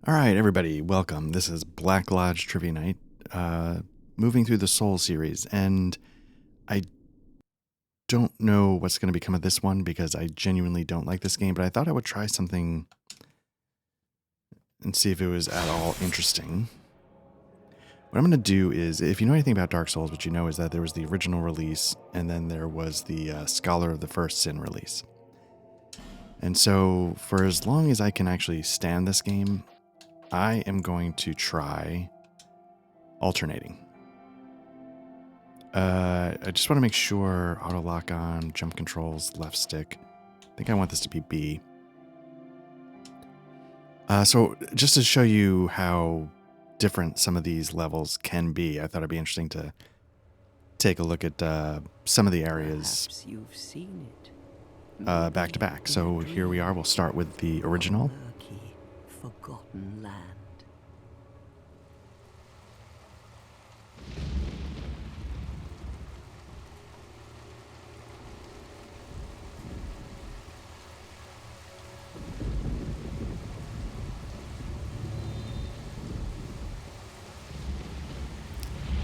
All right, everybody, welcome. This is Black Lodge Trivia Night, moving through the Soul series, and I don't know what's going to become of this one because I genuinely don't like this game, but I thought I would try something and see if it was at all interesting. What I'm going to do is, if you know anything about Dark Souls, what you know is that there was the original release, and then there was the Scholar of the First Sin release. And so, for as long as I can actually stand this game, I am going to try alternating. I just want to make sure auto lock on, jump controls, left stick. I think I want this to be B. So just to show you how different some of these levels can be, I thought it'd be interesting to take a look at some of the areas Perhaps you've seen it. back to back. So here we are. We'll start with the original. Murky, forgotten land.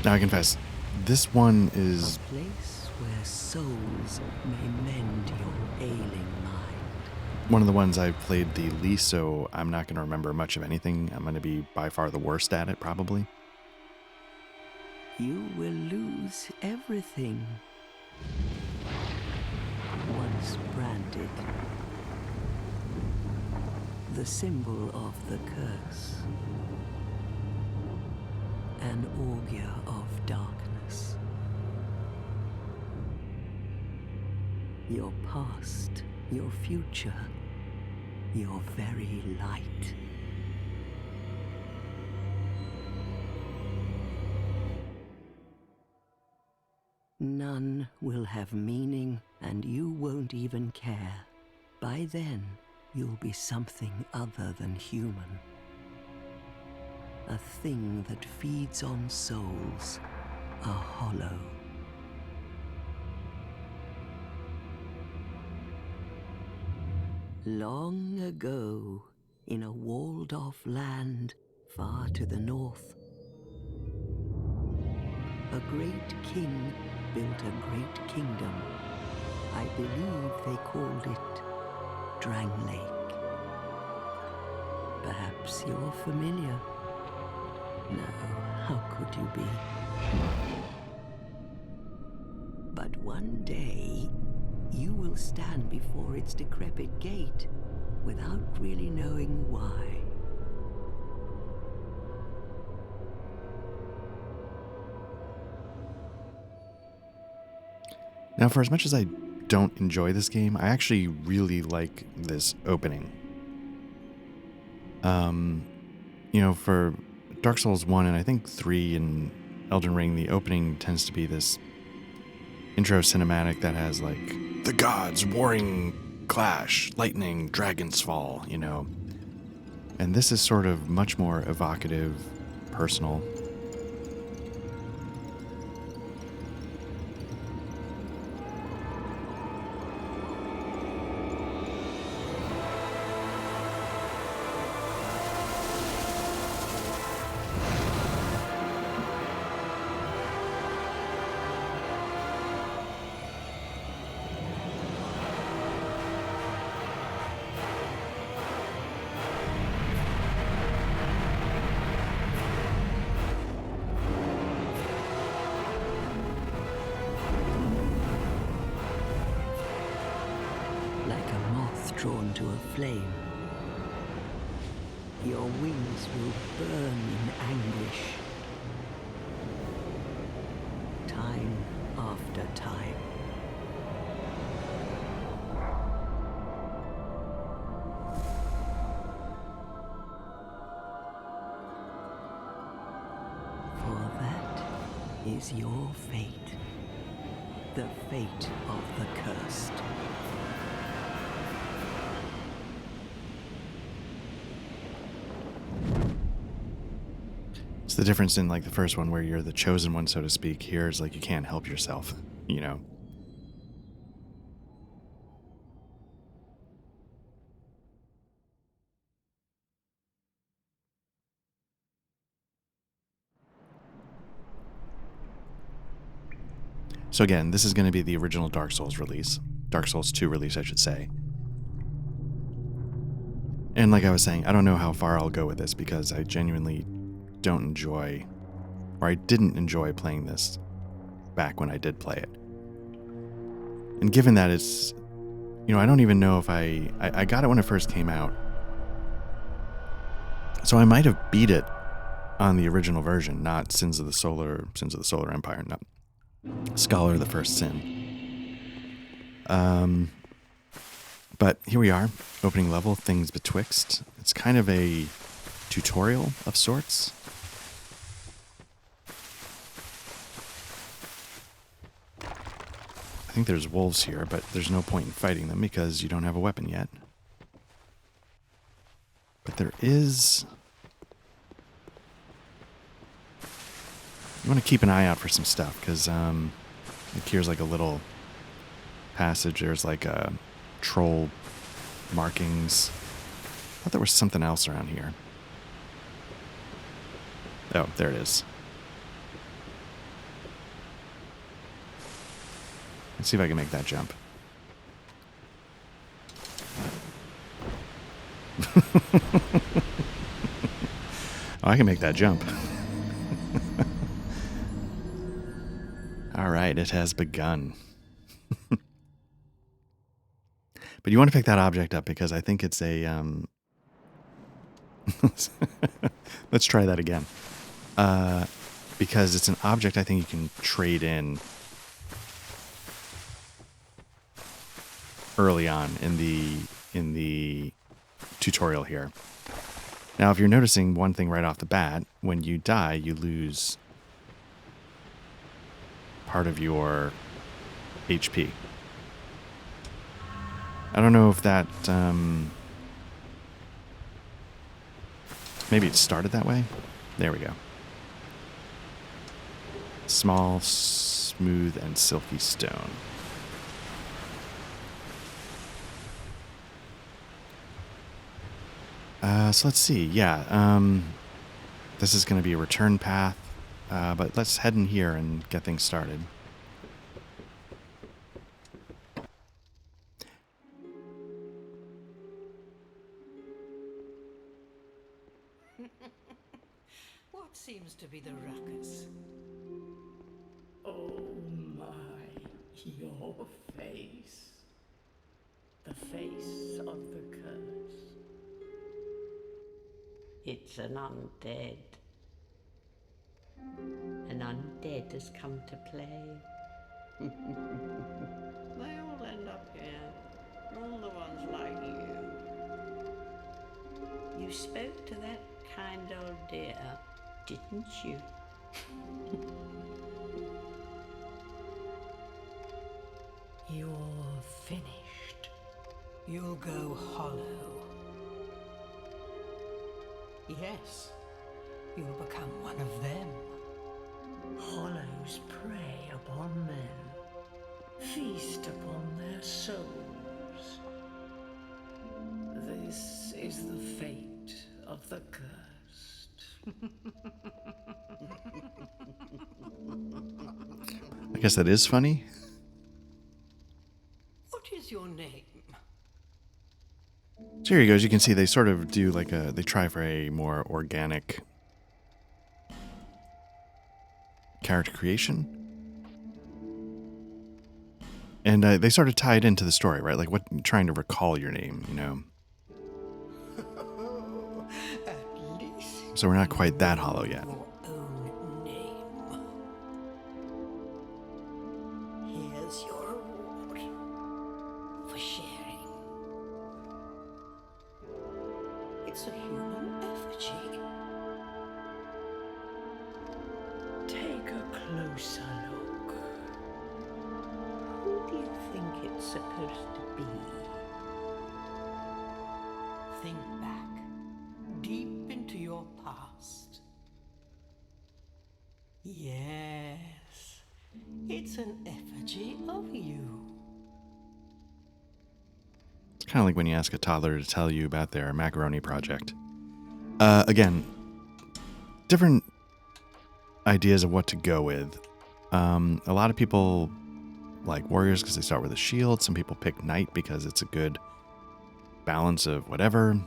Now I confess, this one is A place where souls may mend your ailing mind. one of the ones I've played the least, so I'm not going to remember much of anything. I'm going to be by far the worst at it, probably. You will lose everything. Once branded, the symbol of the curse. An augur of darkness. Your past, your future, your very light. None will have meaning, and you won't even care. By then, you'll be something other than human. A thing that feeds on souls, a hollow. Long ago, in a walled-off land far to the north, a great king built a great kingdom. I believe they called it Drang Lake. Perhaps you're familiar. No, how could you be? But one day, you will stand before its decrepit gate without really knowing why. Now, for as much as I don't enjoy this game, I actually really like this opening. For Dark Souls 1 and I think 3 and Elden Ring, the opening tends to be this intro cinematic that has, like, the gods warring clash, lightning, dragons fall, And this is sort of much more evocative, personal. Like a moth drawn to a flame, your wings will burn in anguish. Time after time. For that is your fate. The fate of the cursed. It's the difference in, like, the first one where you're the chosen one, so to speak. Here is like you can't help yourself, So again, this is going to be the original Dark Souls release. Dark Souls 2 release, I should say. And like I was saying, I don't know how far I'll go with this because I genuinely don't enjoy, or I didn't enjoy playing this back when I did play it. And given that it's, you know, I don't even know if I got it when it first came out. So I might have beat it on the original version, not Sins of the Solar Empire, not Scholar of the First Sin. But here we are, opening level, Things Betwixt. It's kind of a tutorial of sorts. I think there's wolves here, but there's no point in fighting them because you don't have a weapon yet. But there is... You want to keep an eye out for some stuff, because like here's like a little passage. There's like a troll markings. I thought there was something else around here. Oh, there it is. Let's see if I can make that jump. Oh, I can make that jump. All right, it has begun. But you want to pick that object up because I think it's a... Let's try that again. Because it's an object I think you can trade in early on in the tutorial here. Now, if you're noticing one thing right off the bat, when you die, you lose part of your HP. I don't know if that, maybe it started that way. There we go. Small, smooth, and silky stone. So let's see. Yeah, this is going to be a return path, but let's head in here and get things started. What seems to be the ruckus? Oh my, your face. The face of the curse. It's an undead. An undead has come to play. They all end up here. All the ones like you. You spoke to that kind old dear, didn't you? You're finished. You'll go hollow. Yes, you'll become one of them. Hollows prey upon men, feast upon their souls. This is the fate of the cursed. I guess that is funny. What is your name? So here he goes. You can see they sort of do like a, they try for a more organic character creation. And they sort of tie it into the story, right? Like what, trying to recall your name, you know? At least So we're not quite that hollow yet. your own name. Here's your reward for sharing. It's a human effigy. Take a closer look. Who do you think it's supposed to be? Think back, deep into your past. Yes, it's an effigy of you. It's kind of like when you ask a toddler to tell you about their macaroni project. Again, different ideas of what to go with. A lot of people like warriors because they start with a shield. Some people pick knight because it's a good balance of whatever.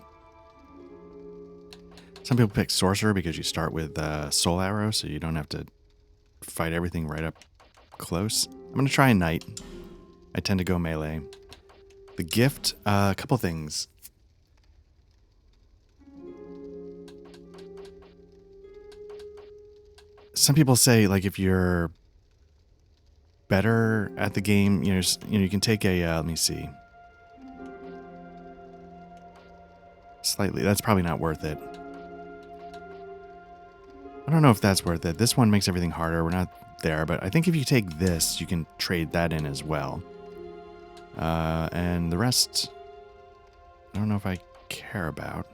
Some people pick sorcerer because you start with soul arrow, so you don't have to fight everything right up close. I'm going to try a knight. I tend to go melee. The gift, a couple things. Some people say, like, if you're better at the game, you can take a, let me see. Slightly, that's probably not worth it. I don't know if that's worth it. This one makes everything harder. We're not there, but I think if you take this, you can trade that in as well. And the rest, I don't know if I care about.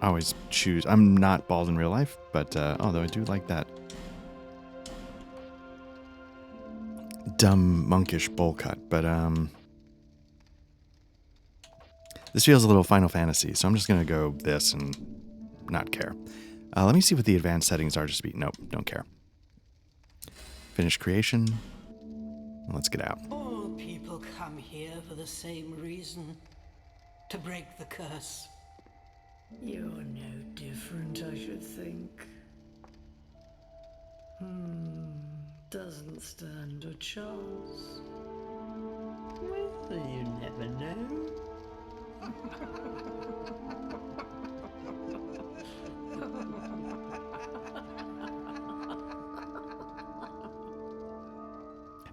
I always choose. I'm not bald in real life, but although I do like that dumb monkish bowl cut. But this feels a little Final Fantasy, so I'm just gonna go this and not care. Let me see what the advanced settings are. Just be nope, don't care. Finish creation. Let's get out. All people come here for the same reason. To break the curse. You're no different, I should think. Doesn't stand a chance. Well, you never know.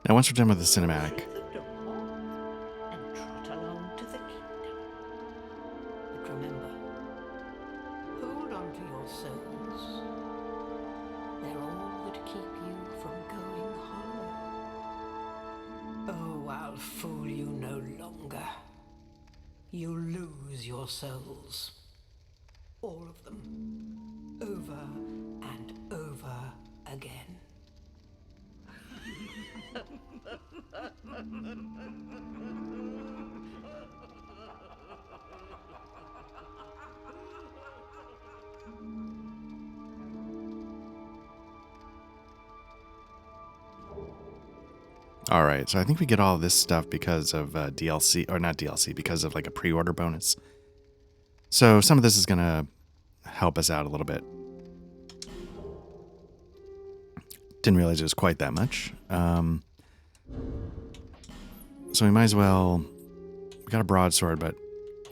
Now, once we're done with the cinematic, And trot along to the kingdom. But remember, hold on to your souls. They're all that keep you from going hollow. Oh, I'll fool you no longer. You lose your souls. All of them. Over and over again. all right. So I think we get all of this stuff because of DLC, or not DLC, because of like a pre-order bonus. So some of this is gonna help us out a little bit. Didn't realize it was quite that much. So we might as well. We got a broadsword, but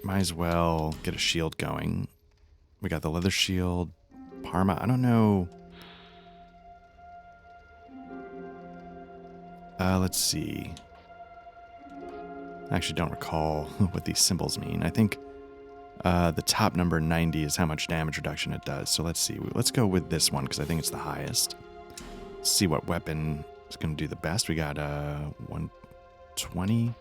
might as well get a shield going. We got the leather shield, Parma. I don't know. Let's see. I actually don't recall what these symbols mean. I think the top number 90 is how much damage reduction it does. So let's see. Let's go with this one because I think it's the highest. Let's see what weapon is going to do the best. We got 120.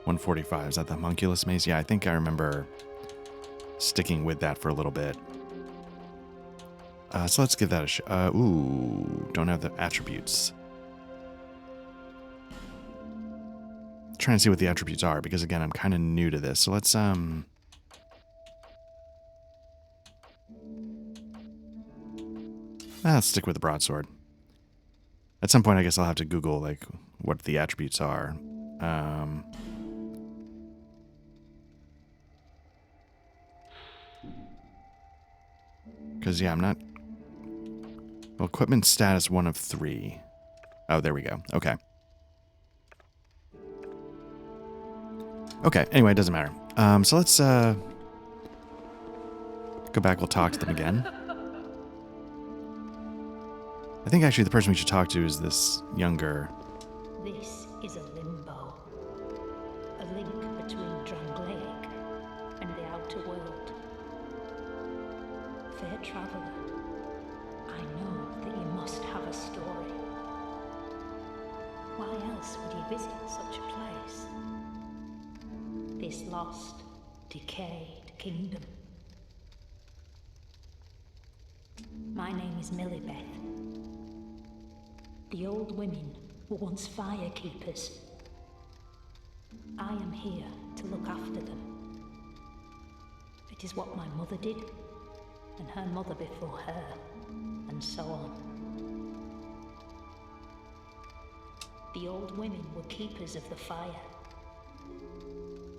145. Is that the homunculus mace? Yeah, I think I remember sticking with that for a little bit. So let's give that a shot. Ooh, don't have the attributes. Trying to see what the attributes are because again, I'm kind of new to this. So let's let's stick with the broadsword. At some point, I guess I'll have to Google like what the attributes are. Because yeah, I'm not. Well, equipment status 1 of 3. Oh, there we go. Okay. Okay. Anyway, it doesn't matter. So let's go back. We'll talk to them again. I think actually the person we should talk to is this younger. This is a limbo. A link between Drangleic and the outer world. Fair traveler, I know that you must have a story. Why else would you visit such a place? This lost, decayed kingdom. My name is Millibeth. The old women were once fire keepers. I am here to look after them. It is what my mother did, and her mother before her, and so on. The old women were keepers of the fire.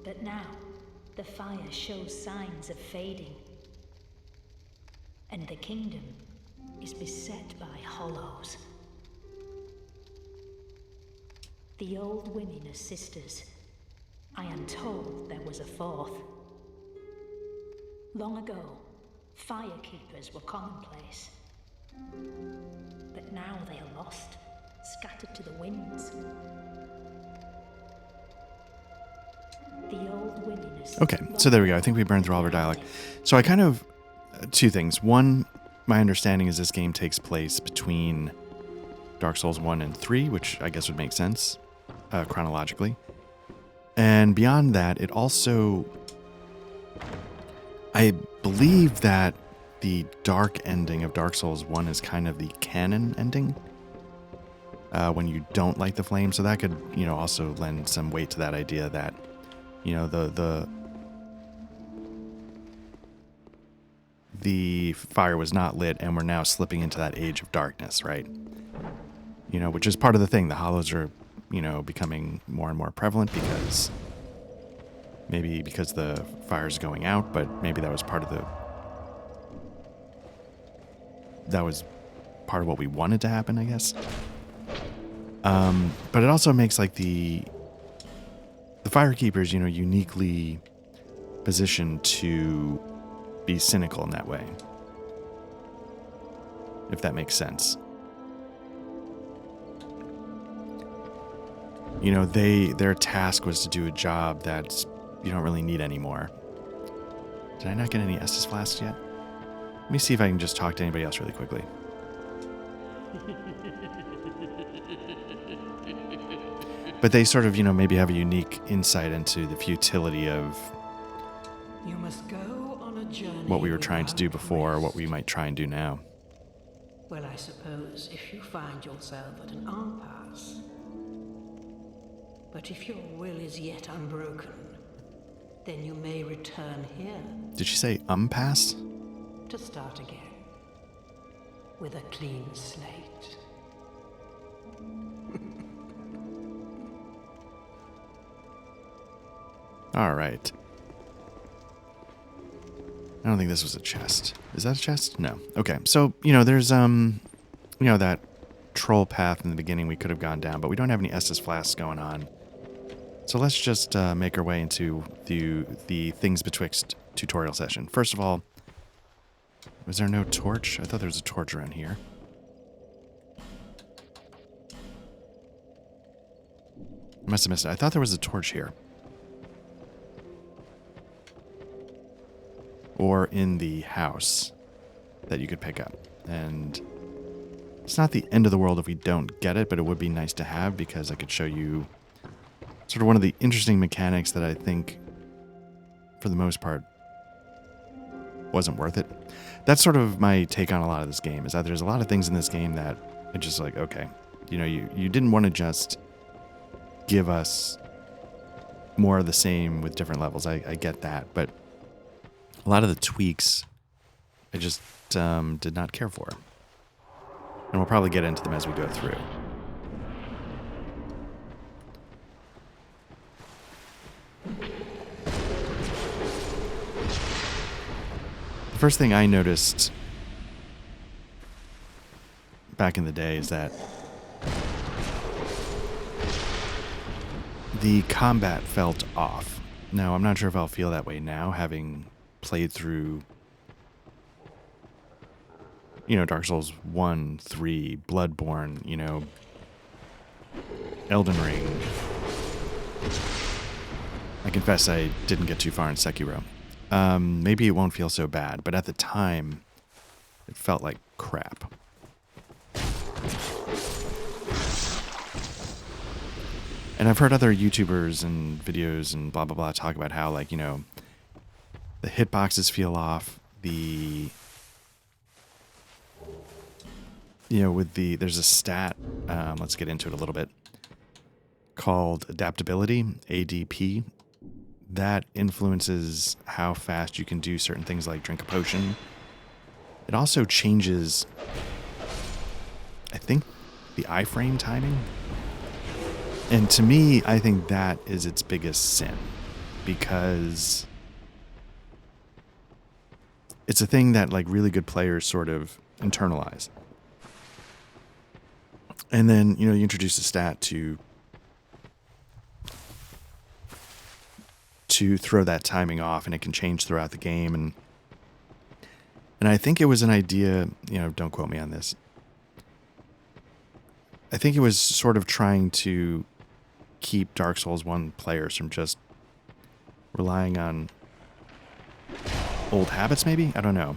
But now, the fire shows signs of fading, and the kingdom is beset by hollows. The old women are sisters. I am told there was a fourth. Long ago, firekeepers were commonplace. But now they are lost, scattered to the winds. The old women are Okay, so there we go. I think we burned through all of our dialogue. So I kind of... two things. One, my understanding is this game takes place between Dark Souls 1 and 3, which I guess would make sense chronologically. And beyond that, it also... I believe that the dark ending of Dark Souls 1 is kind of the canon ending when you don't light the flame. So that could, also lend some weight to that idea that, the fire was not lit and we're now slipping into that age of darkness, right? Which is part of the thing. The hollows are, becoming more and more prevalent because the fire's going out, but maybe that was part of what we wanted to happen, I guess. But it also makes like the firekeepers, uniquely positioned to be cynical in that way, if that makes sense. Their task was to do a job that you don't really need anymore. Did I not get any Estus flasks yet? Let me see if I can just talk to anybody else really quickly. But they sort of, maybe have a unique insight into the futility of You must go on a journey what we were trying to do without before, or what rest. we might try and do now. Well, I suppose if you find yourself at an impasse. But if your will is yet unbroken, then you may return here Did she say pass? to start again with a clean slate. All right. I don't think this was a chest. Is that a chest? No. Okay. So, there's, that troll path in the beginning we could have gone down, but we don't have any Estus flasks going on. So let's just make our way into the Things Betwixt tutorial session. First of all, was there no torch? I thought there was a torch around here. I must have missed it. I thought there was a torch here. Or in the house that you could pick up. And it's not the end of the world if we don't get it, but it would be nice to have because I could show you sort of one of the interesting mechanics that I think, for the most part, wasn't worth it. That's sort of my take on a lot of this game, is that there's a lot of things in this game that are just like, okay, you didn't want to just give us more of the same with different levels. I get that, but a lot of the tweaks I just did not care for. And we'll probably get into them as we go through. The first thing I noticed back in the day is that the combat felt off. Now, I'm not sure if I'll feel that way now, having played through, Dark Souls 1, 3, Bloodborne, Elden Ring. I confess I didn't get too far in Sekiro. Maybe it won't feel so bad, but at the time, it felt like crap. And I've heard other YouTubers and videos and blah, blah, blah talk about how, like, the hitboxes feel off, there's a stat, let's get into it a little bit, called adaptability, ADP, that influences how fast you can do certain things like drink a potion. It also changes, I think, the iframe timing. And to me, I think that is its biggest sin, because it's a thing that like really good players sort of internalize. And then, you know, you introduce a stat to throw that timing off, and it can change throughout the game. And I think it was an idea, you know, don't quote me on this. I think it was sort of trying to keep Dark Souls 1 players from just relying on old habits, maybe? I don't know.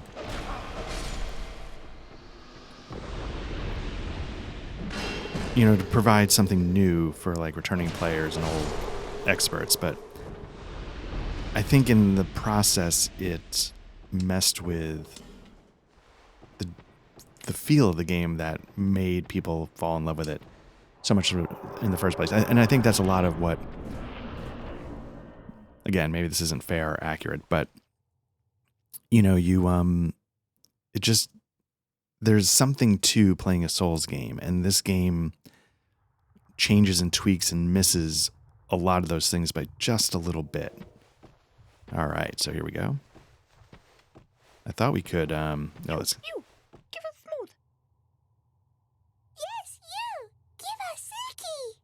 You know, to provide something new for like returning players and old experts, but I think in the process it messed with the feel of the game that made people fall in love with it so much in the first place. And I think that's a lot of what, again, maybe this isn't fair or accurate, but you know, it just, there's something to playing a Souls game, and this game changes and tweaks and misses a lot of those things by just a little bit. All right, so here we go. I thought we could, no, let's... You! Give us smooth! Yes, you! Give us silky!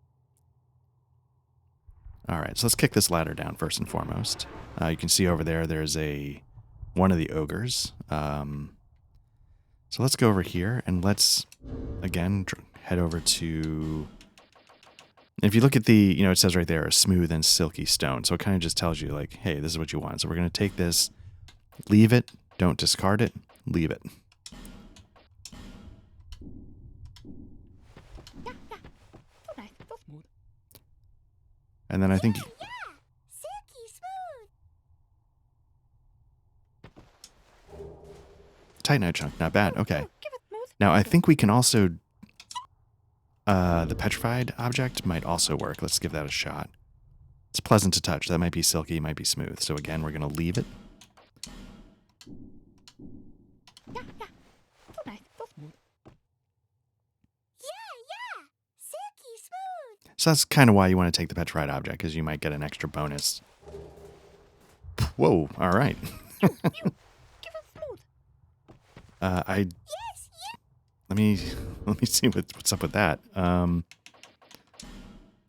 All right, so let's kick this ladder down first and foremost. You can see over there, there's one of the ogres. So let's go over here, and let's, again, head over to... If you look at the, you know, it says right there, a smooth and silky stone. So it kind of just tells you, like, hey, this is what you want. So we're going to take this, leave it, don't discard it, leave it. Yeah, yeah. So nice, so smooth. And then I think... Yeah, silky smooth. Titanite chunk, not bad. Okay. Give us smooth. Now, I think we can also... the petrified object might also work. Let's give that a shot. It's pleasant to touch. That might be silky, might be smooth. So again, we're going to leave it. Yeah, yeah. So nice, so smooth. Yeah, yeah. Silky smooth. So that's kind of why you want to take the petrified object, because you might get an extra bonus. Whoa, all right. You. Give us smooth. Yes, yeah. Let me see what's up with that.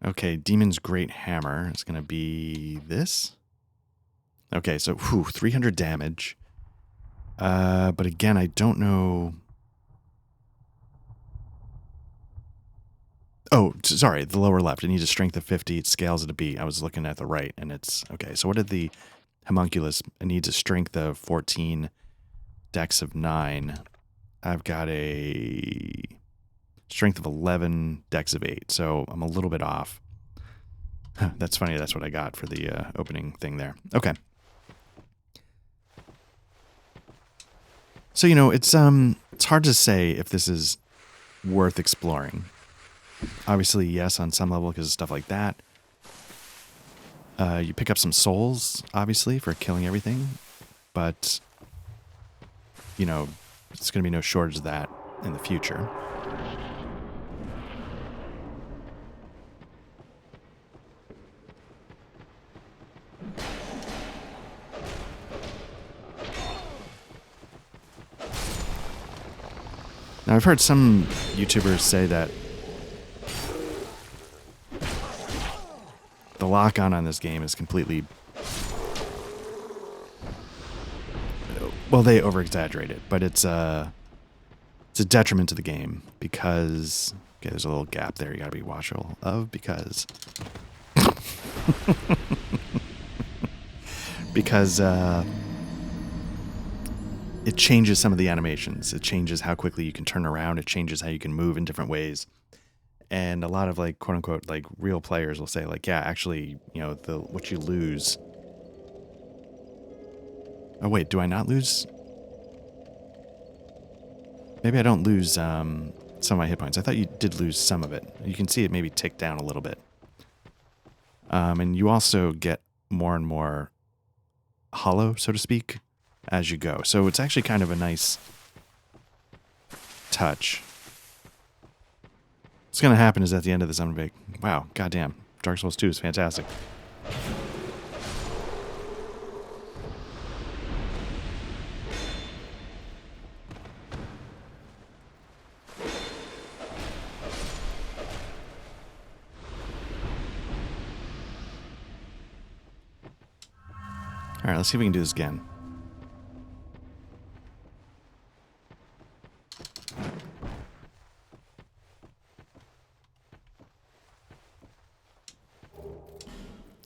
Okay, Demon's Great Hammer is going to be this. Okay, so 300 damage. But again, I don't know. Oh, sorry, the lower left. It needs a strength of 50. It scales at a B. I was looking at the right, and it's okay. So what did the homunculus? It needs a strength of 14, dex of 9. I've got a strength of 11, dex of 8, so I'm a little bit off. That's funny, that's what I got for the opening thing there. Okay. So, you know, it's hard to say if this is worth exploring. Obviously, yes, on some level, because of stuff like that. You pick up some souls, obviously, for killing everything, but, you know, it's going to be no shortage of that in the future. Now, I've heard some YouTubers say that the lock-on this game is completely... Well, they over-exaggerate it, but it's a detriment to the game because... Okay, there's a little gap there you gotta be watchful of because... because it changes some of the animations. It changes how quickly you can turn around. It changes how you can move in different ways. And a lot of, like, quote-unquote, like, real players will say, like, yeah, actually, you know, what you lose... Oh, wait, do I not lose? Maybe I don't lose some of my hit points. I thought you did lose some of it. You can see it maybe tick down a little bit. And you also get more and more hollow, so to speak, as you go. So it's actually kind of a nice touch. What's going to happen is at the end of this, I'm going to be like, wow, goddamn, Dark Souls 2 is fantastic. All right, let's see if we can do this again.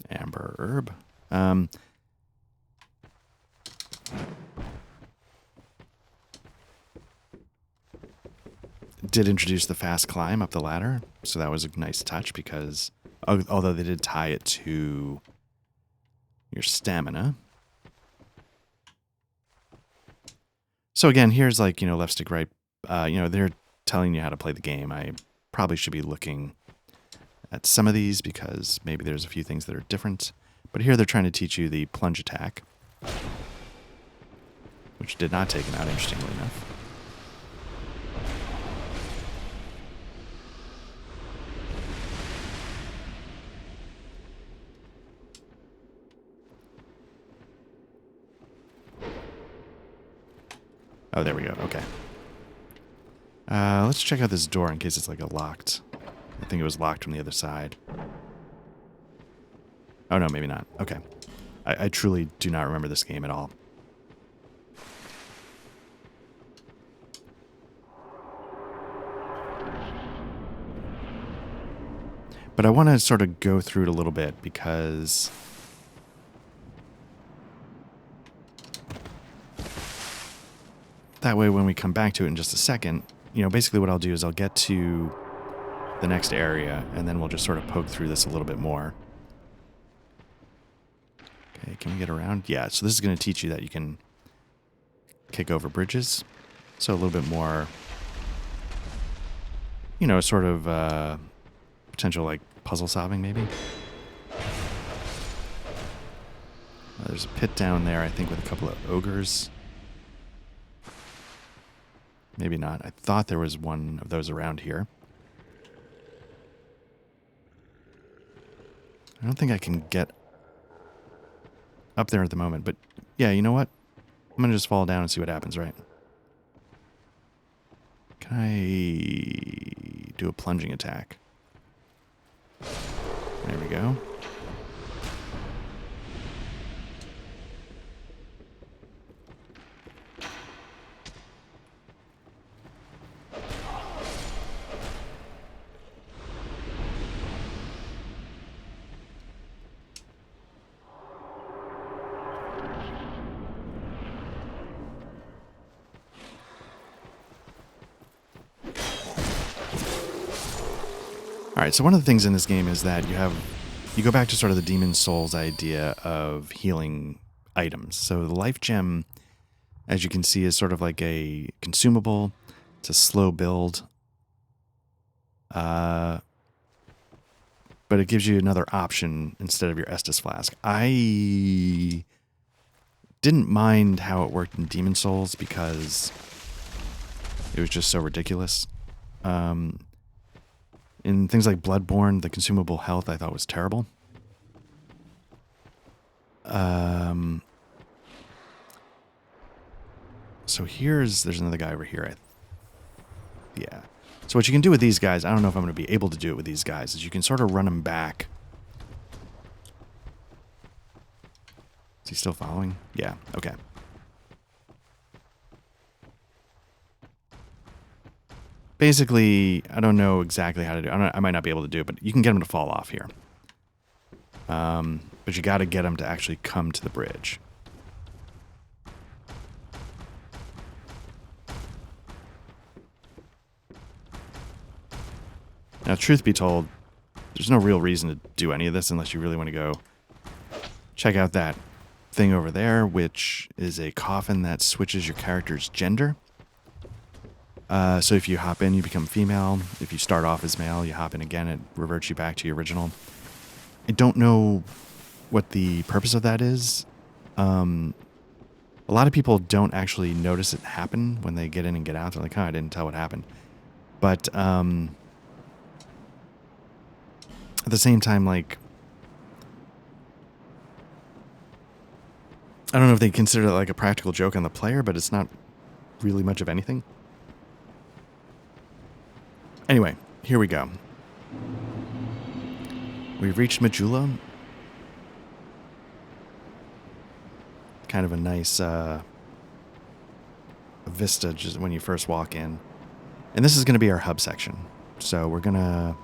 Amber herb. Did introduce the fast climb up the ladder, so that was a nice touch because although they did tie it to your stamina. So again, here's like, left stick, right. They're telling you how to play the game. I probably should be looking at some of these because maybe there's a few things that are different. But here they're trying to teach you the plunge attack, which did not take him out, interestingly enough. Oh, there we go. Okay. Let's check out this door in case it's like a locked. I think it was locked from the other side. Oh, no, maybe not. Okay. I truly do not remember this game at all. But I want to sort of go through it a little bit because that way when we come back to it in just a second, basically what I'll do is I'll get to the next area and then we'll just sort of poke through this a little bit more. Okay, can we get around? Yeah, so this is going to teach you that you can kick over bridges. So a little bit more, sort of potential like puzzle solving maybe. There's a pit down there, I think, with a couple of ogres. Maybe not. I thought there was one of those around here. I don't think I can get up there at the moment, but yeah, you know what? I'm going to just fall down and see what happens, right? Can I do a plunging attack? There we go. All right, so one of the things in this game is that you go back to sort of the Demon Souls idea of healing items. So the life gem, as you can see, is sort of like a consumable. It's a slow build. But it gives you another option instead of your Estus Flask. I didn't mind how it worked in Demon Souls because it was just so ridiculous. In things like Bloodborne, the consumable health I thought was terrible. So there's another guy over here. Yeah. So what you can do with these guys, I don't know if I'm going to be able to do it with these guys, is you can sort of run them back. Is he still following? Yeah, okay. Basically, I don't know exactly how to do it. I might not be able to do it, but you can get them to fall off here. But you got to get them to actually come to the bridge. Now, truth be told, there's no real reason to do any of this unless you really want to go check out that thing over there, which is a coffin that switches your character's gender. So if you hop in, you become female. If you start off as male, you hop in again, it reverts you back to your original. I don't know what the purpose of that is. A lot of people don't actually notice it happen when they get in and get out. They're like, oh, I didn't tell what happened. But at the same time, like, I don't know if they consider it like a practical joke on the player, but it's not really much of anything. Anyway, here we go. We've reached Majula. Kind of a nice vista just when you first walk in. And this is going to be our hub section. So we're going to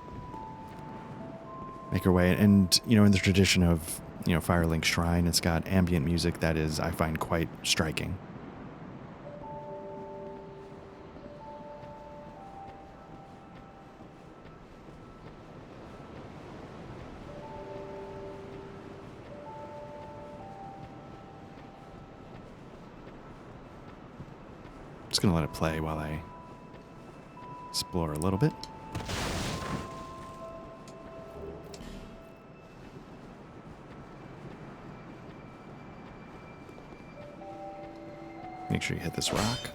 make our way. And, you know, in the tradition of, you know, Firelink Shrine, it's got ambient music that is, I find, quite striking. Just going to let it play while I explore a little bit. Make sure you hit this rock.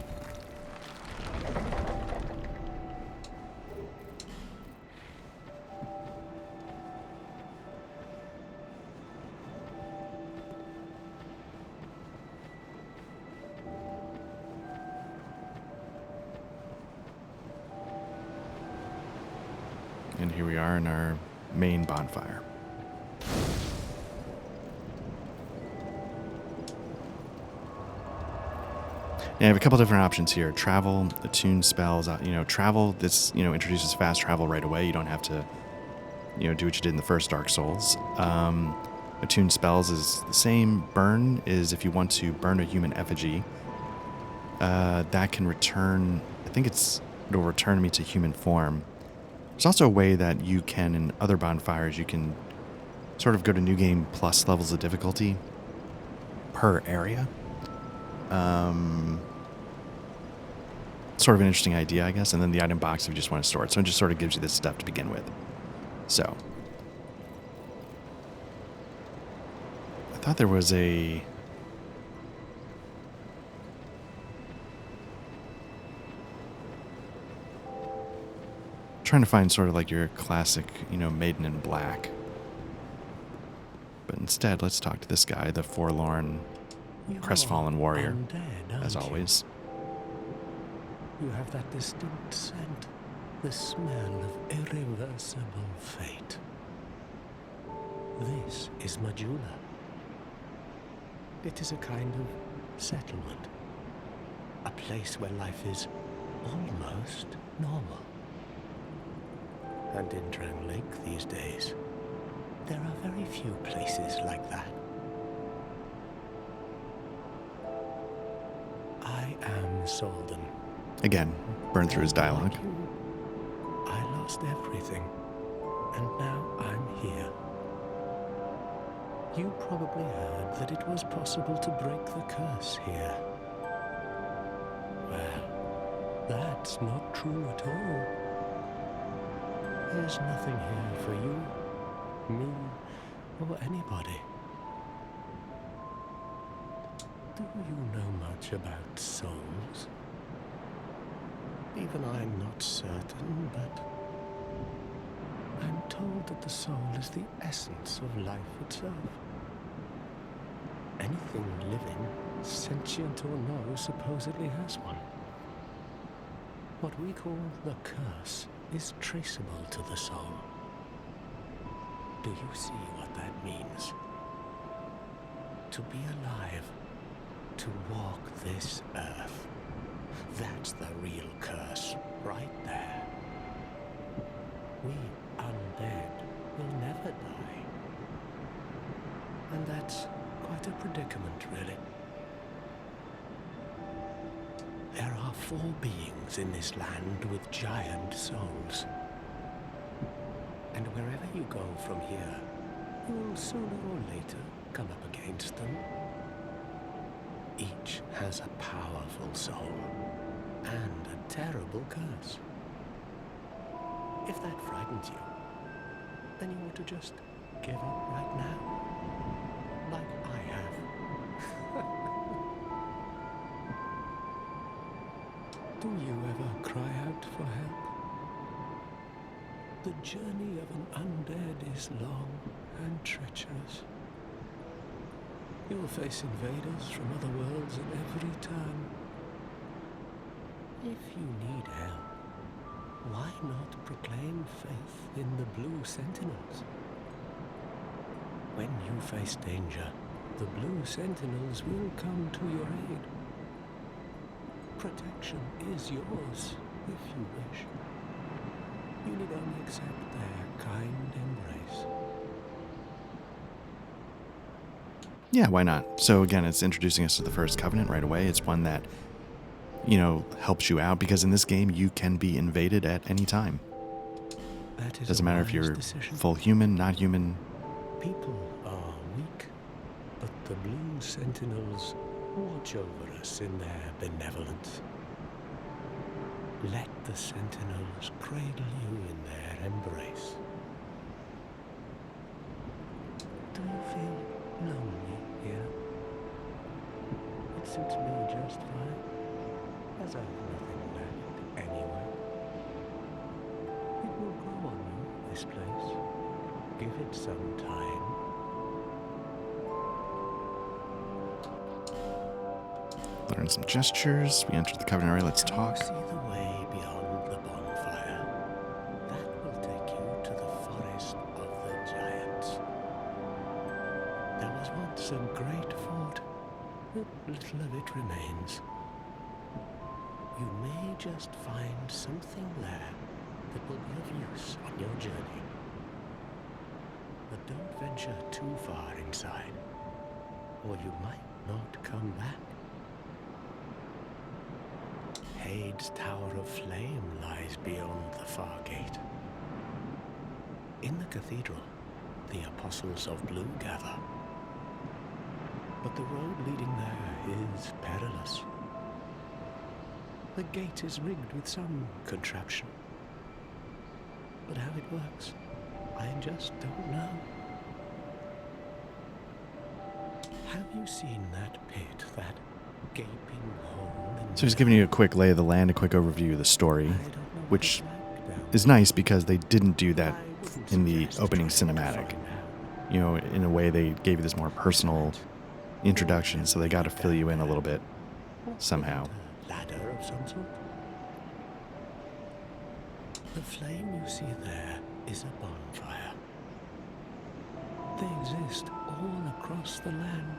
And here we are in our main bonfire. I have a couple different options here. Travel, attune spells. Travel, this, introduces fast travel right away. You don't have to, do what you did in the first Dark Souls. Attune spells is the same. Burn is if you want to burn a human effigy. That can return, it'll return me to human form. There's also a way that you can, in other bonfires, you can sort of go to New Game Plus levels of difficulty per area. Sort of an interesting idea, I guess. And then the item box if you just want to store it. So it just sort of gives you this stuff to begin with. So I thought there was trying to find sort of like your classic, maiden in black. But instead, let's talk to this guy, the forlorn, crestfallen warrior, undead, as always. You have that distinct scent, the smell of irreversible fate. This is Majula. It is a kind of settlement, a place where life is almost normal. And in Drang Lake these days, there are very few places like that. I am Solden. Again, burn through his dialogue. Like you, I lost everything, and now I'm here. You probably heard that it was possible to break the curse here. Well, that's not true at all. There's nothing here for you, me, or anybody. Do you know much about souls? Even I'm not certain, but I'm told that the soul is the essence of life itself. Anything living, sentient or no, supposedly has one. What we call the curse is traceable to the soul. Do you see what that means? To be alive, to walk this earth. That's the real curse, right there. We undead will never die. And that's quite a predicament, really. There are 4 beings in this land with giant souls. And wherever you go from here, you'll sooner or later come up against them. Each has a powerful soul and a terrible curse. If that frightens you, then you ought to just give up right now. cry out for help. The journey of an undead is long and treacherous. You will face invaders from other worlds at every turn. If you need help, why not proclaim faith in the Blue Sentinels? When you face danger, the Blue Sentinels will come to your aid. Protection is yours, if you wish. You need only accept their kind embrace. Yeah, why not? So again, it's introducing us to the First Covenant right away. It's one that, you know, helps you out because in this game you can be invaded at any time. That is Doesn't matter if you're full human, not human. People are weak, but the Blue Sentinels watch over us in their benevolence. Let the Sentinels cradle you in their embrace. Do you feel lonely here? It suits me just fine, as I've nothing left anyway. It will grow on you, this place. Give it some time. Learn some gestures. We enter the Covenant area. Let's talk. See the way beyond the bonfire. That will take you to the forest of the giants. There was once a great fort, but little of it remains. You may just find something there that will be of use on your journey. But don't venture too far inside, or you might not come back. Hade's Tower of Flame lies beyond the far gate. In the cathedral, the Apostles of Blue gather. But the road leading there is perilous. The gate is rigged with some contraption. But how it works, I just don't know. Have you seen that pit, that gaping hole in So he's giving you a quick lay of the land, a quick overview of the story, which is nice because they didn't do that in the opening cinematic. You know, in a way they gave you this more personal introduction, so they got to fill you in a little bit somehow. Ladder of some sort? The flame you see there is a bonfire. They exist all across the land,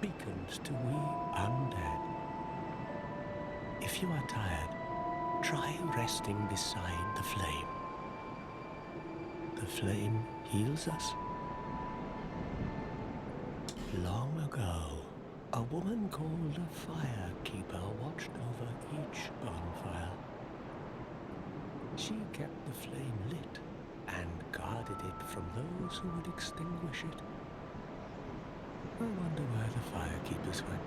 beacons to we undead. If you are tired, try resting beside the flame. The flame heals us. Long ago, a woman called a firekeeper watched over each bonfire. She kept the flame lit and guarded it from those who would extinguish it. I wonder where the firekeepers went.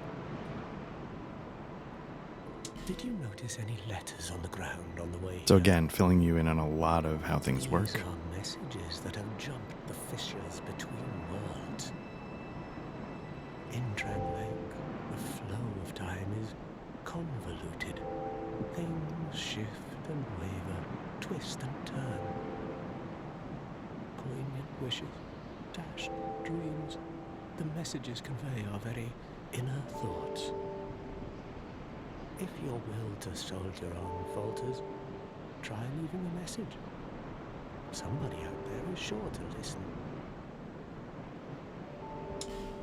Did you notice any letters on the ground on the way So here? again, filling you in on a lot of how things work. These are messages that have jumped the fissures between worlds. In Dram Lake, the flow of time is convoluted. Things shift and waver, twist and turn. Poignant wishes, dashed dreams. The messages convey our very inner thoughts. If your will to soldier on falters, try leaving a message. Somebody out there is sure to listen.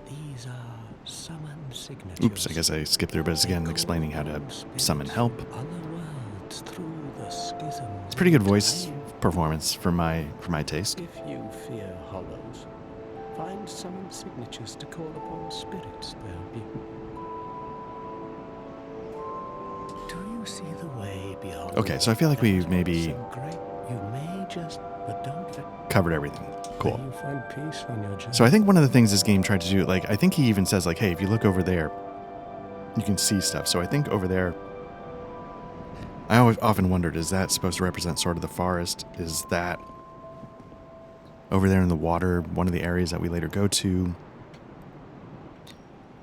These are summon signatures. Oops, I guess I skipped through, but it's again explaining how to summon help. Other worlds through the schisms. It's pretty good voice between. performance for my taste. If you fear hollows, find summon signatures to call upon spirits to help you. Do you see the way beyond? Okay, so I feel like we maybe So great, you may just, but don't covered everything. Cool. you find peace on your journey. So I think one of the things this game tried to do, like, I think he even says, like, hey, if you look over there, you can see stuff. So I think over there, I always often wondered, is that supposed to represent sort of the forest? Is that over there in the water, one of the areas that we later go to?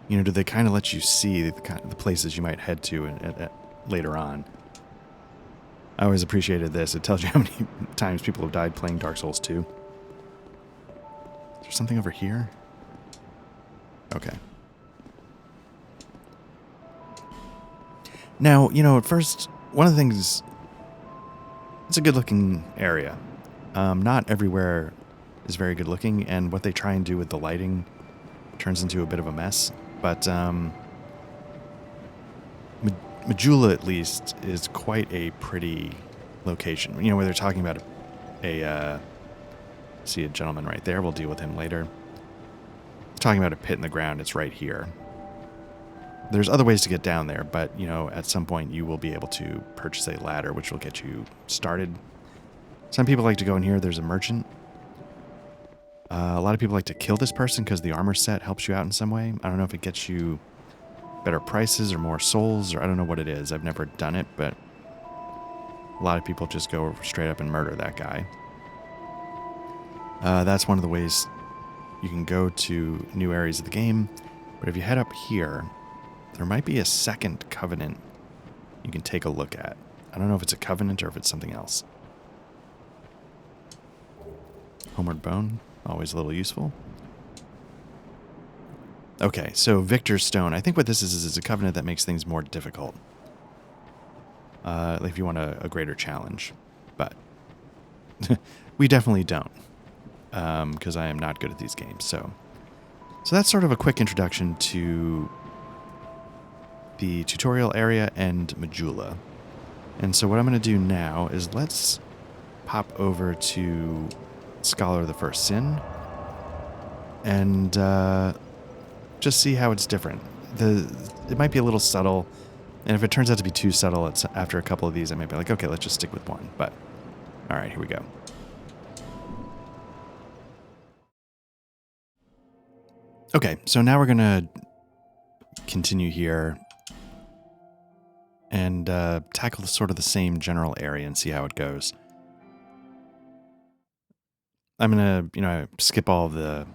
You know, do they kind of let you see the places you might head to later on? I always appreciated this. It tells you how many times people have died playing Dark Souls 2. Is there something over here? Okay. Now, you know, at first, one of the things... It's a good-looking area. Not everywhere is very good-looking, and what they try and do with the lighting turns into a bit of a mess. But Majula, at least, is quite a pretty location. You know, where they're talking about see a gentleman right there. We'll deal with him later. Talking about a pit in the ground. It's right here. There's other ways to get down there, but, you know, at some point you will be able to purchase a ladder, which will get you started. Some people like to go in here. There's a merchant. A lot of people like to kill this person because the armor set helps you out in some way. I don't know if it gets you better prices or more souls, or I don't know what it is. I've never done it, but a lot of people just go straight up and murder that guy. That's one of the ways you can go to new areas of the game. But if you head up here, there might be a second covenant you can take a look at. I don't know if it's a covenant or if it's something else. Homeward Bone, always a little useful. Okay, so Victor's Stone. I think what this is a covenant that makes things more difficult. If you want a greater challenge. But we definitely don't. Because I am not good at these games. So that's sort of a quick introduction to the tutorial area and Majula. And so what I'm going to do now is let's pop over to Scholar of the First Sin. And just see how it's different. It might be a little subtle, and if it turns out to be too subtle, it's after a couple of these, I might be like, okay, let's just stick with one. But all right, here we go. Okay, so now we're gonna continue here and tackle sort of the same general area and see how it goes. I'm gonna, skip all the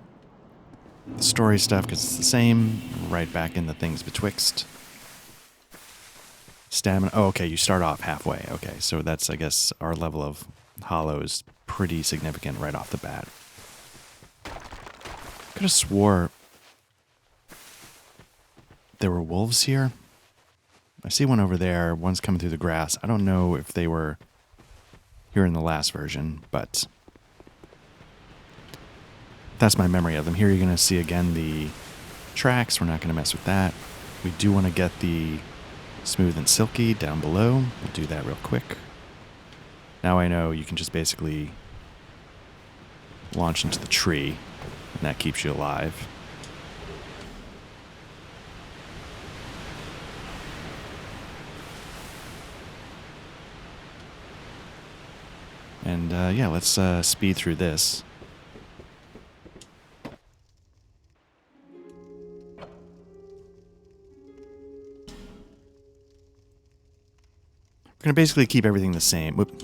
story stuff because it's the same. Right back in the things betwixt. Stamina. Oh, okay, you start off halfway. Okay, so that's, I guess, our level of hollow is pretty significant right off the bat. Could have swore there were wolves here. I see one over there. One's coming through the grass. I don't know if they were here in the last version, but that's my memory of them. Here you're going to see again the tracks. We're not going to mess with that. We do want to get the smooth and silky down below. We'll do that real quick. Now I know you can just basically launch into the tree, and that keeps you alive. And yeah, let's speed through this. We're going to basically keep everything the same. Whoop.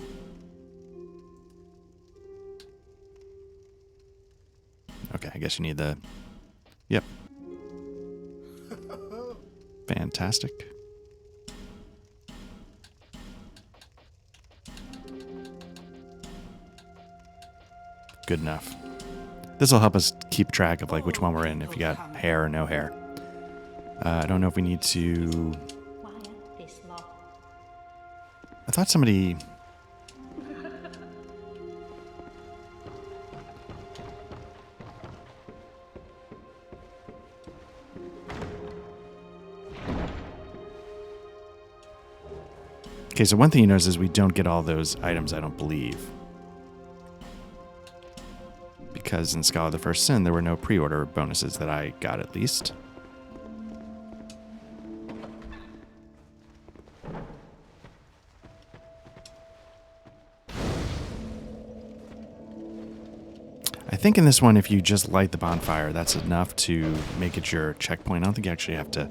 Okay, I guess you need the... Yep. Fantastic. Good enough. This will help us keep track of like which one we're in, if you got hair or no hair. I don't know if we need to... I thought somebody... Okay, so one thing you notice is we don't get all those items, I don't believe. Because in Scholar of the First Sin, there were no pre-order bonuses that I got, at least. I think in this one, if you just light the bonfire, that's enough to make it your checkpoint. I don't think you actually have to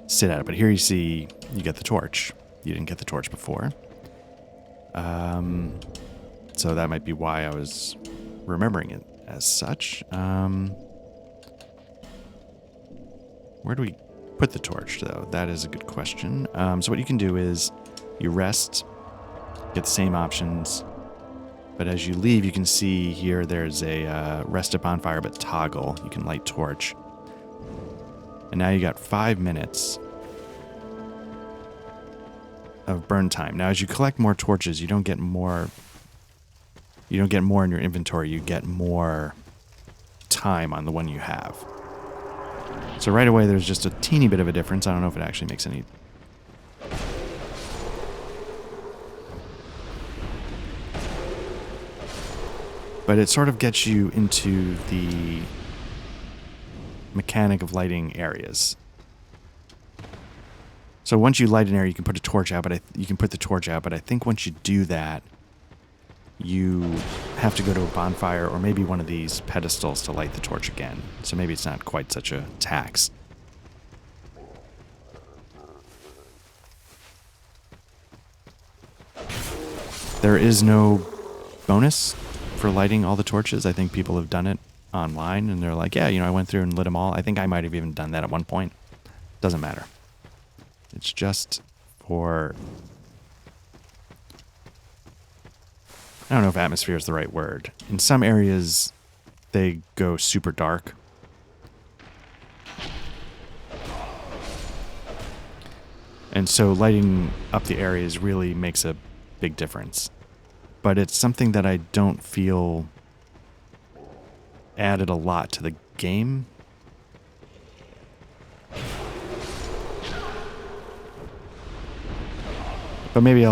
sit at it. But here you see you get the torch. You didn't get the torch before. So that might be why I was remembering it as such. Where do we put the torch, though? That is a good question. So what you can do is you rest, Get the same options. But as you leave, you can see here there's a rest at bonfire but toggle. You can light torch. And now you got 5 minutes of burn time. Now as you collect more torches, you don't get more in your inventory, you get more time on the one you have. So right away there's just a teeny bit of a difference. I don't know if it actually makes any. But it sort of gets you into the mechanic of lighting areas. So once you light an area, you can put a torch out, but you can put the torch out. But I think once you do that, you have to go to a bonfire or maybe one of these pedestals to light the torch again. So maybe it's not quite such a tax. There is no bonus for lighting all the torches. I think people have done it online and they're like, yeah, I went through and lit them all. I think I might have even done that at one point. Doesn't matter. It's just for... I don't know if atmosphere is the right word. In some areas, they go super dark. And so lighting up the areas really makes a big difference. But it's something that I don't feel added a lot to the game. But maybe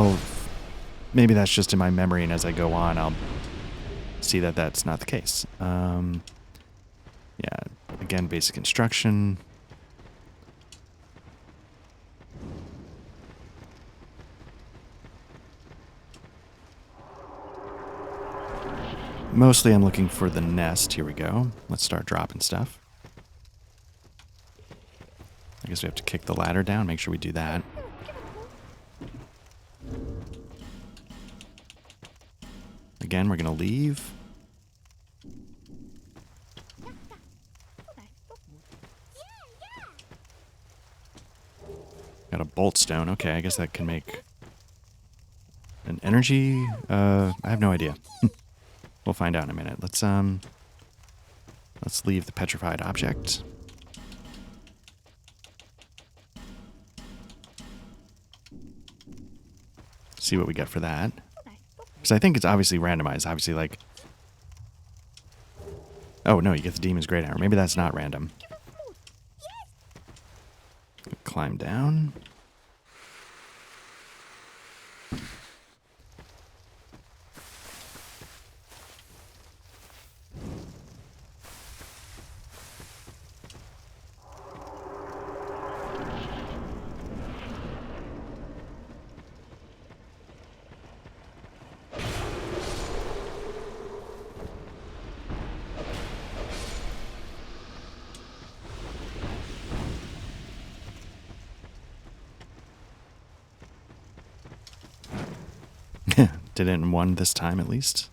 that's just in my memory, and as I go on, I'll see that that's not the case. Yeah, again, basic instruction. Mostly I'm looking for the nest. Here we go. Let's start dropping stuff. I guess we have to kick the ladder down. Make sure we do that. Again, we're going to leave. Got a bolt stone. Okay, I guess that can make an energy. I have no idea. We'll find out in a minute. Let's leave the petrified object. See what we get for that. Because I think it's obviously randomized. Obviously, like... Oh, no, you get the demon's great hammer. Maybe that's not random. Climb down. Did it in one this time, at least.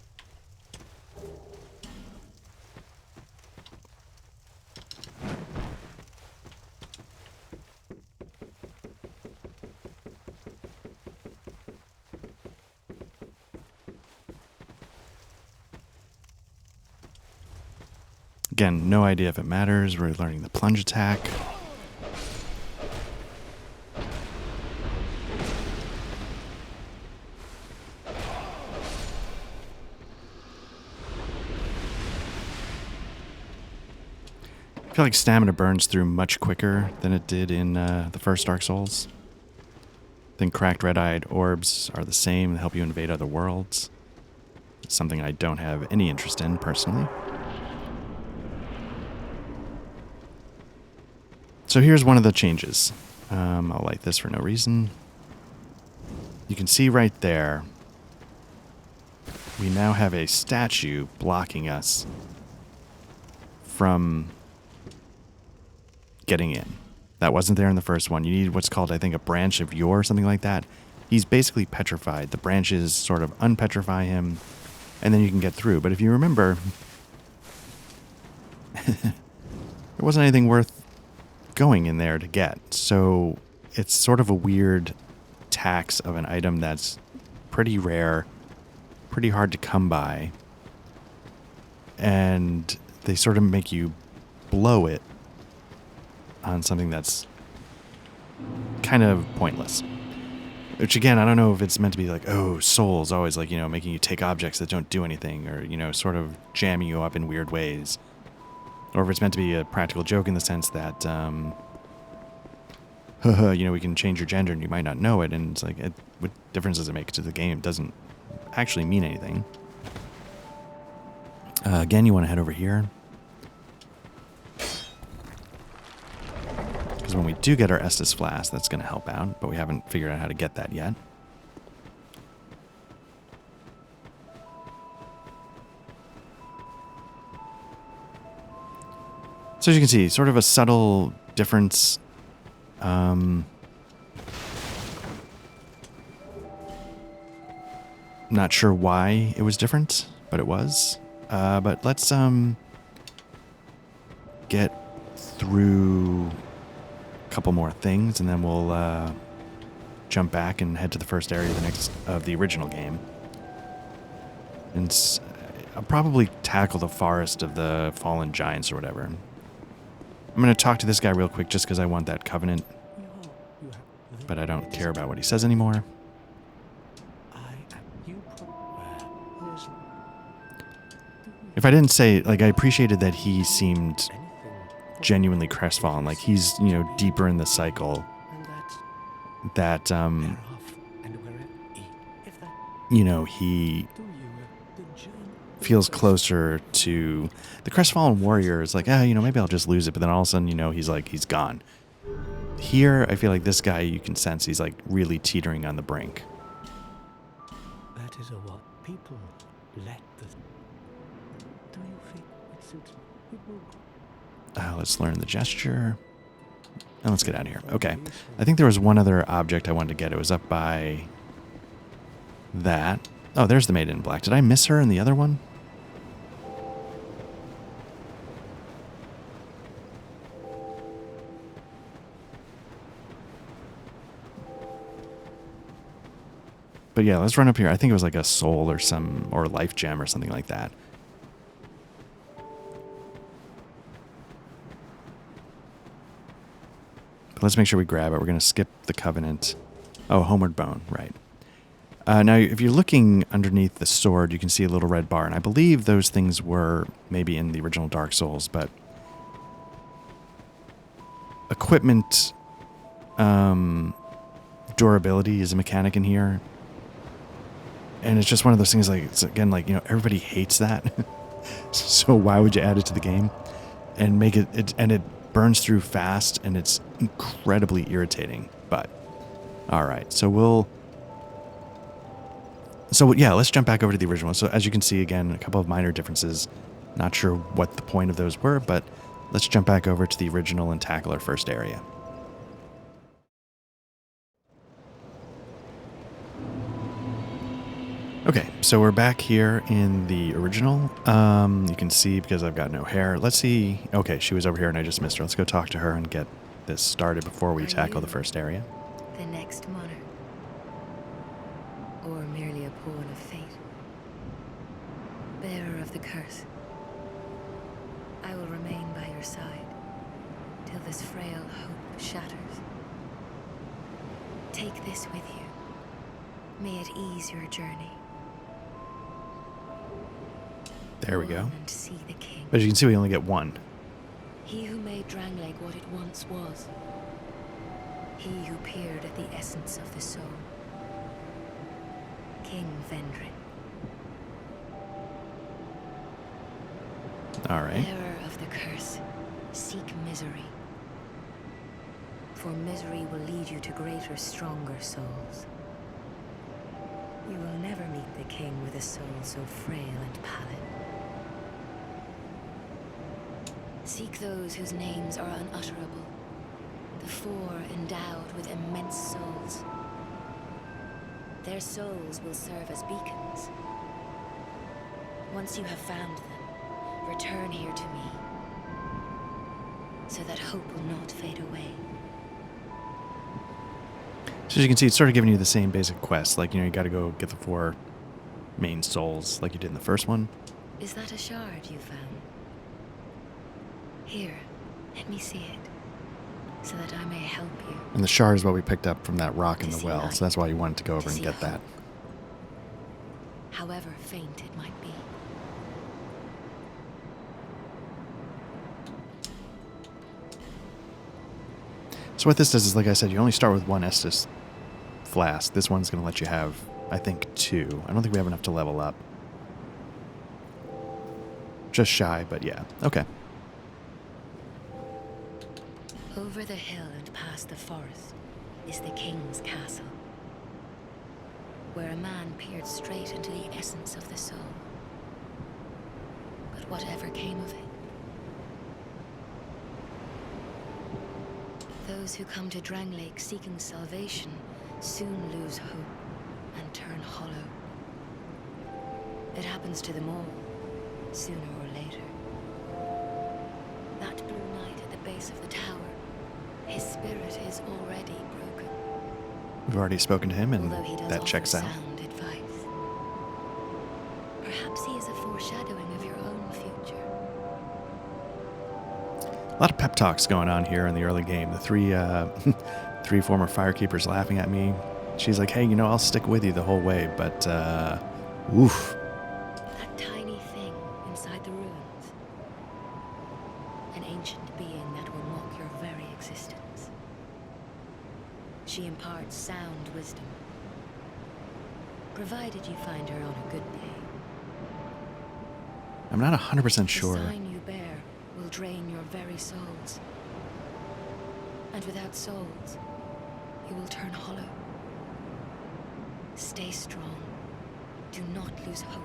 Again, no idea if it matters. We're learning the plunge attack. I feel like stamina burns through much quicker than it did in the first Dark Souls. I think cracked red-eyed orbs are the same. They help you invade other worlds. It's something I don't have any interest in, personally. So here's one of the changes. I'll light this for no reason. You can see right there, we now have a statue blocking us from getting in. That wasn't there in the first one. You need what's called, I think, a branch of yore or something like that. He's basically petrified. The branches sort of unpetrify him, and then you can get through. But if you remember, there wasn't anything worth going in there to get. So it's sort of a weird tax of an item that's pretty rare, pretty hard to come by, and they sort of make you blow it on something that's kind of pointless. Which, again, I don't know if it's meant to be like, oh, souls, always like, making you take objects that don't do anything, or, sort of jamming you up in weird ways. Or if it's meant to be a practical joke in the sense that, we can change your gender and you might not know it, and it's like, what difference does it make to the game? It doesn't actually mean anything. Again, you want to head over here. Because when we do get our Estus Flask, that's going to help out, but we haven't figured out how to get that yet. So as you can see, sort of a subtle difference. Not sure why it was different, but it was. But let's get through a couple more things, and then we'll jump back and head to the first area of the original game. And I'll probably tackle the Forest of the Fallen Giants or whatever. I'm going to talk to this guy real quick just because I want that covenant. But I don't care about what he says anymore. If I didn't say, like, I appreciated that he seemed genuinely crestfallen. Like, he's, deeper in the cycle. That, he feels closer to the crestfallen warrior. Is like, maybe I'll just lose it. But then all of a sudden, he's gone. Here, I feel like this guy, you can sense he's like really teetering on the brink. That is what people let the... Do you think it suits people? Let's learn the gesture. And let's get out of here. Okay. I think there was one other object I wanted to get. It was up by that. Oh, there's the Maiden in Black. Did I miss her in the other one? But yeah, let's run up here. I think it was like a soul or life gem or something like that. But let's make sure we grab it. We're going to skip the Covenant. Oh, Homeward Bone, right. Now, if you're looking underneath the sword, you can see a little red bar. And I believe those things were maybe in the original Dark Souls, but equipment durability is a mechanic in here. And it's just one of those things, like, it's again, like, everybody hates that. So why would you add it to the game? And make it, and it burns through fast, and it's incredibly irritating. But, all right. So yeah, let's jump back over to the original. So as you can see, again, a couple of minor differences. Not sure what the point of those were, but let's jump back over to the original and tackle our first area. Okay, so we're back here in the original. You can see because I've got no hair. Let's see. Okay, she was over here and I just missed her. Let's go talk to her and get this started before we tackle the first area. The next monarch? Or merely a pawn of fate? Bearer of the curse, I will remain by your side till this frail hope shatters. Take this with you. May it ease your journey. There we go. And see the king. As you can see, we only get one. He who made Drangleic what it once was. He who peered at the essence of the soul. King Vendrick. All right. Bearer of the curse, seek misery. For misery will lead you to greater, stronger souls. You will never meet the king with a soul so frail and pallid. Seek those whose names are unutterable, the four endowed with immense souls. Their souls will serve as beacons. Once you have found them, return here to me, so that hope will not fade away. So as you can see, it's sort of giving you the same basic quest. Like, you got to go get the 4 main souls like you did in the first one. Is that a shard you found? Here, let me see it, so that I may help you. And the shard is what we picked up from that rock in To the see well, light. so that's why you wanted to go over To and see get that. hope. However faint it might be. So what this does is, like I said, you only start with 1 Estus flask. This one's going to let you have, I think, 2. I don't think we have enough to level up. Just shy, but yeah. Okay. Over the hill and past the forest is the king's castle, where a man peered straight into the essence of the soul. But whatever came of it? Those who come to Dranglake seeking salvation soon lose hope and turn hollow. It happens to them all, sooner or later. That blue knight at the base of the tower, his spirit is already broken. We've already spoken to him, and Although he does that offer checks out. sound advice. Perhaps he is a foreshadowing of your own future. A lot of pep talks going on here in the early game. The 3 former firekeepers laughing at me. She's like, hey, I'll stick with you the whole way, but, oof. That tiny thing inside the ruins. An ancient being that will mock your very existence. She imparts sound wisdom, provided you find her on a good day. I'm not 100% sure. The sign you bear will drain your very souls. And without souls, you will turn hollow. Stay strong. Do not lose hope.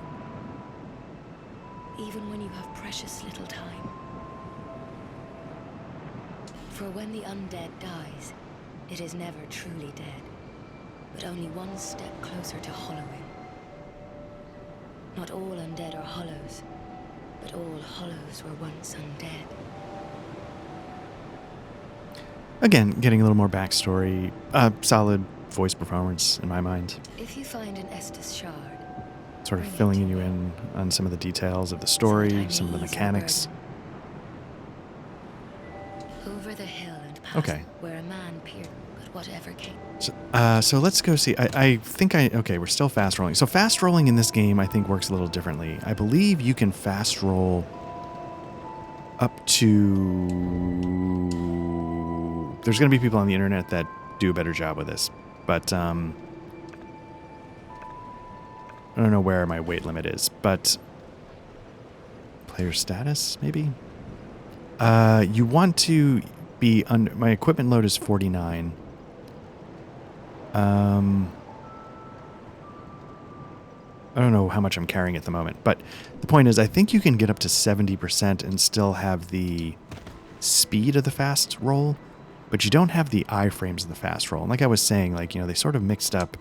Even when you have precious little time. For when the undead dies, it is never truly dead, but only one step closer to hollowing. Not all undead are hollows, but all hollows were once undead. Again, getting a little more backstory. Solid voice performance in my mind. If you find an Estus shard, Sort of bring it filling to you me, in on some of the details of the so that I story, may some of the ease your mechanics. burden. Over the hill and past Okay. where a man peered, but whatever came. So let's go see. Okay, we're still fast rolling. So fast rolling in this game, I think, works a little differently. I believe you can fast roll up to... There's going to be people on the internet that do a better job with this. But I don't know where my weight limit is. But player status, maybe? You want to be under... My equipment load is 49. I don't know how much I'm carrying at the moment, but the point is I think you can get up to 70% and still have the speed of the fast roll, but you don't have the iframes of the fast roll. And like I was saying, they sort of mixed up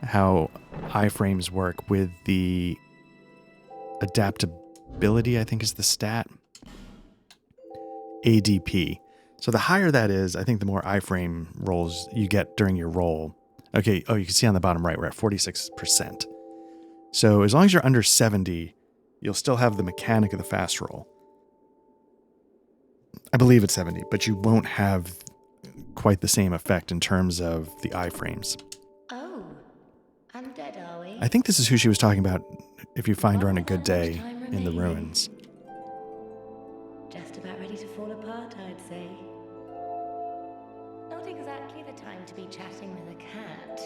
how iframes work with the adaptability, I think is the stat. ADP. So the higher that is, I think the more iframe rolls you get during your roll. Okay, you can see on the bottom right, we're at 46%. So as long as you're under 70, you'll still have the mechanic of the fast roll. I believe it's 70, but you won't have quite the same effect in terms of the iframes. Oh, undead are we? I think this is who she was talking about if you find her on a good day in the ruins. Just about ready to fall apart, I'd say. Not exactly the time to be chatting with a cat.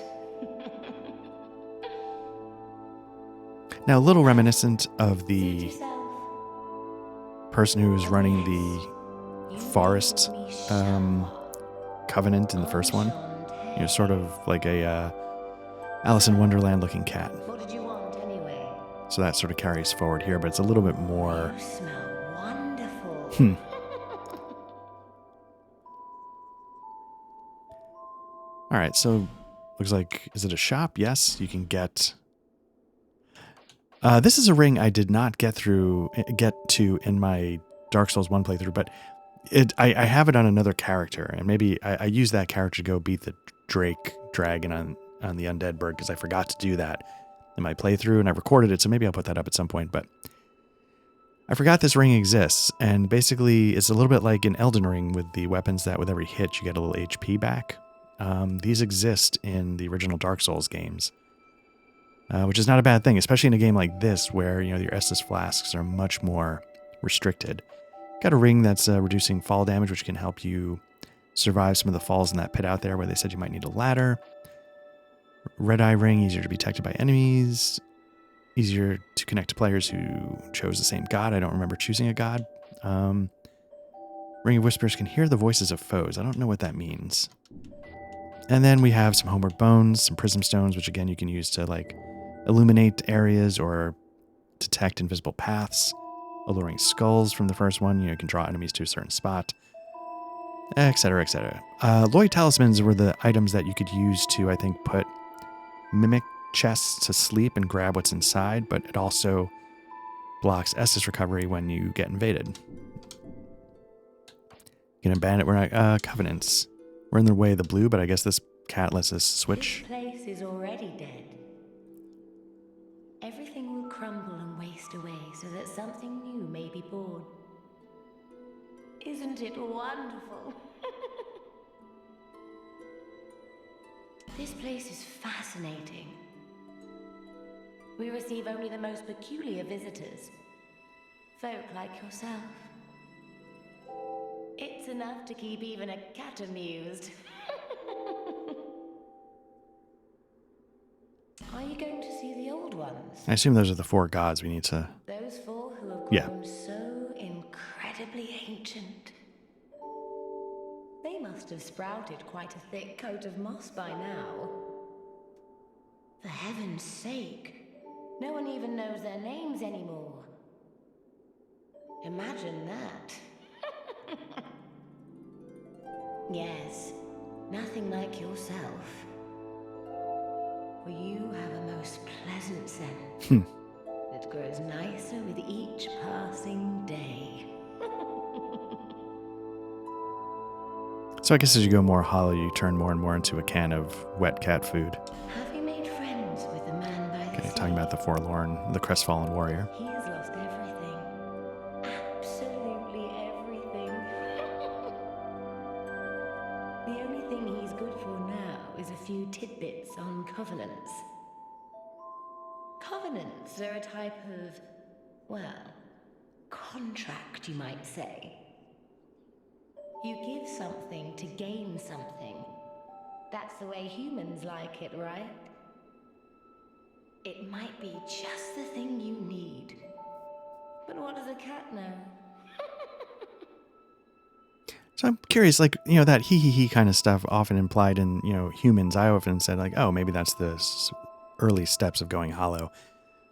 Now, a little reminiscent of Suit the yourself. person who was running the You forest make me shudder. covenant in the first one. Sort of like a Alice in Wonderland looking cat. What did you want anyway? So that sort of carries forward here, but it's a little bit more... You smell wonderful. All right, so looks like, is it a shop? Yes, you can get... this is a ring I did not get to in my Dark Souls 1 playthrough, but I have it on another character, and maybe I use that character to go beat the Drake dragon on the undead bird because I forgot to do that in my playthrough, and I recorded it, so maybe I'll put that up at some point. But I forgot this ring exists, and basically it's a little bit like in Elden Ring with the weapons that with every hit you get a little HP back. These exist in the original Dark Souls games, which is not a bad thing, especially in a game like this where your Estus flasks are much more restricted. Got a ring that's reducing fall damage, which can help you survive some of the falls in that pit out there where they said you might need a ladder. Red Eye ring, easier to be detected by enemies. Easier to connect to players who chose the same god. I don't remember choosing a god. Ring of Whispers can hear the voices of foes. I don't know what that means. And then we have some Homeward Bones, some Prism Stones, which again you can use to like illuminate areas or detect invisible paths. Alluring Skulls from the first one. You can draw enemies to a certain spot, etc., etc. Lloyd Talismans were the items that you could use to, I think, put mimic chests to sleep and grab what's inside, but it also blocks Estus recovery when you get invaded. You can abandon. We're not covenants. We're in the way of the blue, but I guess this cat lets us switch. This place is already dead. Everything will crumble and waste away so that something new may be born. Isn't it wonderful? This place is fascinating. We receive only the most peculiar visitors. Folk like yourself. It's enough to keep even a cat amused. Are you going to see the old ones? I assume those are the 4 gods we need to... Those 4 who have Yeah. grown so incredibly ancient. They must have sprouted quite a thick coat of moss by now. For heaven's sake, no one even knows their names anymore. Imagine that. Yes, nothing like yourself. For you have a most pleasant scent that grows nicer with each passing day. So I guess as you go more hollow, you turn more and more into a can of wet cat food. Have you made friends with the man by the Okay, sea? talking about the forlorn, the crestfallen warrior. He has lost everything. Absolutely everything. The only thing he's good for now is a few tidbits on covenants. Covenants are a type of, well, contract, you might say. You give something to gain something. That's the way humans like it, right? It might be just the thing you need. But what does a cat know? So I'm curious, like, that he kind of stuff often implied in, humans. I often said, like, oh, maybe that's the early steps of going hollow.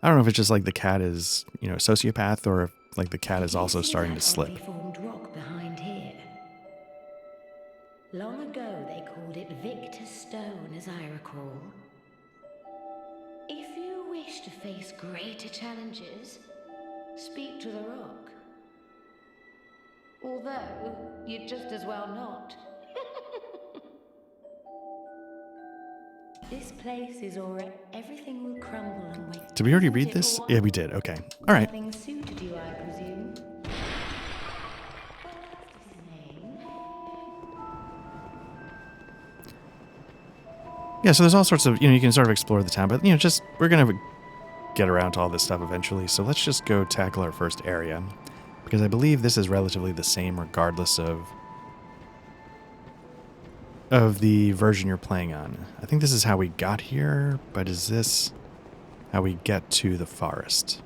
I don't know if it's just like the cat is, a sociopath, or if, like, the cat is also starting to slip. Formed rock behind here. Long ago, they called it Victor's Stone, as I recall. If you wish to face greater challenges, speak to the rock. Although, you'd just as well not. This place is already... Everything will crumble and wait. Did we already read this? Yeah, we did. Okay. All right. Nothing suited you, I presume. Well, that's his name. Yeah, so there's all sorts of, you can sort of explore the town, but, just, we're going to get around to all this stuff eventually. So let's just go tackle our first area, because I believe this is relatively the same regardless of the version you're playing on. I think this is how we got here, but is this how we get to the forest?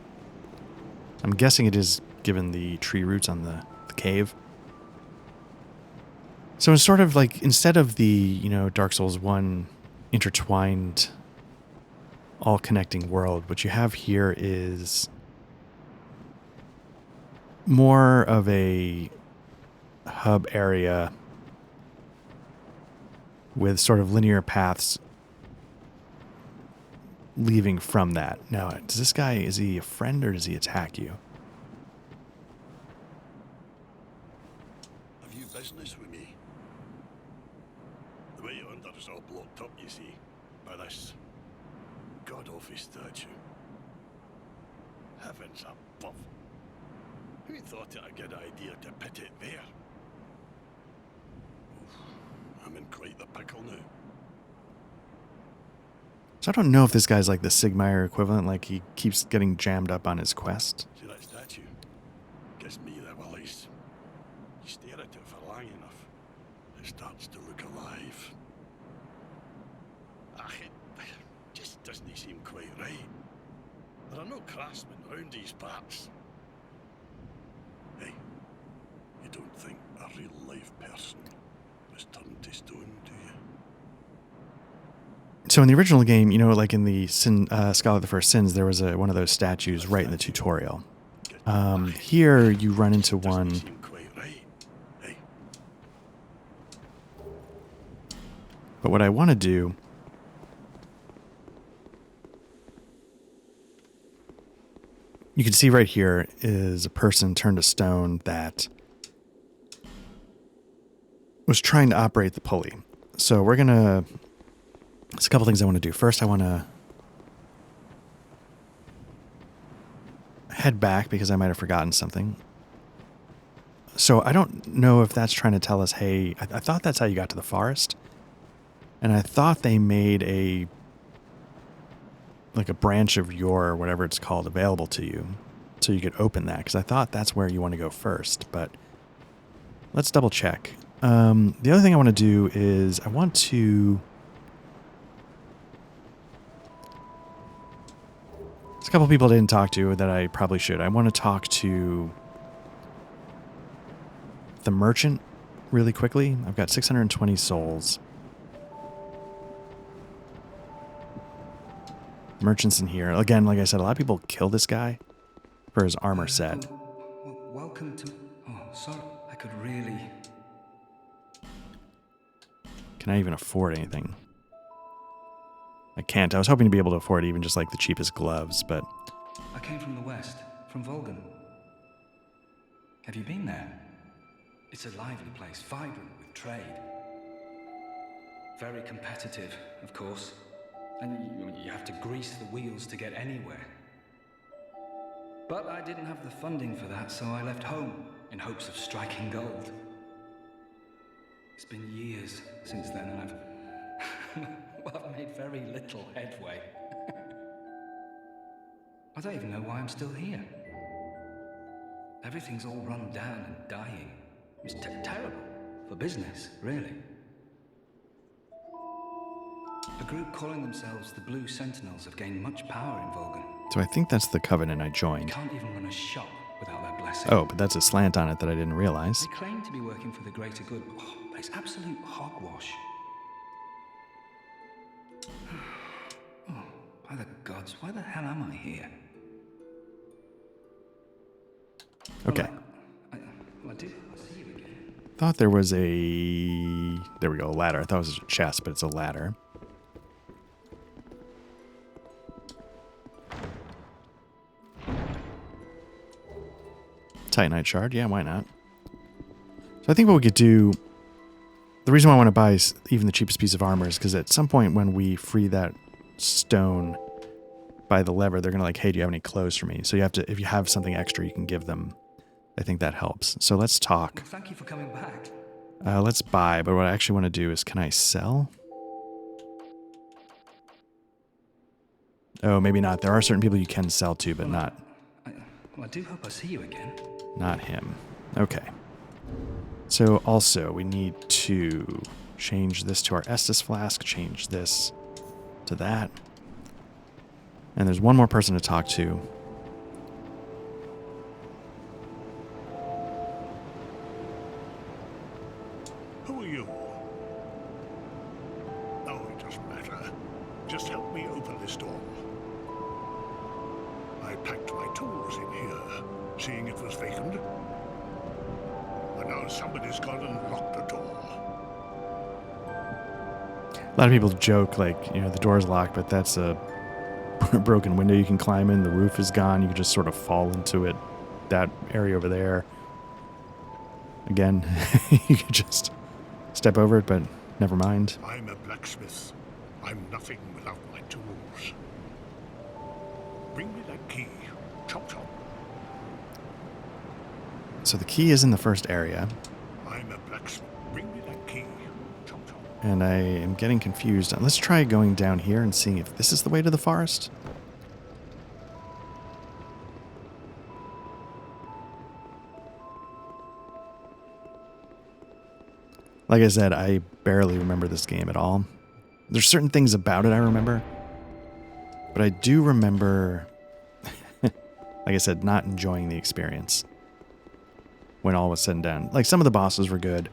I'm guessing it is, given the tree roots on the cave. So it's sort of like, instead of the, Dark Souls 1 intertwined, all connecting world, what you have here is more of a hub area with sort of linear paths leaving from that. Now, does this guy, is he a friend or does he attack you? Have you business with me? The way you under is all blocked Heavens above. Who thought it a good idea to pit it there? Oof, I'm in quite the pickle now. So I don't know if this guy's like the Sigmire equivalent, like he keeps getting jammed up on his quest. See that statue? Gives me the willies. You stare at it for long enough, it starts to look alive. It just doesn't seem quite right. There are no craftsmen round these parts. Hey, you don't think a real life person was turned to stone, do you? So in the original game, you know, like in the Scholar of the First Sins, there was one of those statues right in the tutorial. Here you run into one. Seem quite right. Hey, But what I want to do you can see right here is a person turned to stone that was trying to operate the pulley. So we're going to... There's a couple things I want to do. First, I want to head back because I might have forgotten something. So I don't know if that's trying to tell us, hey, I thought that's how you got to the forest. And I thought they made a branch of yore or whatever it's called available to you so you could open that, because I thought that's where you want to go first. But let's double check. The other thing I want to do is I want to... There's a couple people I didn't talk to that I probably should. I want to talk to the merchant really quickly. I've got 620 souls. Merchant's in here. Again, like I said, a lot of people kill this guy for his armor set. Welcome to... Oh, sorry. I could really... Can I even afford anything? I can't. I was hoping to be able to afford even just like the cheapest gloves, but... I came from the west, from Volgan. Have you been there? It's a lively place, vibrant with trade. Very competitive, of course. And you have to grease the wheels to get anywhere. But I didn't have the funding for that, so I left home in hopes of striking gold. It's been years since then, and I've made very little headway. I don't even know why I'm still here. Everything's all run down and dying. It's terrible for business, really. A group calling themselves the Blue Sentinels have gained much power in Volgan. So I think that's the Covenant I joined. You can't even run a shop without their blessing. Oh, but that's a slant on it that I didn't realize. They claim to be working for the greater good, but it's absolute hogwash. Oh, by the gods, why the hell am I here? Okay. Well, I do. I'll see you again. Thought there was a... There we go, a ladder. I thought it was a chest, but it's a ladder. Titanite shard, yeah, why not? So I think what we could do... The reason why I want to buy even the cheapest piece of armor is because at some point when we free that stone by the lever, they're going to like, hey, do you have any clothes for me? So you have to, if you have something extra, you can give them. I think that helps. So let's talk. Well, thank you for coming back. Let's buy, but what I actually want to do is, can I sell? Oh, maybe not. There are certain people you can sell to, but not... I do hope I see you again. Not him. Okay. So also, we need to change this to our Estus flask, change this to that. And there's one more person to talk to. Who are you? Oh, it doesn't matter. Just help me open this door. I packed my tools in here, seeing it was vacant. But now somebody's gone and locked the door. A lot of people joke, like, you know, the door's locked, but that's a broken window you can climb in. The roof is gone. You can just sort of fall into it. That area over there. Again, you can just step over it, but never mind. I'm a blacksmith. I'm nothing without my tools. Bring me that key, Chop chop. So the key is in the first area, I'm a blacksmith. Bring me that key. Chop chop. and I am getting confused. Let's try going down here and seeing if this is the way to the forest. Like I said, I barely remember this game at all. There's certain things about it I remember, but I do remember, like I said, not enjoying the experience when all was said and done. Like, some of the bosses were good,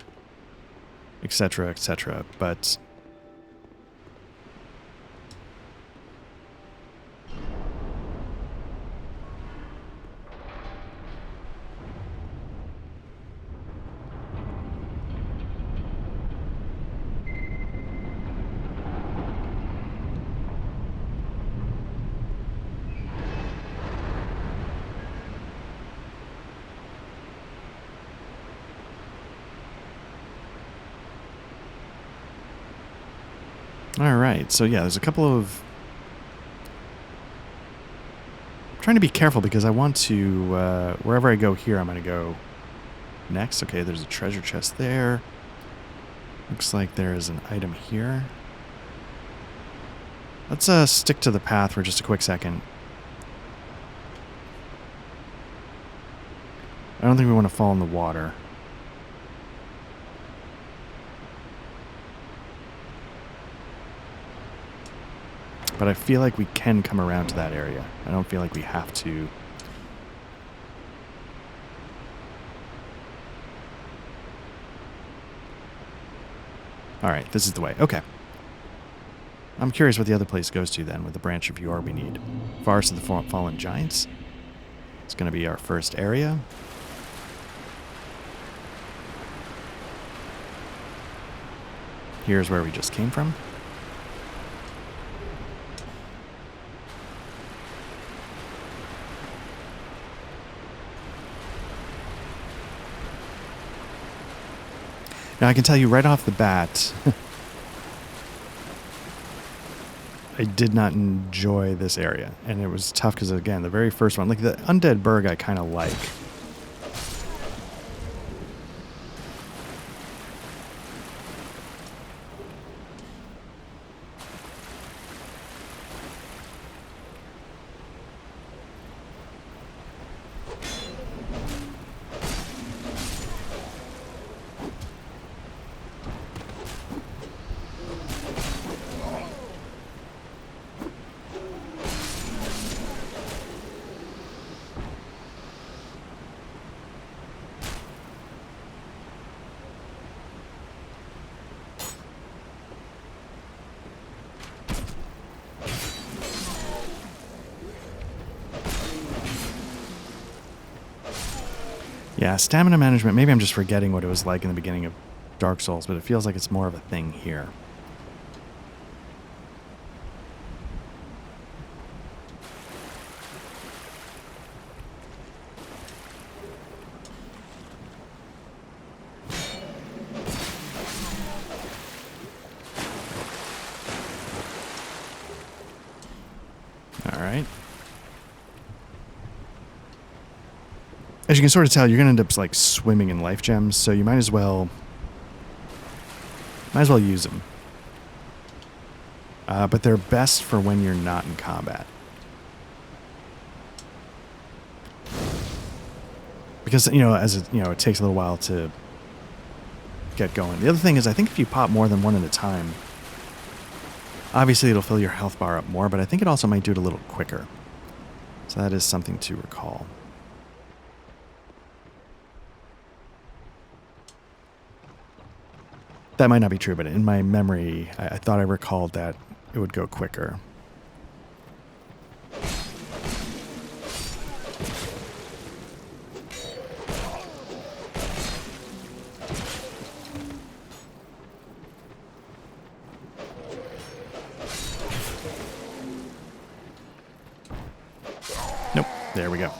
etc., but all right. So yeah, there's a couple of... I'm trying to be careful because I want to, wherever I go here, I'm going to go next. Okay, there's a treasure chest there. Looks like there is an item here. Let's stick to the path for just a quick second. I don't think we want to fall in the water. But I feel like we can come around to that area. I don't feel like we have to. Alright, this is the way. Okay. I'm curious what the other place goes to then with the branch of yore we need. Forest of the Fallen Giants. It's going to be our first area. Here's where we just came from. Now, I can tell you right off the bat, I did not enjoy this area. And it was tough because, again, the very first one, like the Undead Burg I kind of like. Yeah, stamina management, maybe I'm just forgetting what it was like in the beginning of Dark Souls, but it feels like it's more of a thing here. All right. As you can sort of tell, you're going to end up like swimming in life gems, so you might as well use them. But they're best for when you're not in combat. Because, it takes a little while to get going. The other thing is, I think if you pop more than one at a time, obviously it'll fill your health bar up more, but I think it also might do it a little quicker. So that is something to recall. That might not be true, but in my memory, I thought I recalled that it would go quicker. Nope, there we go.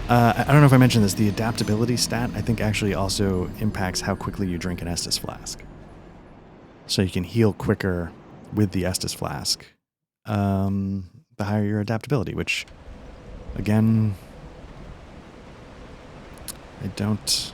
I don't know if I mentioned this, the adaptability stat, I think actually also impacts how quickly you drink an Estus flask. So you can heal quicker with the Estus flask, the higher your adaptability, which Again, I don't...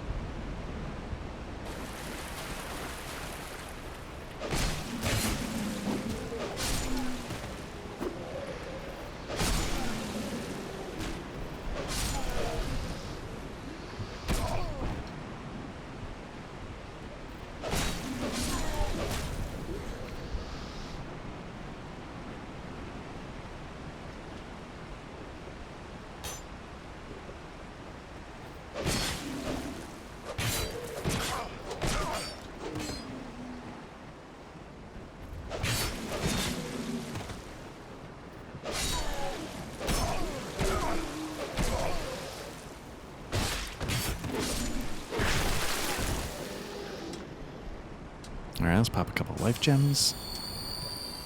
Alright, let's pop a couple life gems.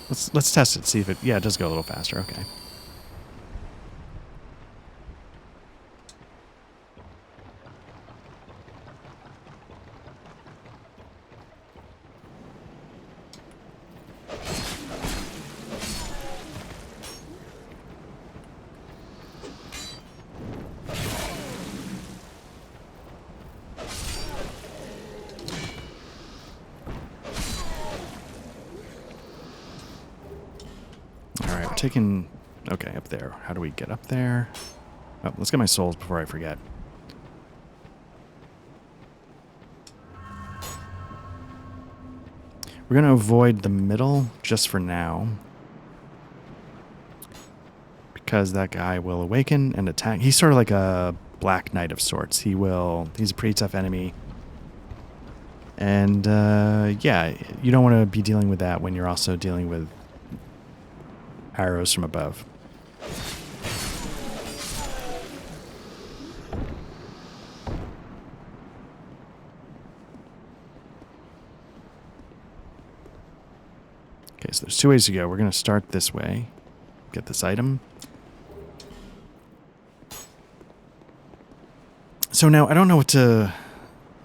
Let's test it, see if it... Yeah, it does go a little faster. Okay. Alright, we're taking... Okay, up there. How do we get up there? Oh, let's get my souls before I forget. We're going to avoid the middle just for now. Because that guy will awaken and attack. He's sort of like a Black Knight of sorts. He's a pretty tough enemy. And, yeah, you don't want to be dealing with that when you're also dealing with arrows from above. Okay, so there's two ways to go. We're going to start this way. Get this item. So now, I don't know what to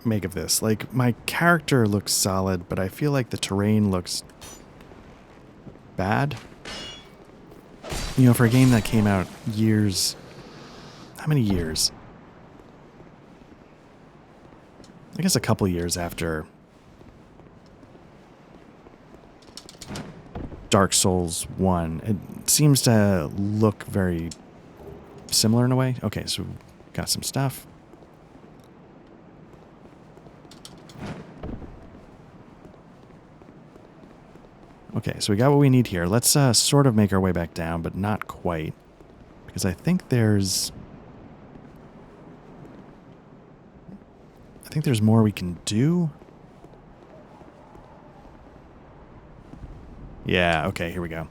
make of this. Like, my character looks solid, but I feel like the terrain looks bad. You know, for a game that came out years... How many years? I guess a couple years after Dark Souls 1. It seems to look very similar in a way. Okay, so got some stuff. Okay, so we got what we need here. Let's sort of make our way back down, but not quite. Because I think there's... more we can do. Yeah, okay, here we go.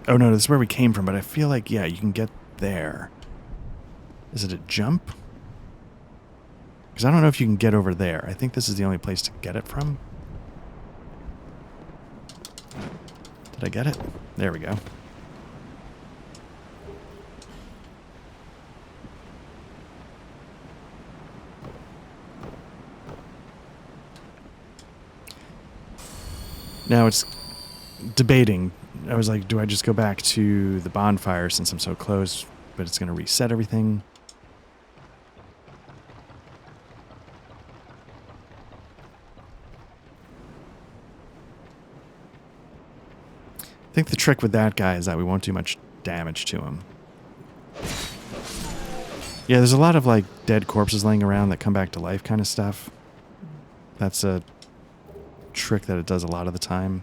Oh no, this is where we came from, but I feel like, yeah, you can get there. Is it a jump? Because I don't know if you can get over there. I think this is the only place to get it from. Did I get it? There we go. Now it's debating. I was like, do I just go back to the bonfire since I'm so close, but it's going to reset everything? I think the trick with that guy is that we won't do much damage to him. Yeah, there's a lot of like dead corpses laying around that come back to life kind of stuff. That's a trick that it does a lot of the time.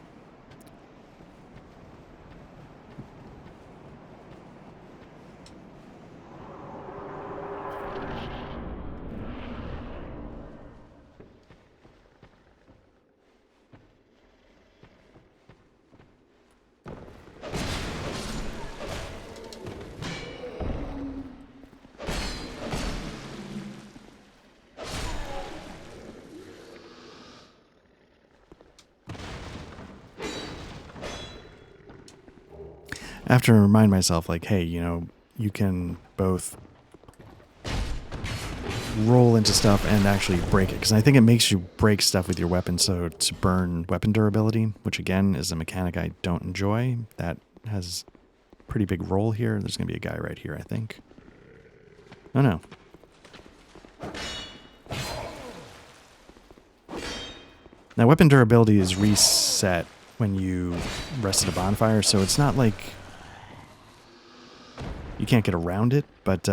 I have to remind myself, like, hey, you know, you can both roll into stuff and actually break it, because I think it makes you break stuff with your weapon, so to burn weapon durability, which again is a mechanic I don't enjoy. That has a pretty big role here. There's going to be a guy right here, I think. Oh no. Now weapon durability is reset when you rest at a bonfire, so it's not like you can't get around it, but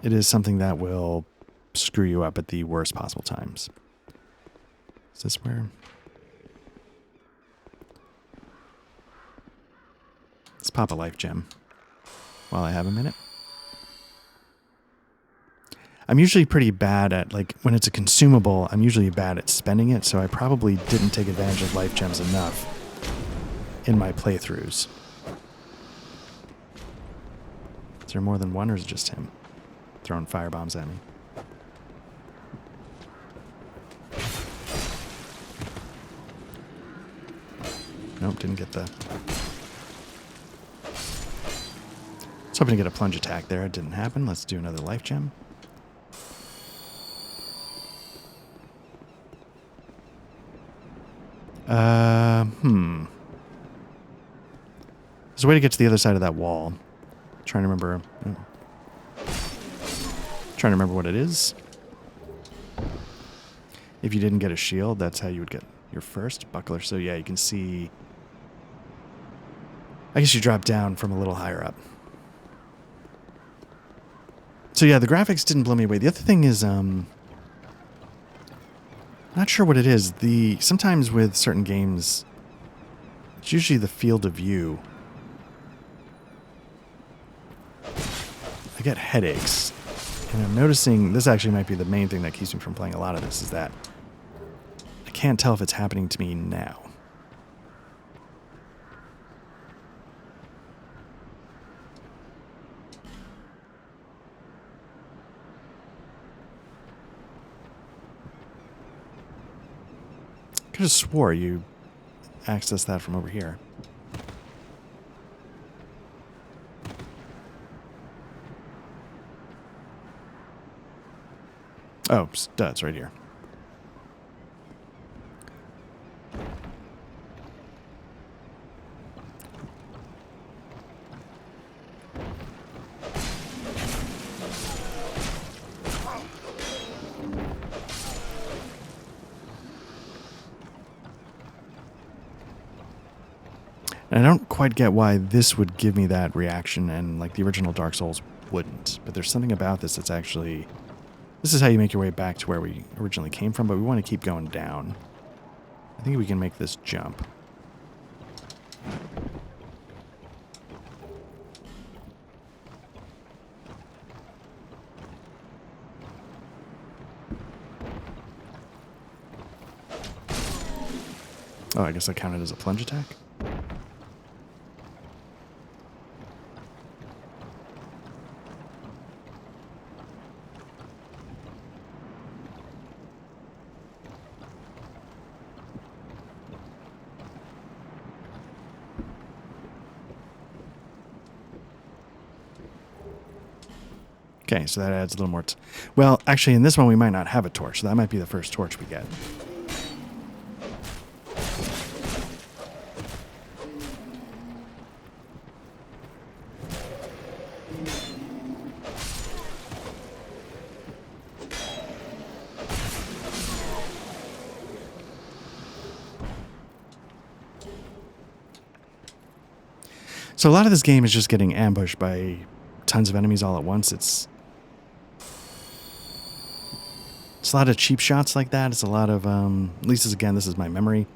it is something that will screw you up at the worst possible times. Is this where? Let's pop a life gem while I have a minute. I'm usually pretty bad at, like, when it's a consumable, I'm usually bad at spending it, so I probably didn't take advantage of life gems enough in my playthroughs. Is there more than one, or is it just him throwing firebombs at me? Nope, didn't get the... I was hoping to get a plunge attack there. It didn't happen. Let's do another life gem. There's a way to get to the other side of that wall. Trying to remember. Trying to remember what it is. If you didn't get a shield, that's how you would get your first buckler. So yeah, you can see. I guess you drop down from a little higher up. So yeah, the graphics didn't blow me away. The other thing is, not sure what it is. Sometimes with certain games, it's usually the field of view. I get headaches, and I'm noticing this actually might be the main thing that keeps me from playing a lot of this, is that I can't tell if it's happening to me now. Could have swore you accessed that from over here. Oh, it's right here. And I don't quite get why this would give me that reaction and like the original Dark Souls wouldn't. But there's something about this that's actually... This is how you make your way back to where we originally came from, but we want to keep going down. I think we can make this jump. Oh, I guess that counted as a plunge attack? Okay, so that adds a little more... Well, actually, in this one, we might not have a torch, so that might be the first torch we get. So a lot of this game is just getting ambushed by tons of enemies all at once. It's a lot of cheap shots like that. It's a lot of, at least again, this is my memory.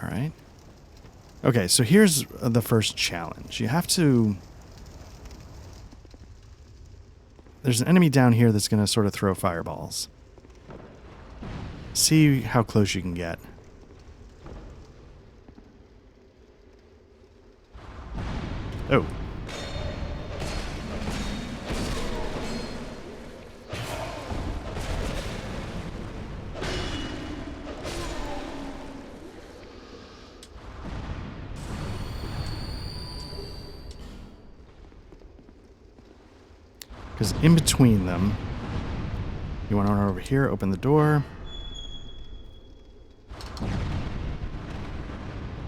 All right. Okay, so here's the first challenge. You have to... There's an enemy down here that's going to sort of throw fireballs. See how close you can get. Oh. Because in between them, you want to run over here, open the door.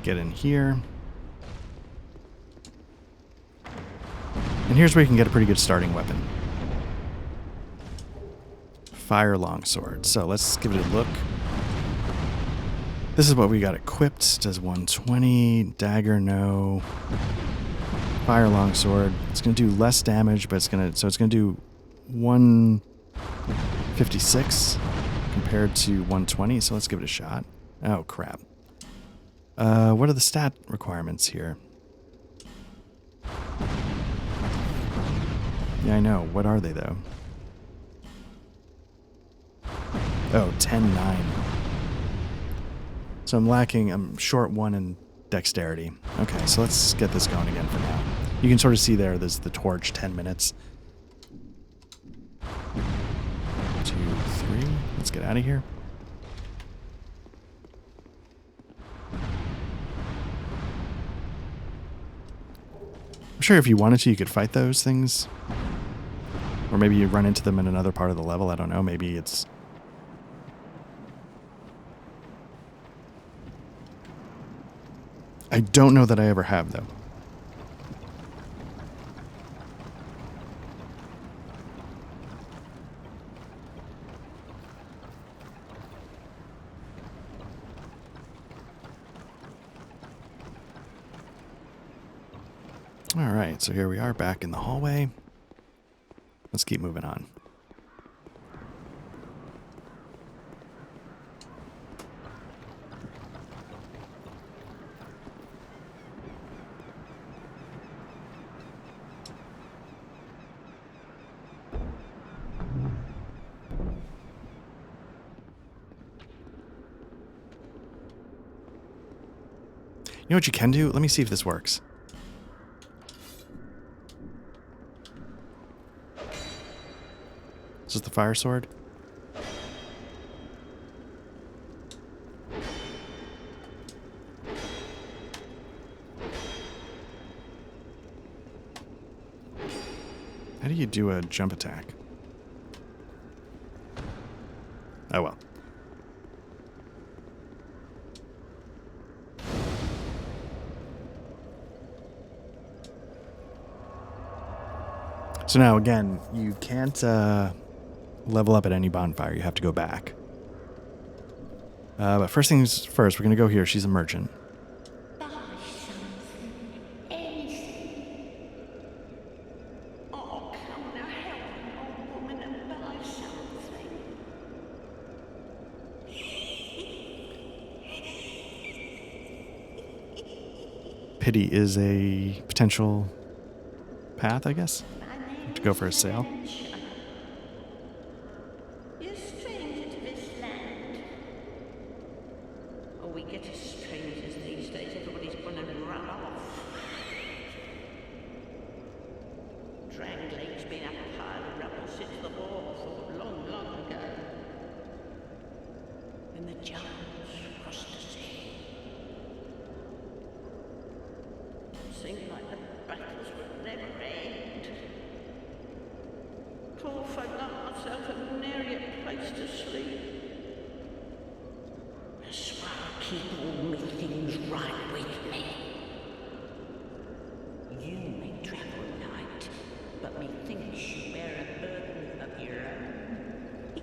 Get in here. And here's where you can get a pretty good starting weapon. Fire longsword. So let's give it a look. This is what we got equipped. Does 120. Dagger, no. Fire longsword. It's going to do less damage, but it's going to do 156 compared to 120. So let's give it a shot. Oh crap. What are the stat requirements here? Yeah, I know. What are they though? Oh, 10-9. So I'm short 1 in dexterity. Okay, so let's get this going again for now. You can sort of see there's the torch, 10 minutes. 2, 3. Let's get out of here. I'm sure if you wanted to, you could fight those things. Or maybe you run into them in another part of the level. I don't know. Maybe it's... I don't know that I ever have, though. All right, so here we are back in the hallway. Let's keep moving on. You know what you can do? Let me see if this works. This is the fire sword. How do you do a jump attack? Oh well. So now again, you can't level up at any bonfire. You have to go back. But first things first, we're going to go here. She's a merchant. Buy something. Anything. Oh, come now, help an old woman and buy something. Pity is a potential path, I guess, to go for a sale. You're a stranger to this land. Oh, we get as strangers these days. Everybody's gone and run off. Drag Lake's been a pile of rubble since the war fought long, long ago. When the giants crossed the sea. Seemed like the battles would never end. Poor folk like myself have nary a place to sleep. That's why I keep all me things right with me. You may travel light, but methinks you bear a burden of your own.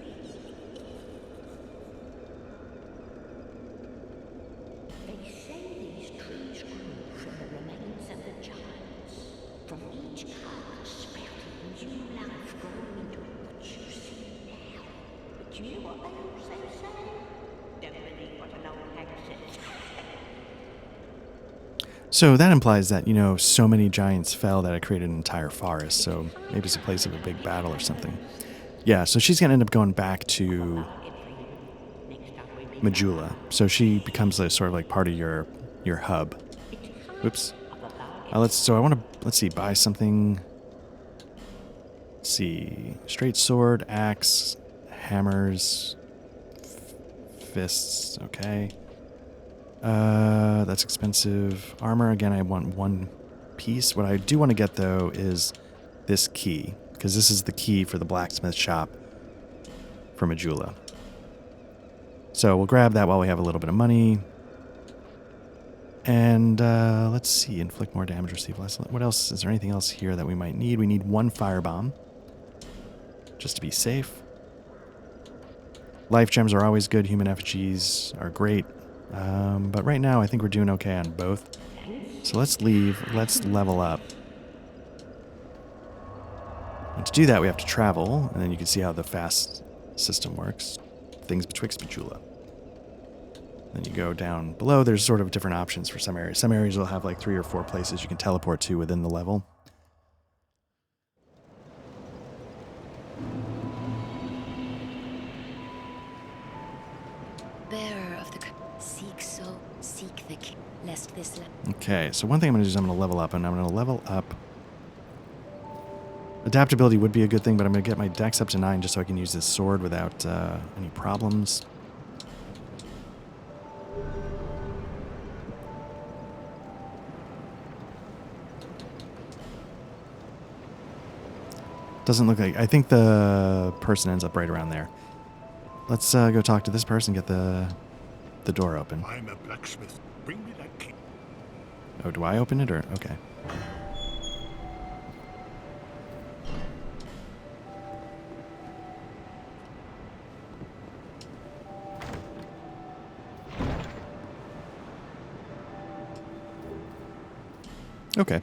They say these trees grew from the remains of the giants. From each carcass sprouted new life growing into what you see now. But you know what they also say? Don't believe what an old hag says. So that implies that, so many giants fell that it created an entire forest. So maybe it's a place of a big battle or something. Yeah, so she's going to end up going back to Majula. So she becomes sort of like part of your hub. Oops. Let's see, buy something. Let's see, straight sword, axe, hammers, fists. Okay. That's expensive. Armor again. I want one piece. What I do want to get though is this key, because this is the key for the blacksmith shop for Majula. So we'll grab that while we have a little bit of money. And let's see, inflict more damage, receive less. What else? Is there anything else here that we might need? We need one firebomb, just to be safe. Life gems are always good. Human effigies are great. But right now, I think we're doing okay on both. So let's leave. Let's level up. And to do that, we have to travel. And then you can see how the fast system works. Things betwixt Majula. Then you go down below. There's sort of different options for some areas. Some areas will have like 3 or 4 places you can teleport to within the level. Bearer of the seek the king, lest this. Okay, so one thing I'm going to do is I'm going to level up, and I'm going to level up. Adaptability would be a good thing, but I'm going to get my dex up to 9 just so I can use this sword without any problems. Doesn't look like... I think the person ends up right around there. Let's go talk to this person, get the door open. I'm a blacksmith. Bring me that key. Oh, do I open it or... Okay. Okay.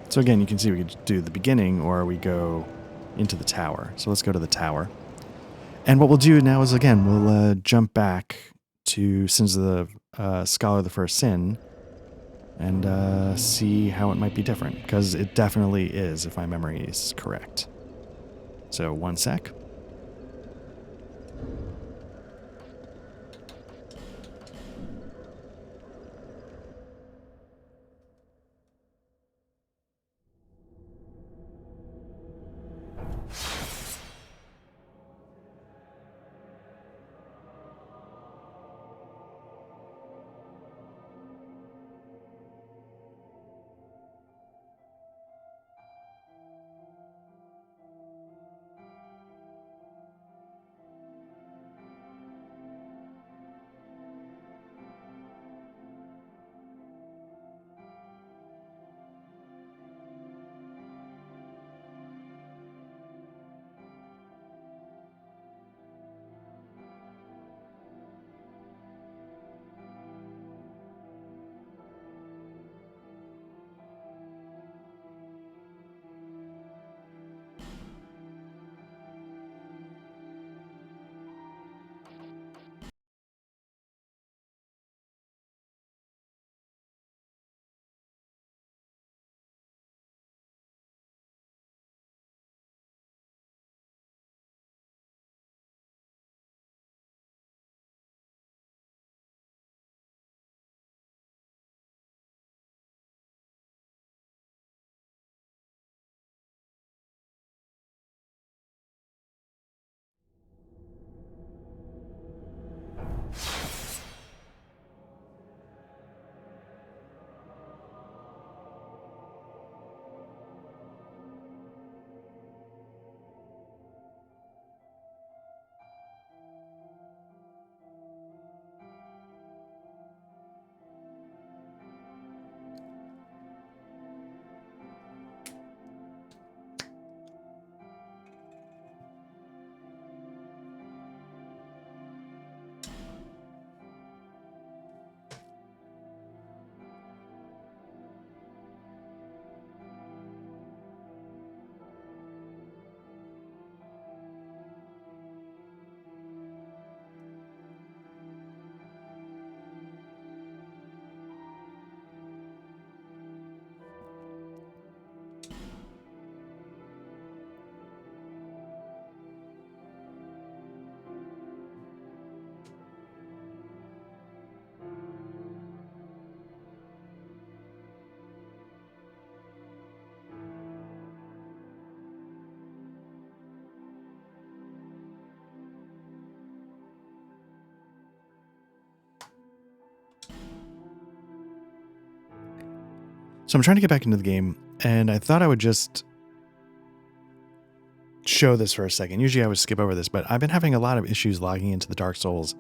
So again, you can see we could do the beginning or we go into the tower. So let's go to the tower. And what we'll do now is, again, we'll jump back to Sins of the Scholar of the First Sin and see how it might be different. Because it definitely is, if my memory is correct. So, one sec. So I'm trying to get back into the game, and I thought I would just show this for a second. Usually I would skip over this, but I've been having a lot of issues logging into the Dark Souls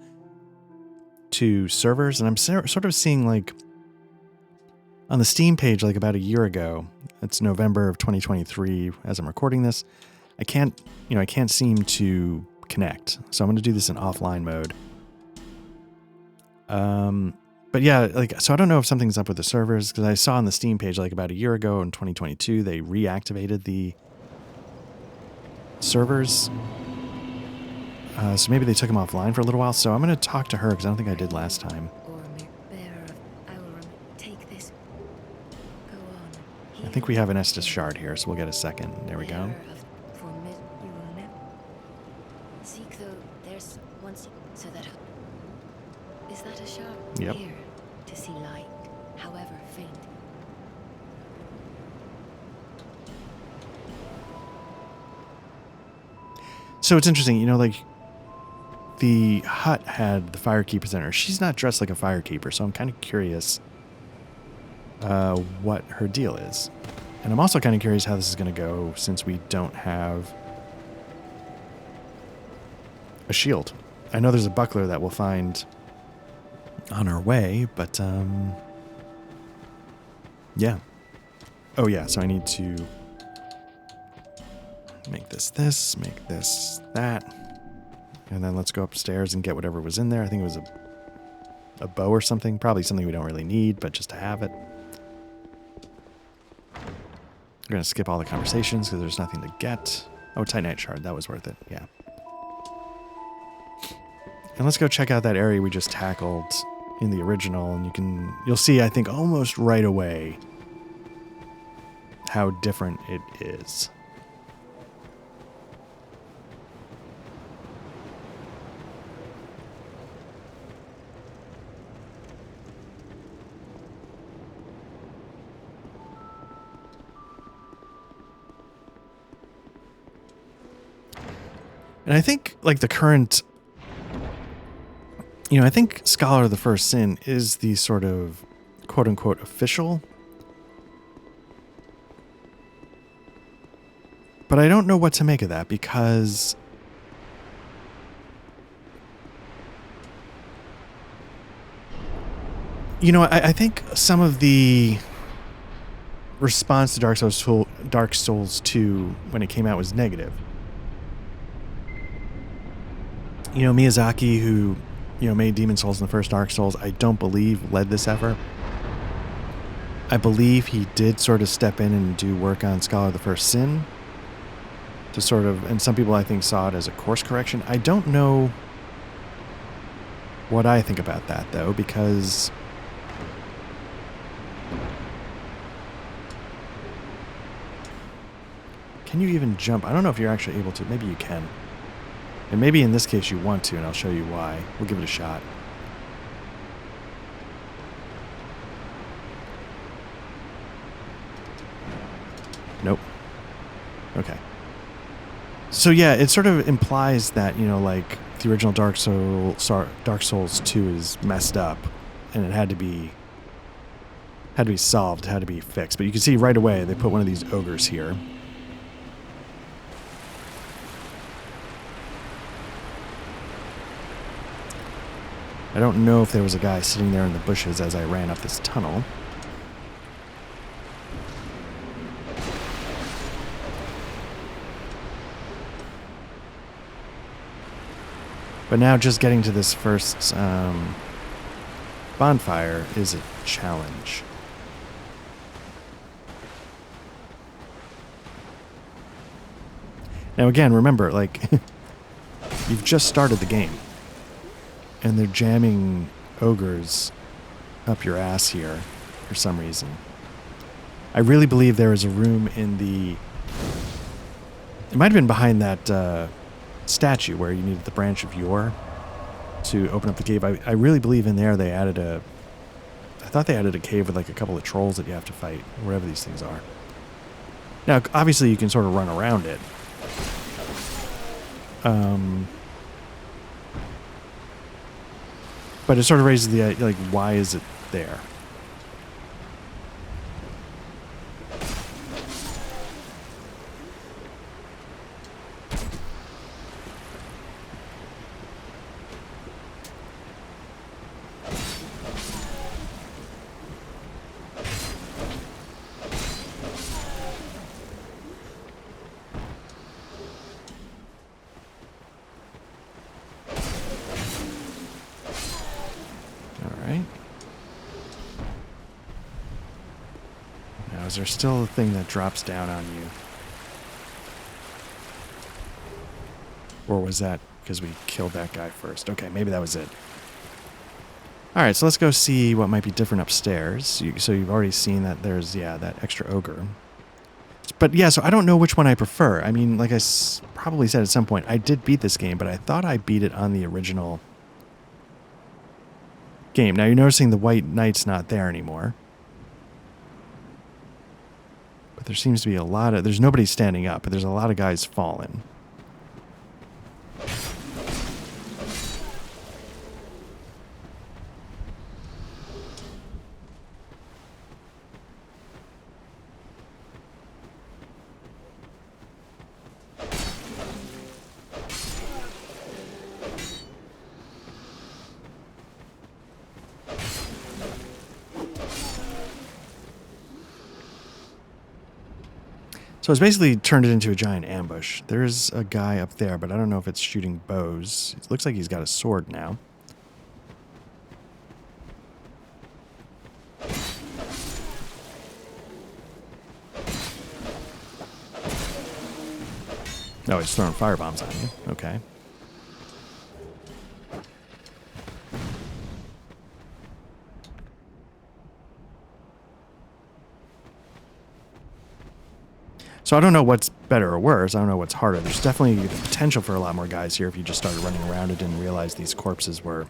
2 servers, and I'm sort of seeing, like, on the Steam page, like about a year ago, it's November of 2023 as I'm recording this, I can't seem to connect. So I'm going to do this in offline mode. But yeah, like, so I don't know if something's up with the servers, because I saw on the Steam page, like about a year ago in 2022, they reactivated the servers. So maybe they took them offline for a little while. So I'm going to talk to her, because I don't think I did last time. I think we have an Estus shard here, so we'll get a second. There we go. Is that a shard? Yep. Here to see light, however faint. So it's interesting, like, the hut had the firekeepers in her. She's not dressed like a firekeeper, so I'm kind of curious what her deal is. And I'm also kind of curious how this is going to go, since we don't have a shield. I know there's a buckler that we'll find on our way, but yeah. Oh yeah, so I need to make this, make this, that. And then let's go upstairs and get whatever was in there. I think it was a bow or something. Probably something we don't really need, but just to have it. We're going to skip all the conversations because there's nothing to get. Oh, Titanite shard. That was worth it. Yeah. And let's go check out that area we just tackled in the original. And you'll see, I think, almost right away how different it is. And I think, like, the current, I think Scholar of the First Sin is the sort of quote-unquote official. But I don't know what to make of that, because I think some of the response to Dark Souls 2 when it came out was negative. Miyazaki, who, made Demon Souls and the first Dark Souls, I don't believe led this effort. I believe he did sort of step in and do work on Scholar of the First Sin to sort of, and some people I think saw it as a course correction. I don't know what I think about that, though, because can you even jump? I don't know if you're actually able to. Maybe you can. And maybe in this case you want to, and I'll show you why. We'll give it a shot. Nope. Okay. So yeah, it sort of implies that, like, the original Dark Souls 2 is messed up, and it had to be solved, had to be fixed. But you can see right away they put one of these ogres here. I don't know if there was a guy sitting there in the bushes as I ran up this tunnel. But now just getting to this first bonfire is a challenge. Now again, remember, like, you've just started the game. And they're jamming ogres up your ass here for some reason. I really believe there is a room in the... It might have been behind that statue where you needed the branch of yore to open up the cave. I really believe in there they added a... I thought they added a cave with like a couple of trolls that you have to fight, wherever these things are. Now, obviously you can sort of run around it. But it sort of raises the, like, why is it there? right? Now, is there still a thing that drops down on you? Or was that because we killed that guy first? Okay, maybe that was it. Alright, so let's go see what might be different upstairs. So you've already seen that there's, yeah, that extra ogre. But yeah, so I don't know which one I prefer. I mean, like I probably said at some point, I did beat this game, but I thought I beat it on the original game. Now you're noticing the White Knight's not there anymore. But there seems to be a lot of... There's nobody standing up, but there's a lot of guys falling. So it's basically turned it into a giant ambush. There's a guy up there, but I don't know if it's shooting bows. It looks like he's got a sword now. Oh, he's throwing firebombs on you. Okay. So I don't know what's better or worse. I don't know what's harder. There's definitely the potential for a lot more guys here if you just started running around and didn't realize these corpses were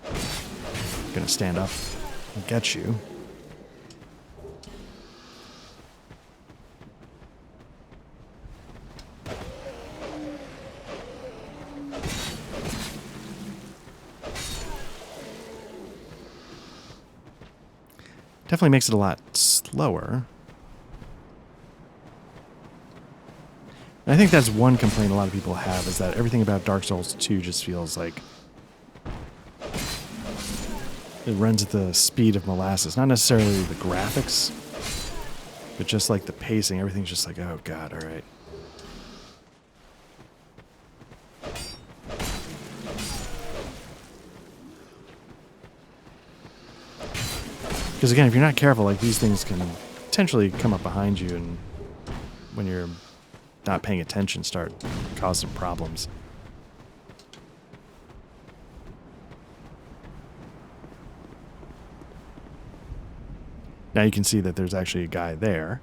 going to stand up and get you. Definitely makes it a lot slower. And I think that's one complaint a lot of people have, is that everything about Dark Souls 2 just feels like it runs at the speed of molasses. Not necessarily the graphics, but just like the pacing. Everything's just like, oh god, alright. Because again, if you're not careful, like these things can potentially come up behind you, and when you're not paying attention, start causing problems. Now you can see that there's actually a guy there.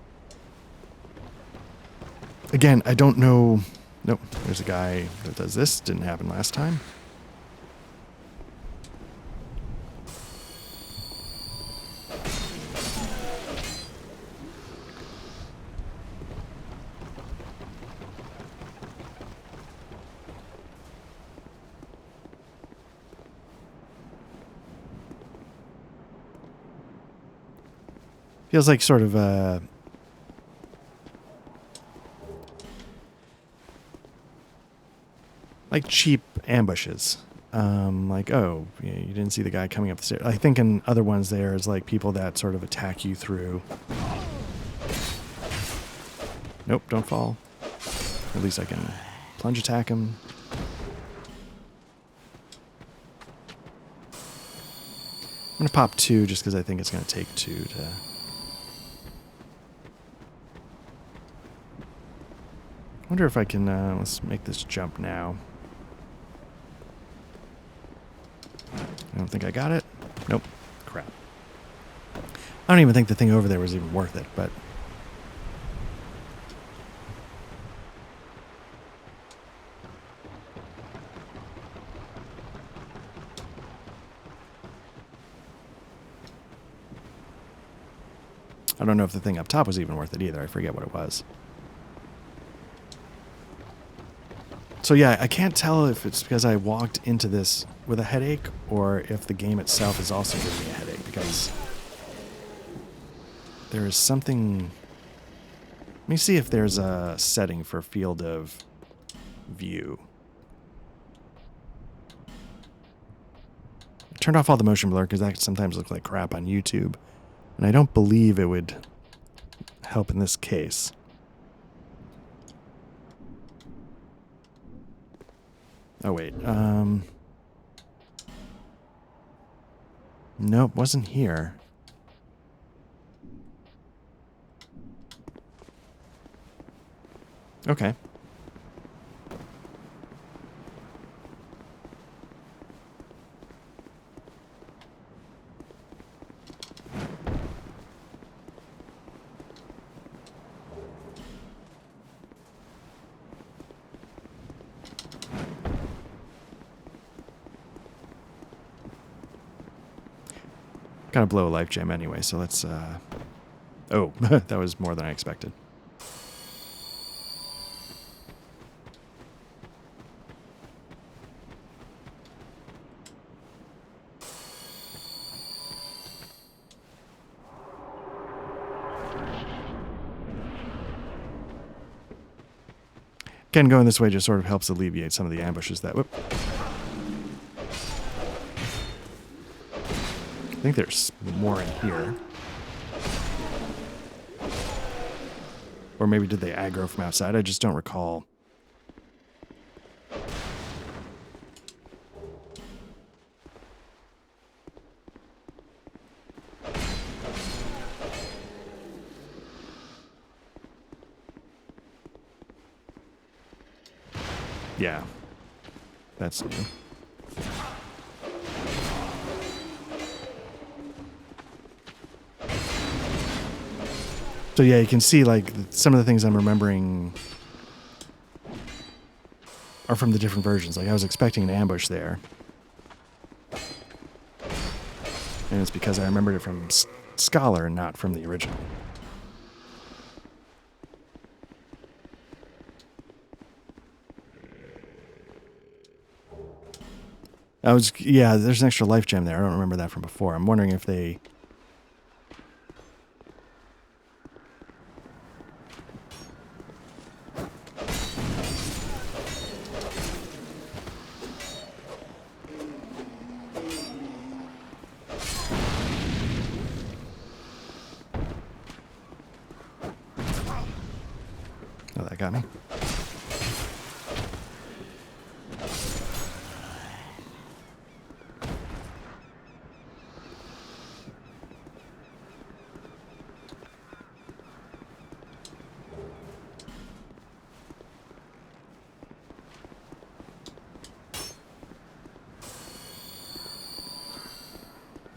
Again, I don't know. Nope, there's a guy that does this. Didn't happen last time. Feels like sort of like cheap ambushes. Like, oh, you didn't see the guy coming up the stairs. I think in other ones there is like people that sort of attack you through. Nope, don't fall. At least I can plunge attack him. I'm going to pop 2 just because I think it's going to take 2 to... I wonder if I can, let's make this jump now. I don't think I got it. Nope. Crap. I don't even think the thing over there was even worth it, but... I don't know if the thing up top was even worth it either. I forget what it was. So yeah, I can't tell if it's because I walked into this with a headache or if the game itself is also giving me a headache, because there is something... Let me see if there's a setting for field of view. I turned off all the motion blur because that can sometimes look like crap on YouTube, and I don't believe it would help in this case. Oh, wait. Nope, wasn't here. Okay. Gotta blow a life gem anyway, so let's, Oh, that was more than I expected. Again, going this way just sort of helps alleviate some of the ambushes that... Whoop. I think there's more in here. Or maybe did they aggro from outside? I just don't recall. Yeah. That's new. So yeah, you can see like some of the things I'm remembering are from the different versions. Like I was expecting an ambush there. And it's because I remembered it from Scholar and not from the original. Yeah, there's an extra life gem there. I don't remember that from before. I'm wondering if they... Oh, that got me.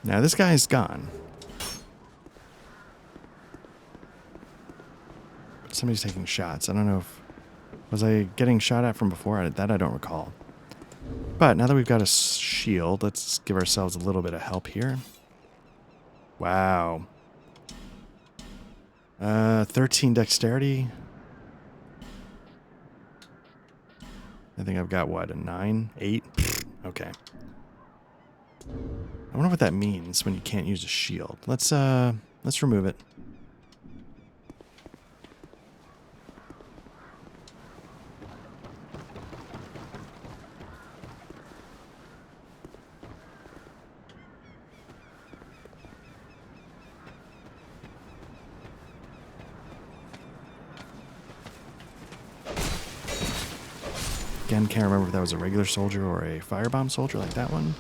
Now this guy's gone. But somebody's taking shots. I don't know if... Was I getting shot at from before? That I don't recall. But now that we've got a shield, let's give ourselves a little bit of help here. Wow. 13 dexterity. I think I've got, what, a 9? 8? Okay. I wonder what that means when you can't use a shield. Let's remove it. Again, can't remember if that was a regular soldier or a firebomb soldier like that one.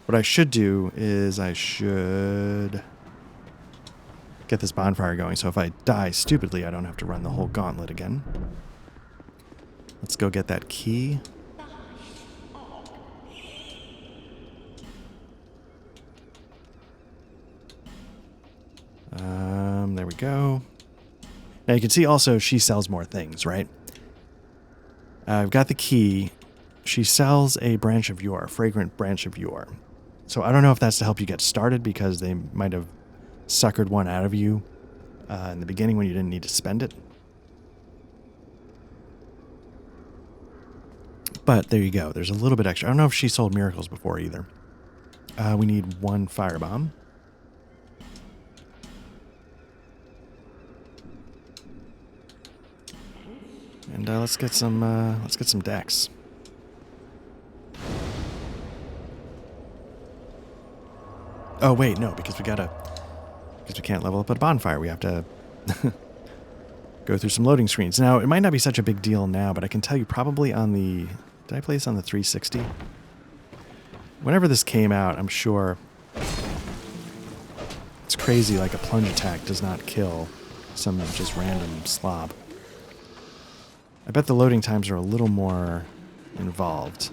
What I should do is I should get this bonfire going, so if I die stupidly, I don't have to run the whole gauntlet again. Let's go get that key. There we go. Now you can see also she sells more things, right? I've got the key. She sells a branch of yore, a fragrant branch of yore. So I don't know if that's to help you get started because they might have suckered one out of you in the beginning when you didn't need to spend it. But there you go. There's a little bit extra. I don't know if she sold miracles before either. We need one firebomb. And let's get some dex. Oh wait, no, because we can't level up at a bonfire. We have to go through some loading screens. Now, it might not be such a big deal now, but I can tell you probably on the... Did I play this on the 360? Whenever this came out, I'm sure crazy like a plunge attack does not kill some just random slob. I bet the loading times are a little more involved.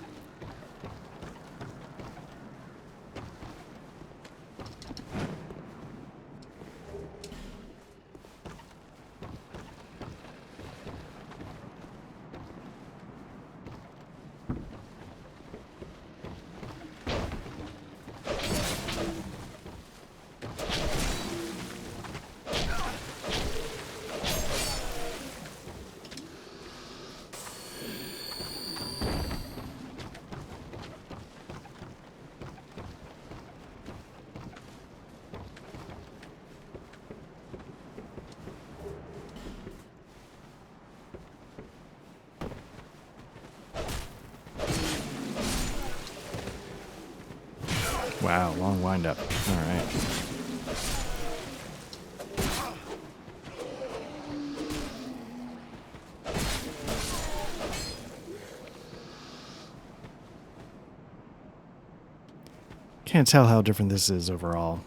Wow, long windup. All right. Can't tell how different this is overall.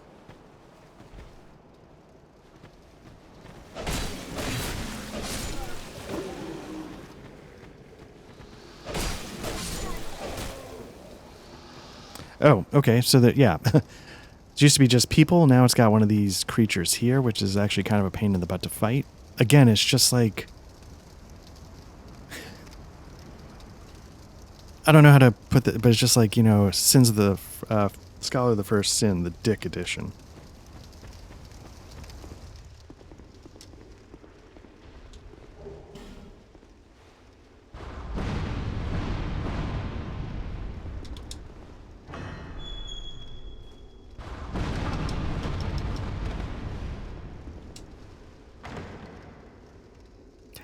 Oh, okay. So that, yeah. It used to be just people. Now it's got one of these creatures here, which is actually kind of a pain in the butt to fight. Again, it's just like... I don't know how to put that, but it's just like, you know, Sins of the... Scholar of the First Sin, the Dick Edition.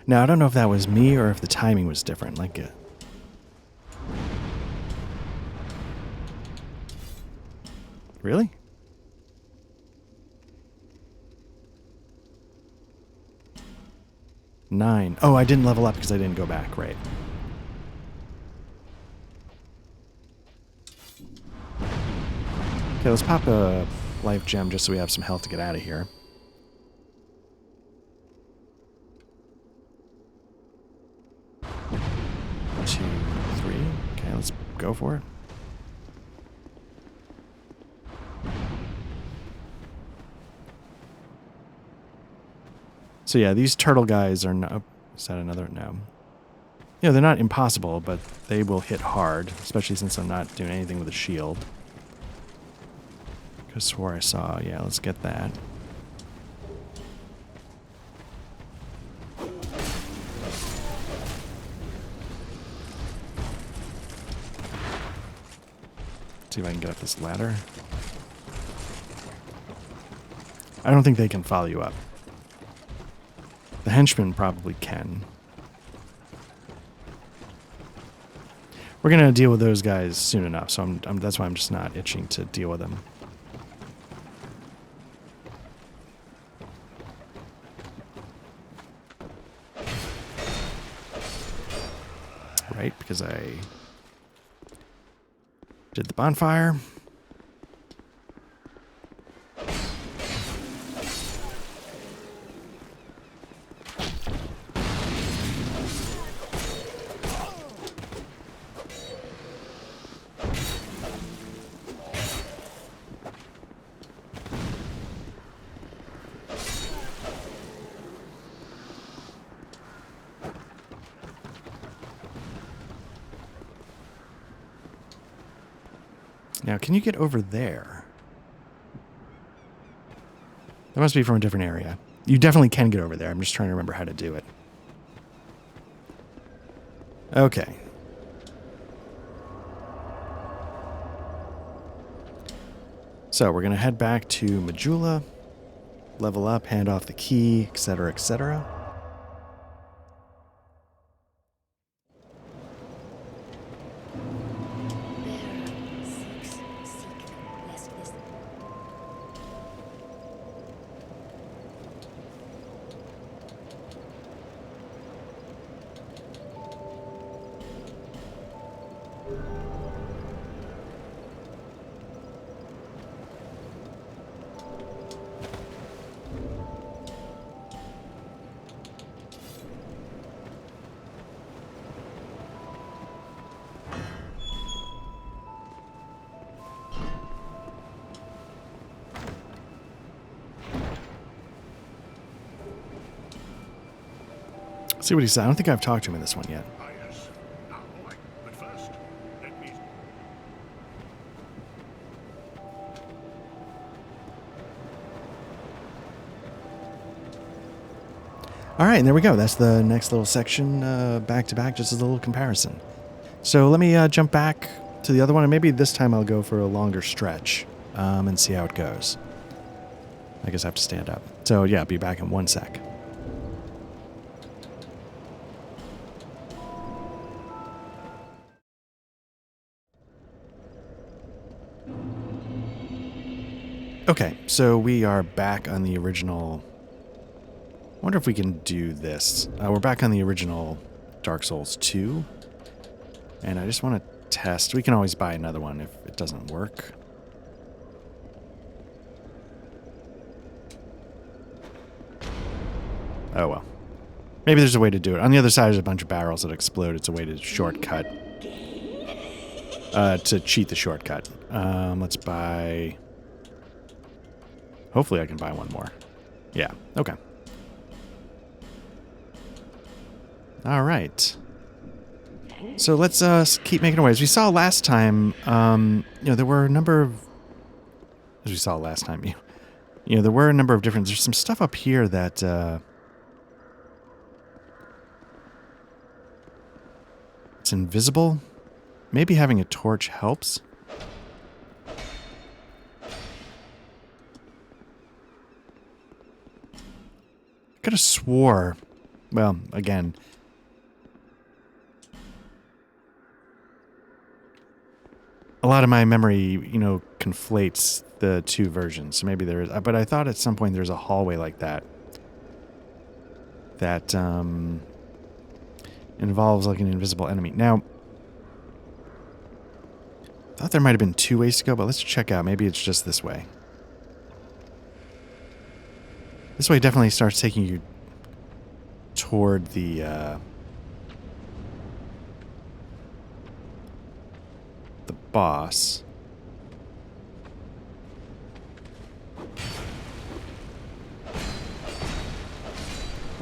Now, I don't know if that was me or if the timing was different. Like, really? Nine. Oh, I didn't level up because I didn't go back, right. Okay, let's pop a life gem just so we have some health to get out of here. 2, 3. Okay, let's go for it. So yeah, these turtle guys are not... Is that another? No. Yeah, they're not impossible, but they will hit hard, especially since I'm not doing anything with a shield. Could have swore I saw... Yeah, let's get that. See if I can get up this ladder. I don't think they can follow you up. The henchmen probably can. We're gonna deal with those guys soon enough, so that's why I'm just not itching to deal with them. Right, because I did the bonfire. Now, can you get over there? That must be from a different area. You definitely can get over there. I'm just trying to remember how to do it. Okay. So we're going to head back to Majula, level up, hand off the key, etc., etc. See what he said. I don't think I've talked to him in this one yet. Ah, yes. Now, all right. But first, let me... All right, and there we go. That's the next little section, back to back, just as a little comparison. So let me jump back to the other one, and maybe this time I'll go for a longer stretch and see how it goes. I guess I have to stand up. So yeah, I'll be back in 1 sec. Okay, so we are back on the original... I wonder if we can do this. We're back on the original Dark Souls 2. And I just want to test. We can always buy another one if it doesn't work. Oh well. Maybe there's a way to do it. On the other side, there's a bunch of barrels that explode. It's a way to shortcut. To cheat the shortcut. Let's buy... Hopefully I can buy one more. Yeah, okay. All right. So let's keep making our way. As we saw last time, there were a number of... As we saw last time, there were a number of different... There's some stuff up here that... it's invisible. Maybe having a torch helps. Could have swore... Well, again... A lot of my memory, conflates the two versions. So maybe there is... But I thought at some point there's a hallway like that. That involves like an invisible enemy. Now... I thought there might have been 2 ways to go, but let's check out. Maybe it's just this way. This way definitely starts taking you toward the boss.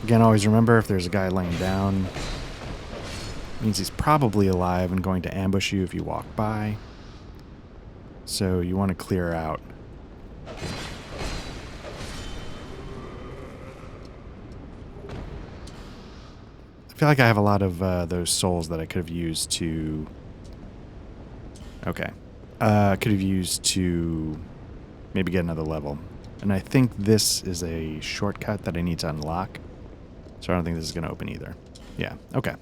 Again, always remember if there's a guy laying down, it means he's probably alive and going to ambush you if you walk by. So you want to clear out. I feel like I have a lot of those souls that I could have used to... Okay. Could have used to maybe get another level. And I think this is a shortcut that I need to unlock. So I don't think this is going to open either. Yeah, okay.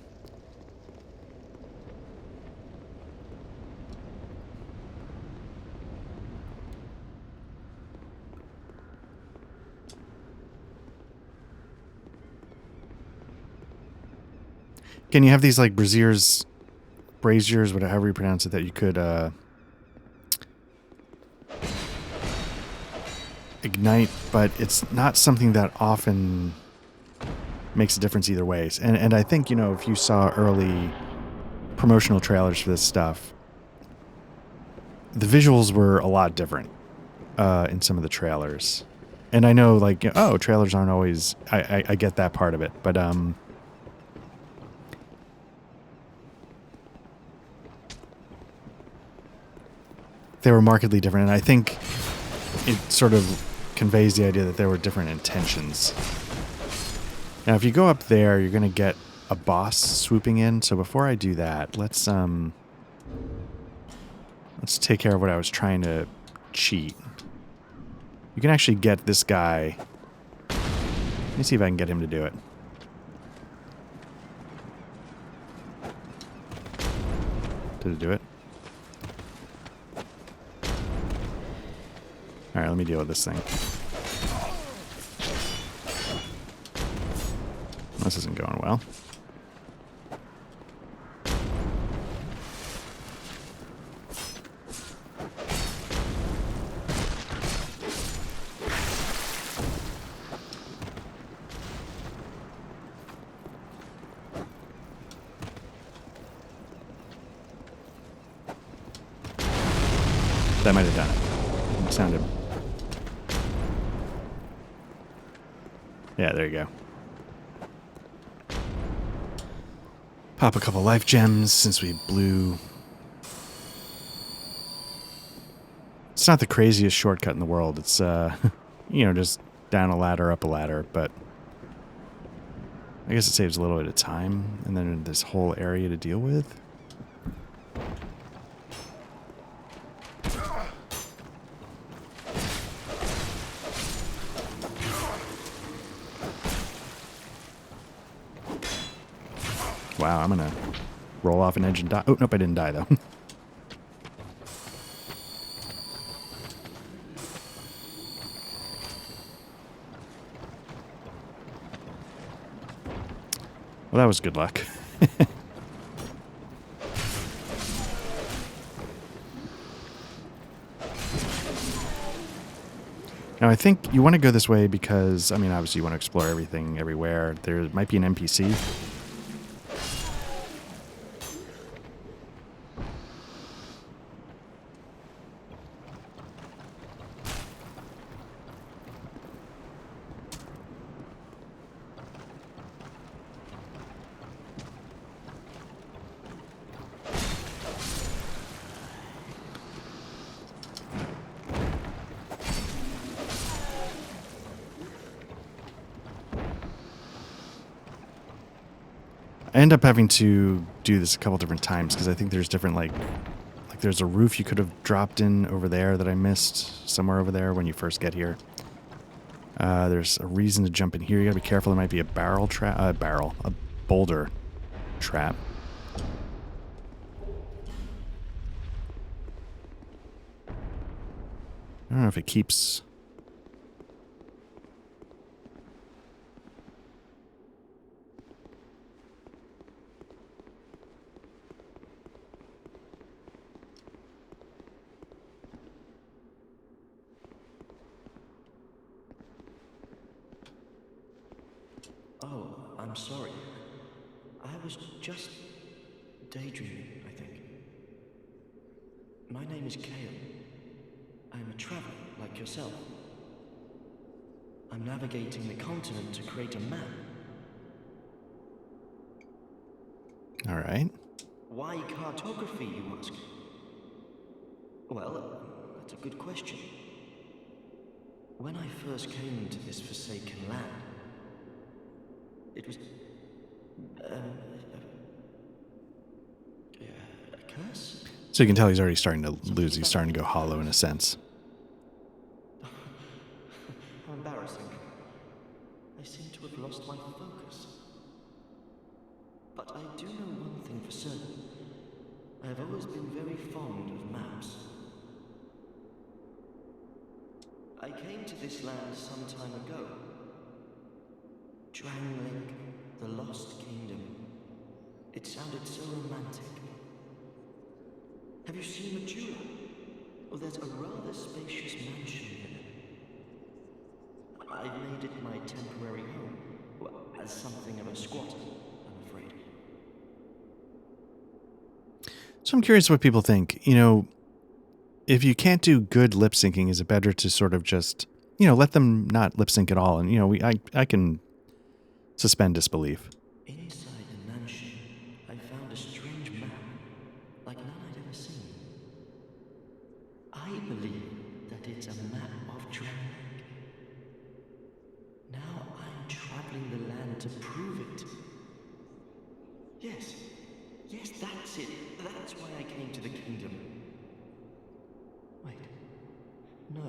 Again, you have these like braziers, whatever you pronounce it, that you could ignite, but it's not something that often makes a difference either way. And I think, if you saw early promotional trailers for this stuff, the visuals were a lot different in some of the trailers. And I know, like, trailers aren't always... I get that part of it, but... they were markedly different, and I think it sort of conveys the idea that there were different intentions. Now, if you go up there, you're going to get a boss swooping in. So before I do that, let's take care of what I was trying to cheat. You can actually get this guy. Let me see if I can get him to do it. Did it do it? Alright, let me deal with this thing. This isn't going well. That might have done it. It sounded... Yeah, there you go. Pop a couple life gems since we blew. It's not the craziest shortcut in the world. It's, just down a ladder, up a ladder, but I guess it saves a little bit of time, and then this whole area to deal with. Wow, I'm gonna roll off an edge and die. Oh, nope, I didn't die, though. Well, that was good luck. Now, I think you want to go this way because, I mean, obviously you want to explore everything, everywhere. There might be an NPC. I end up having to do this a couple different times because I think there's different, like there's a roof you could have dropped in over there that I missed somewhere over there when you first get here. There's a reason to jump in here. You gotta be careful. There might be a a boulder trap. I don't know if it keeps... Oh, I'm sorry. I was just daydreaming, I think. My name is Kale. I'm a traveler like yourself. I'm navigating the continent to create a map. All right. Why cartography, you ask? Well, that's a good question. When I first came into this forsaken land, it was... a curse? So you can tell he's already starting to lose. He's starting to go hollow in a sense. How embarrassing. I seem to have lost my focus. But I do know one thing for certain. I have always been very fond of maps. I came to this land some time ago. Drangleic, the Lost Kingdom. It sounded so romantic. Have you seen Majula? Oh, there's a rather spacious mansion in it. I made it my temporary home. Well, as something of a squatter, I'm afraid. So I'm curious what people think. You know, if you can't do good lip syncing, is it better to sort of just, let them not lip sync at all? And, I can suspend disbelief. Inside the mansion, I found a strange map, like none I'd ever seen. I believe that it's a map of Drangleic. Now I'm traveling the land to prove it. Yes, that's it. That's why I came to the kingdom. Wait, no,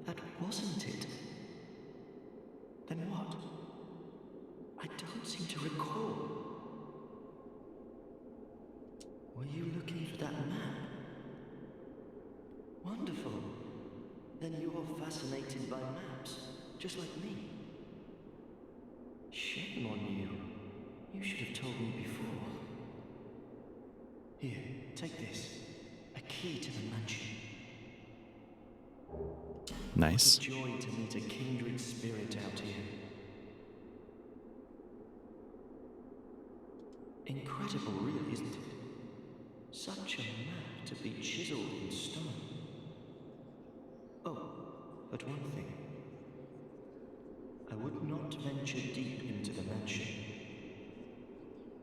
that wasn't it. Then what? I don't seem to recall. Were you looking for that map? Wonderful. Then you're fascinated by maps, just like me. Shame on you. You should have told me before. Here, take this. A key to the mansion. Nice. What a joy to meet a kindred spirit out here. Incredible, really, isn't it? Such a map to be chiseled in stone. Oh, but one thing. I would not venture deep into the mansion.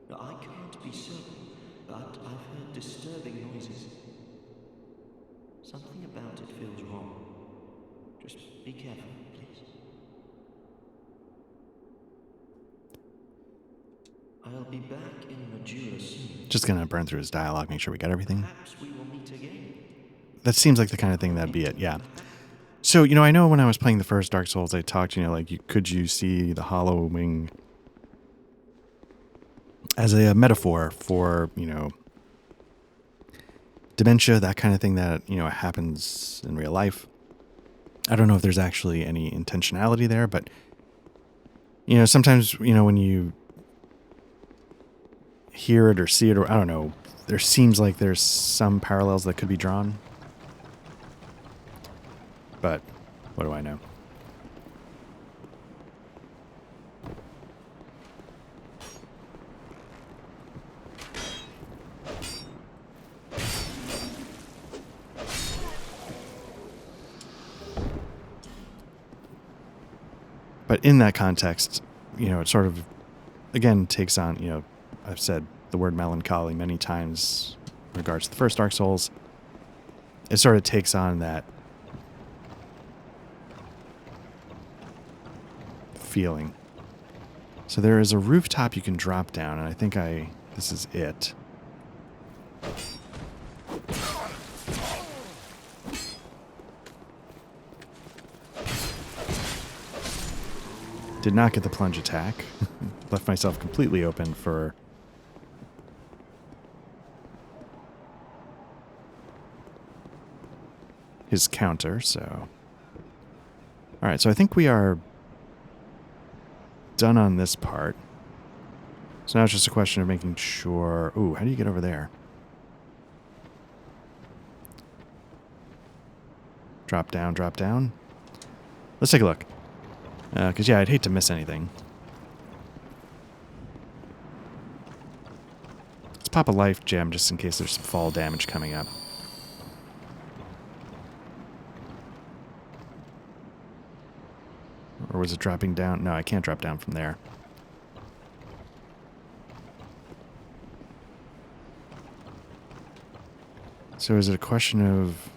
Now, I can't be certain, but I've heard disturbing noises. Something about it feels wrong. Just be careful, please. I'll be back in Majula soon. Just gonna burn through his dialogue, make sure we got everything. Perhaps we will meet again. That seems like the kind of thing that'd be it, yeah. So, I know when I was playing the first Dark Souls, I talked, like, could you see the hollowing as a metaphor for, dementia, that kind of thing that, happens in real life. I don't know if there's actually any intentionality there, but, sometimes, when you hear it or see it, or I don't know, there seems like there's some parallels that could be drawn. But what do I know? But in that context, it sort of, again, takes on, I've said the word melancholy many times in regards to the first Dark Souls. It sort of takes on that feeling. So there is a rooftop you can drop down, and I think this is it. Did not get the plunge attack. Left myself completely open for his counter, so. Alright, so I think we are done on this part. So now it's just a question of making sure... Ooh, how do you get over there? Drop down, drop down. Let's take a look. Because, yeah, I'd hate to miss anything. Let's pop a life gem just in case there's some fall damage coming up. Or was it dropping down? No, I can't drop down from there. So is it a question of...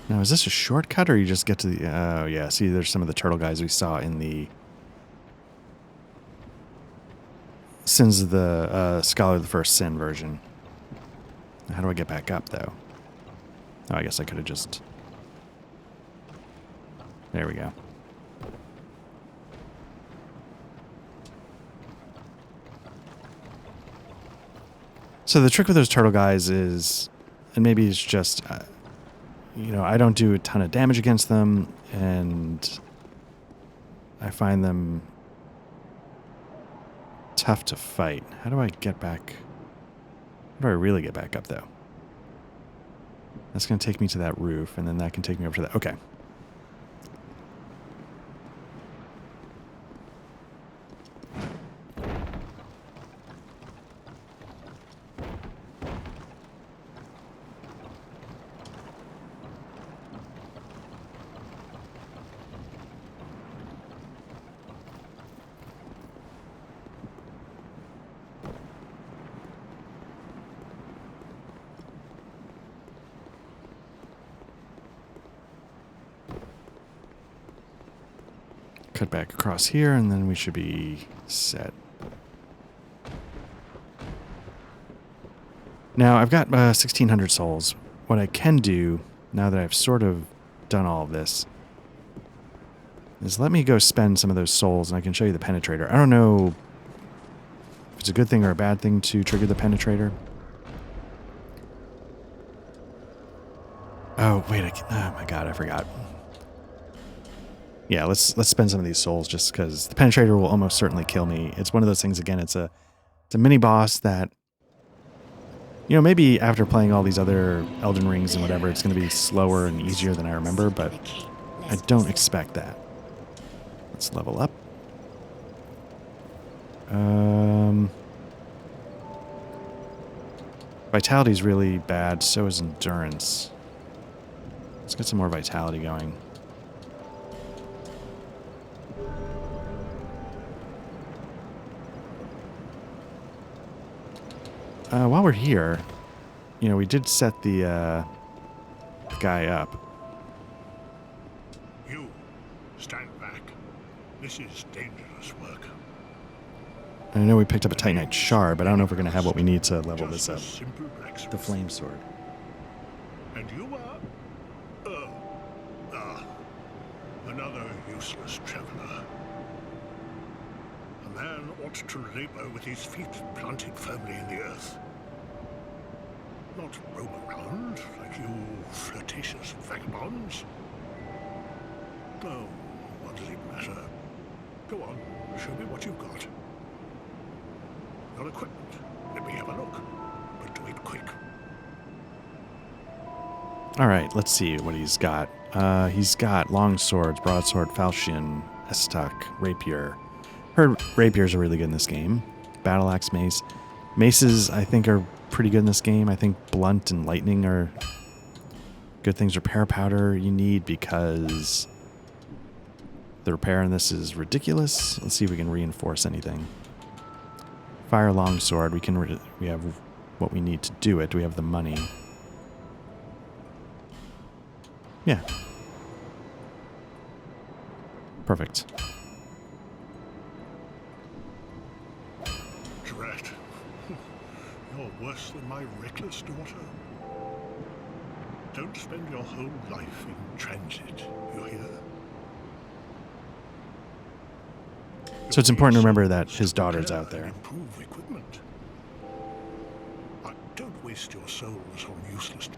Now, is this a shortcut, or you just get to the... Oh, yeah. See, there's some of the turtle guys we saw in the... Sins of the Scholar of the First Sin version. How do I get back up, though? Oh, I guess I could have just... There we go. So the trick with those turtle guys is... And maybe it's just... I don't do a ton of damage against them, and I find them tough to fight. How do I get back? How do I really get back up, though? That's going to take me to that roof, and then that can take me over to that. Okay. Cut back across here, and then we should be set. Now, I've got 1,600 souls. What I can do, now that I've sort of done all of this, is let me go spend some of those souls, and I can show you the penetrator. I don't know if it's a good thing or a bad thing to trigger the penetrator. Oh, wait, oh my god, I forgot. Yeah, let's spend some of these souls just because the penetrator will almost certainly kill me. It's one of those things, again, it's a mini boss that, maybe after playing all these other Elden Rings and whatever, it's going to be slower and easier than I remember, but I don't expect that. Let's level up. Vitality's really bad, so is endurance. Let's get some more vitality going. While we're here, you know, we did set the guy up. You, stand back. This is dangerous work. I know we picked up a Titanite shard, but I don't know if we're going to have what we need to level this up. Simple blacksmith. The flame sword. And you are? Another useless traveler. A man ought to labor with his feet planted firmly in the earth. Not roam around like you flirtatious vagabonds. Oh, what does it matter? Go on, show me what you've got. Your equipment. Let me have a look. But do it quick. Alright, let's see what he's got. He's got long swords, broadsword, falchion, estoc, rapier. Heard rapiers are really good in this game. Battle axe, mace. Maces, I think, are pretty good in this game. I think blunt and lightning are good things. Repair powder you need because the repair in this is ridiculous. Let's see if we can reinforce anything. Fire longsword. We have what we need to do it. Do we have the money? Yeah. Perfect. Drat. You're worse than my reckless daughter. Don't spend your whole life in transit, you hear? So it's important to remember that his daughter's out there. Improve equipment. But don't waste your souls on useless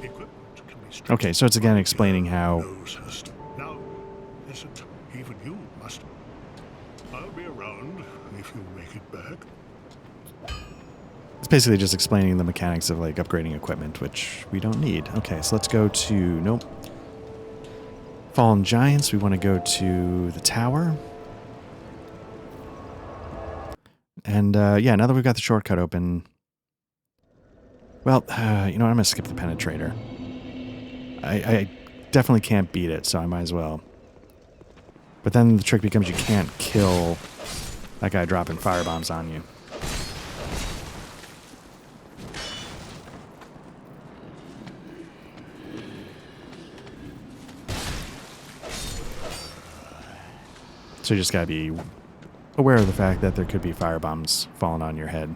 equipment. Okay, so it's again explaining how... Now, listen, even you must. I'll be around if you make it back. It's basically just explaining the mechanics of like upgrading equipment, which we don't need. Okay, so let's go to... Nope. Fallen Giants. We want to go to the tower. And yeah, now that we've got the shortcut open... Well, you know what? I'm going to skip the Penetrator. I definitely can't beat it, so I might as well. But then the trick becomes you can't kill that guy dropping firebombs on you. So you just gotta be aware of the fact that there could be firebombs falling on your head.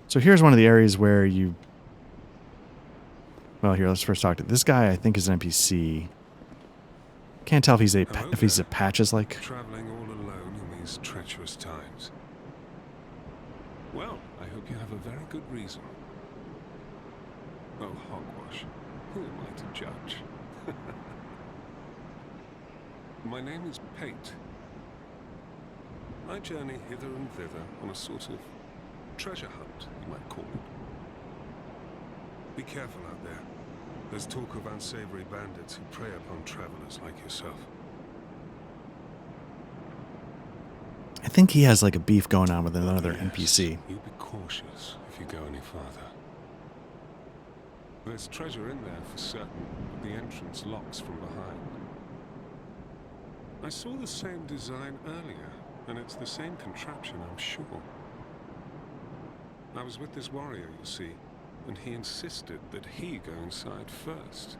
So here's one of the areas where you... Well, here, let's first talk to this guy. I think is an NPC. Can't tell if he's a patches like. Traveling all alone in these treacherous times. Well, I hope you have a very good reason. Oh, hogwash. Who am I to judge? My name is Pate. I journey hither and thither on a sort of treasure hunt, you might call it. Be careful out there. There's talk of unsavory bandits who prey upon travelers like yourself. I think he has like a beef going on with another Yes, NPC. You be cautious if you go any farther. There's treasure in there for certain, but the entrance locks from behind. I saw the same design earlier, and it's the same contraption, I'm sure. I was with this warrior, you see, and he insisted that he go inside first.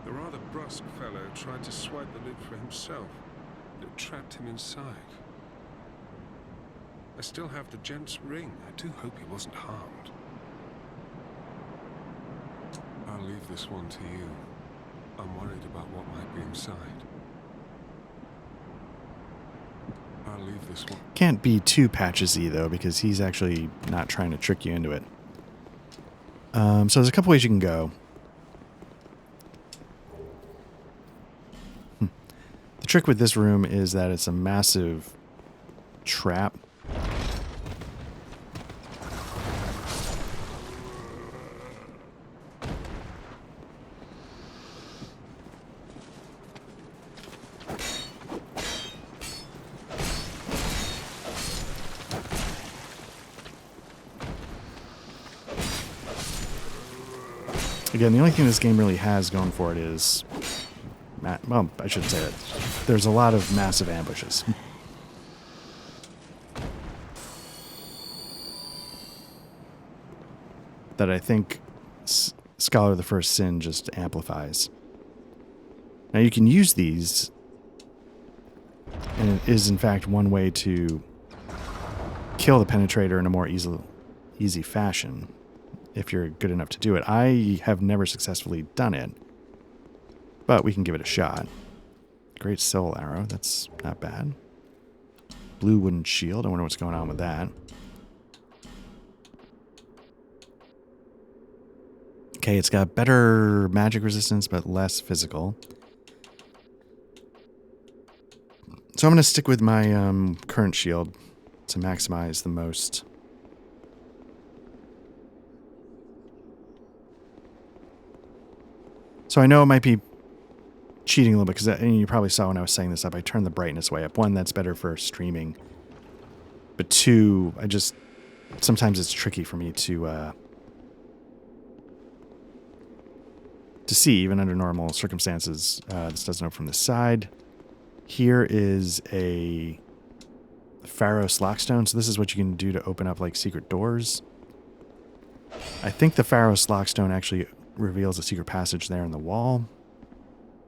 The rather brusque fellow tried to swipe the lid for himself, but it trapped him inside. I still have the gent's ring. I do hope he wasn't harmed. I'll leave this one to you. I'm worried about what might be inside. I'll leave this one. Can't be too patchesy though, because he's actually not trying to trick you into it. So there's a couple ways you can go. The trick with this room is that it's a massive trap. Again, the only thing this game really has going for it is... well, I shouldn't say that. There's a lot of massive ambushes. That I think Scholar of the First Sin just amplifies. Now you can use these, and it is in fact one way to kill the penetrator in a more easy fashion, if you're good enough to do it. I have never successfully done it, but we can give it a shot. Great soul arrow, that's not bad. Blue wooden shield, I wonder what's going on with that. Okay, it's got better magic resistance, but less physical. So I'm going to stick with my current shield to maximize the most. So I know it might be cheating a little bit, because you probably saw when I was setting this up, I turned the brightness way up. One, that's better for streaming. But two, sometimes it's tricky for me to see, even under normal circumstances. This doesn't open from the side. Here is a Pharos Lockstone. So this is what you can do to open up like secret doors. I think the Pharos Lockstone actually reveals a secret passage there in the wall.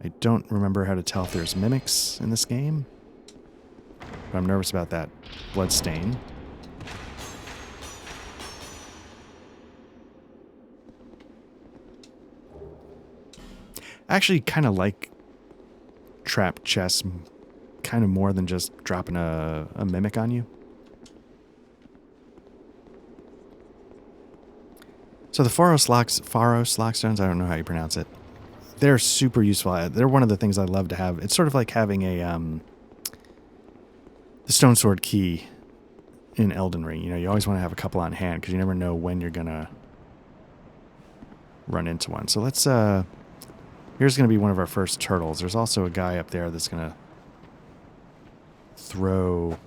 I don't remember how to tell if there's mimics in this game, but I'm nervous about that blood stain. I actually kind of like trap chests kind of more than just dropping a mimic on you. So the Pharos Lockstones, I don't know how you pronounce it. They're super useful. They're one of the things I love to have. It's sort of like having the Stone Sword key in Elden Ring. You know, you always want to have a couple on hand because you never know when you're going to run into one. So let's... here's going to be one of our first turtles. There's also a guy up there that's going to throw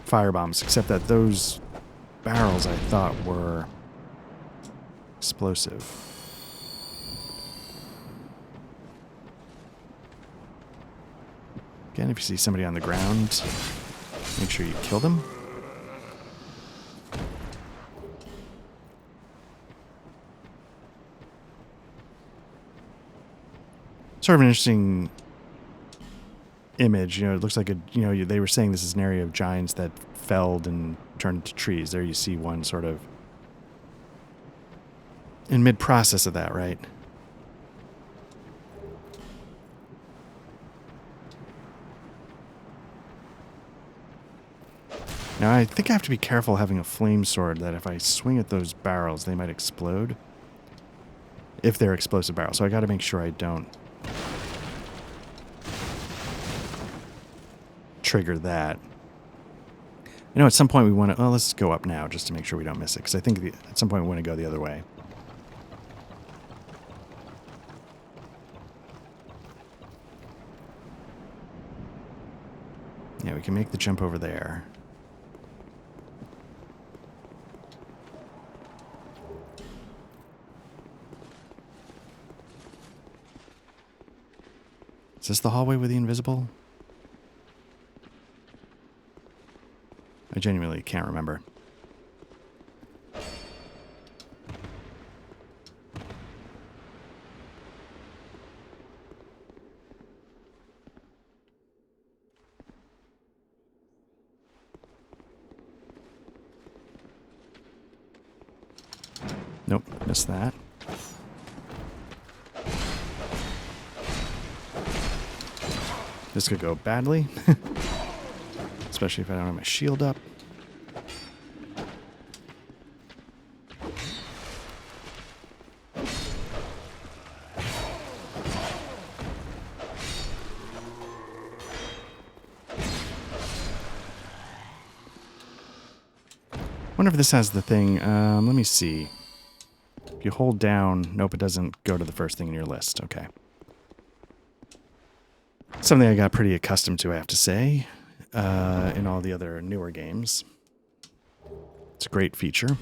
firebombs, except that those barrels I thought were explosive. Again, if you see somebody on the ground, make sure you kill them. Sort of an interesting image. You know, it looks like they were saying this is an area of giants that felled and turned into trees. There you see one sort of in mid-process of that, right? Now, I think I have to be careful having a flame sword, that if I swing at those barrels, they might explode. If they're explosive barrels. So I got to make sure I don't trigger that. I know at some point we want to... Well, let's go up now just to make sure we don't miss it. Because I think at some point we want to go the other way. Yeah, we can make the jump over there. Is this the hallway with the invisible? I genuinely can't remember. Nope, missed that. This could go badly, especially if I don't have my shield up. Wonder if this has the thing. Let me see. If you hold down, nope, it doesn't go to the first thing in your list. Okay. Something I got pretty accustomed to, I have to say, in all the other newer games. It's a great feature.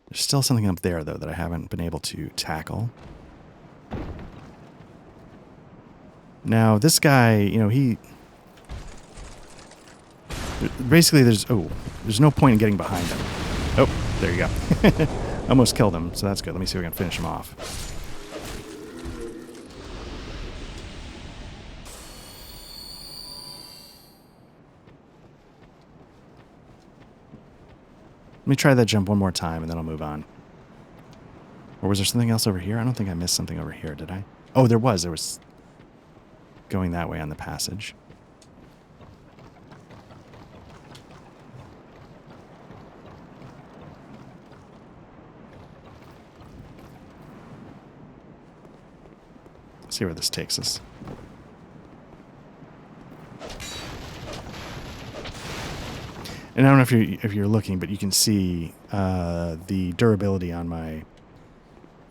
There's still something up there, though, that I haven't been able to tackle. Now, this guy, you know, he... Basically, there's no point in getting behind him. Oh, there you go. Almost killed him, so that's good. Let me see if we can finish him off. Let me try that jump one more time, and then I'll move on. Or was there something else over here? I don't think I missed something over here, did I? Oh, there was. There was going that way on the passage. See where this takes us. And I don't know if you're looking, but you can see the durability on my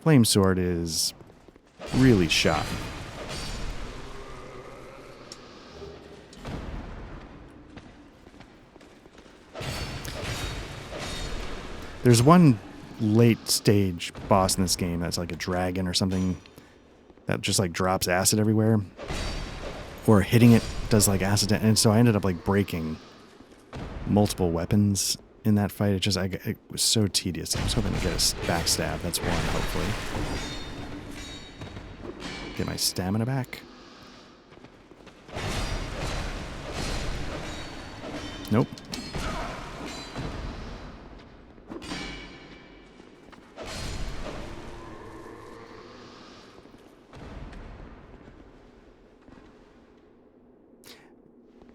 flame sword is really shot. There's one late stage boss in this game that's like a dragon or something that just like drops acid everywhere, or hitting it does like acid, and so I ended up like breaking multiple weapons in that fight. It was so tedious. I was hoping to get a backstab. That's one, hopefully. Get my stamina back. Nope.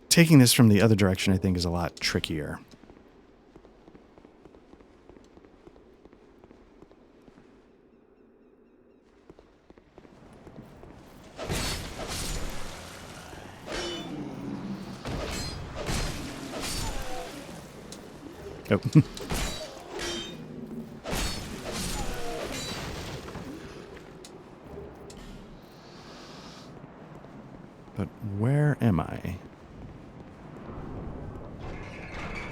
Taking this from the other direction, I think, is a lot trickier. Oh. But where am I?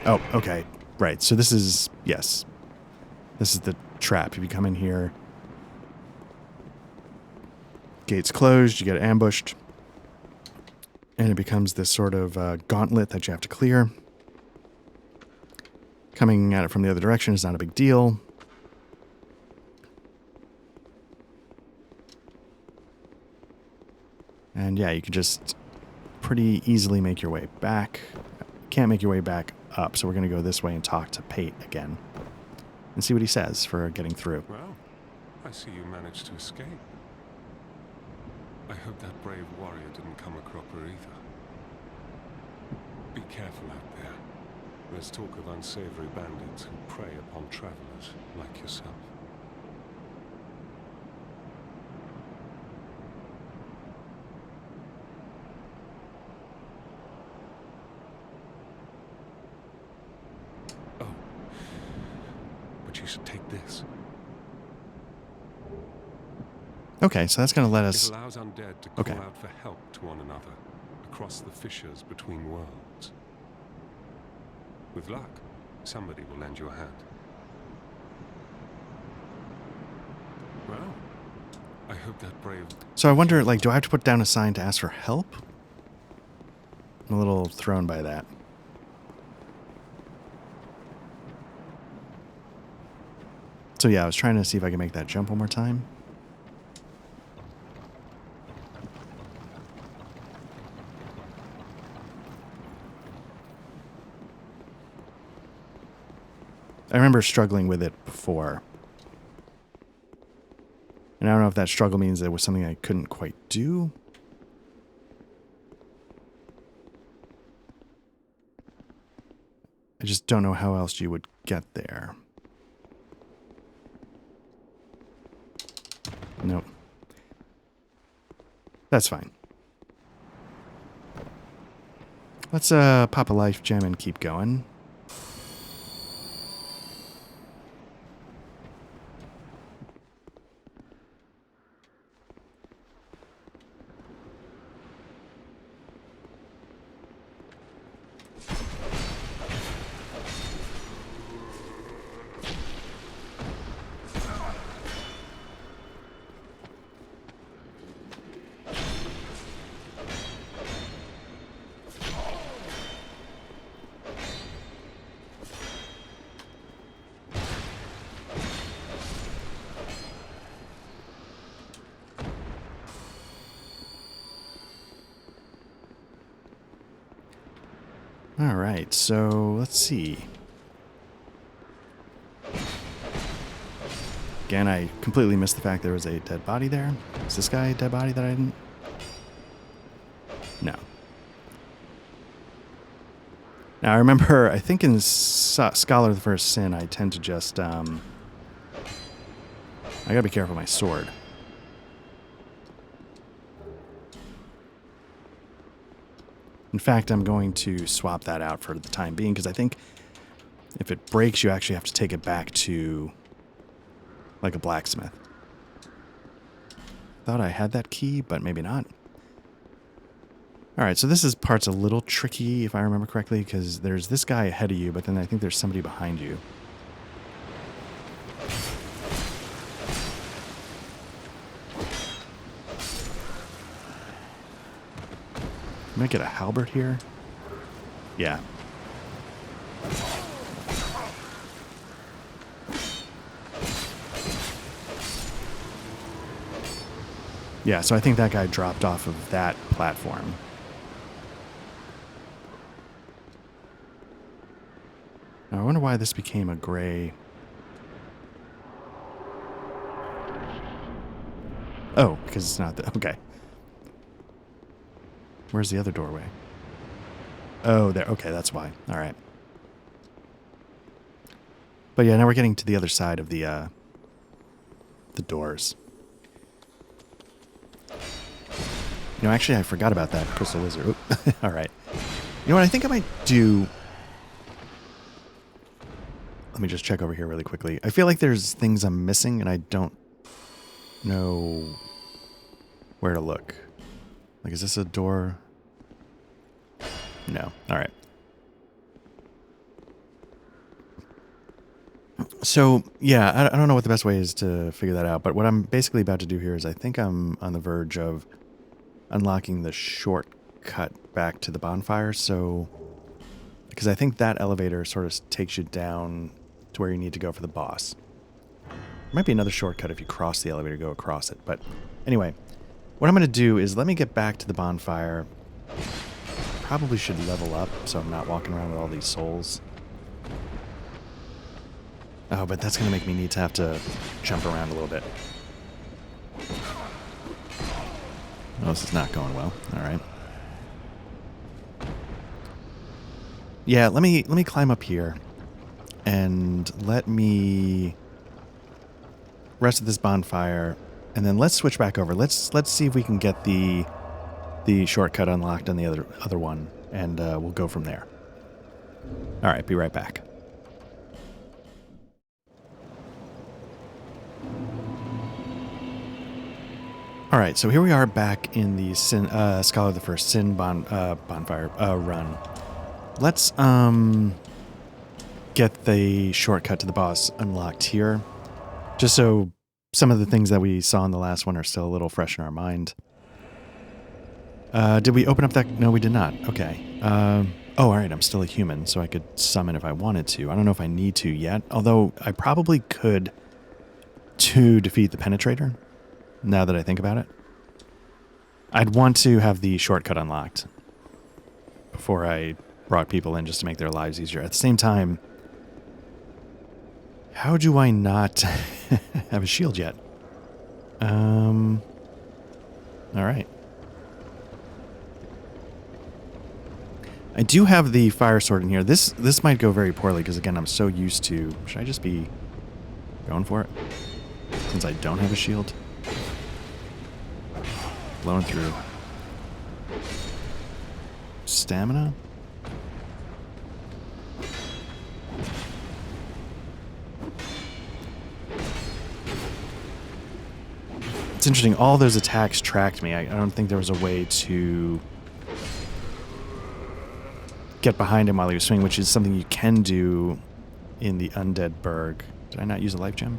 Oh, okay. Right. So this is, yes. This is the trap. If you come in here, gate's closed, you get ambushed, and it becomes this sort of gauntlet that you have to clear. Coming at it from the other direction is not a big deal. And yeah, you can just pretty easily make your way back. Can't make your way back up, so we're going to go this way and talk to Pate again and see what he says for getting through. Well, I see you managed to escape. I hope that brave warrior didn't come a cropper either. Be careful out there. There's talk of unsavory bandits who prey upon travelers like yourself. Oh, but you should take this. Okay, so that's going to let us... It allows undead to call out for help to one another across the fissures between worlds. With luck, somebody will lend you a hand. Well, I hope that brave... So I wonder, like, do I have to put down a sign to ask for help? I'm a little thrown by that. So yeah, I was trying to see if I could make that jump one more time. I remember struggling with it before. And I don't know if that struggle means there was something I couldn't quite do. I just don't know how else you would get there. Nope. That's fine. Let's pop a life gem and keep going. All right, so let's see. Again, I completely missed the fact there was a dead body there. Is this guy a dead body that I didn't? No. Now, I remember, I think in Scholar of the First Sin, I tend to just, I gotta be careful with my sword. In fact, I'm going to swap that out for the time being, because I think if it breaks, you actually have to take it back to, like, a blacksmith. Thought I had that key, but maybe not. Alright, so this part's a little tricky, if I remember correctly, because there's this guy ahead of you, but then I think there's somebody behind you. Might get a halberd here. Yeah. Yeah, so I think that guy dropped off of that platform. Now, I wonder why this became a gray... Oh, because it's not the... Okay. Where's the other doorway? Oh, there. Okay, that's why. All right. But yeah, now we're getting to the other side of the doors. You know, actually, I forgot about that crystal lizard. All right. You know what I think I might do... Let me just check over here really quickly. I feel like there's things I'm missing, and I don't know where to look. Like, is this a door? No. All right. So, yeah, I don't know what the best way is to figure that out, but what I'm basically about to do here is I think I'm on the verge of unlocking the shortcut back to the bonfire, so... Because I think that elevator sort of takes you down to where you need to go for the boss. There might be another shortcut if you cross the elevator, go across it, but anyway... What I'm going to do is let me get back to the bonfire. Probably should level up so I'm not walking around with all these souls. Oh, but that's going to make me need to have to jump around a little bit. Oh, this is not going well. All right. Yeah, let me climb up here and let me rest at this bonfire. And then let's switch back over. Let's see if we can get the shortcut unlocked on the other one, and we'll go from there. All right, be right back. All right, so here we are back in the Scholar of the First Sin bonfire run. Let's get the shortcut to the boss unlocked here, just so some of the things that we saw in the last one are still a little fresh in our mind. Did we open up that? No, we did not. Okay. Oh, all right. I'm still a human, so I could summon if I wanted to. I don't know if I need to yet, although I probably could to defeat the Penetrator, now that I think about it. I'd want to have the shortcut unlocked before I brought people in just to make their lives easier. At the same time, how do I not have a shield yet? All right. I do have the fire sword in here. This might go very poorly because, again, I'm so used to... Should I just be going for it? Since I don't have a shield. Blowing through. Stamina? It's interesting, all those attacks tracked me. I don't think there was a way to get behind him while he was swinging, which is something you can do in the Undead Burg. Did I not use a life gem?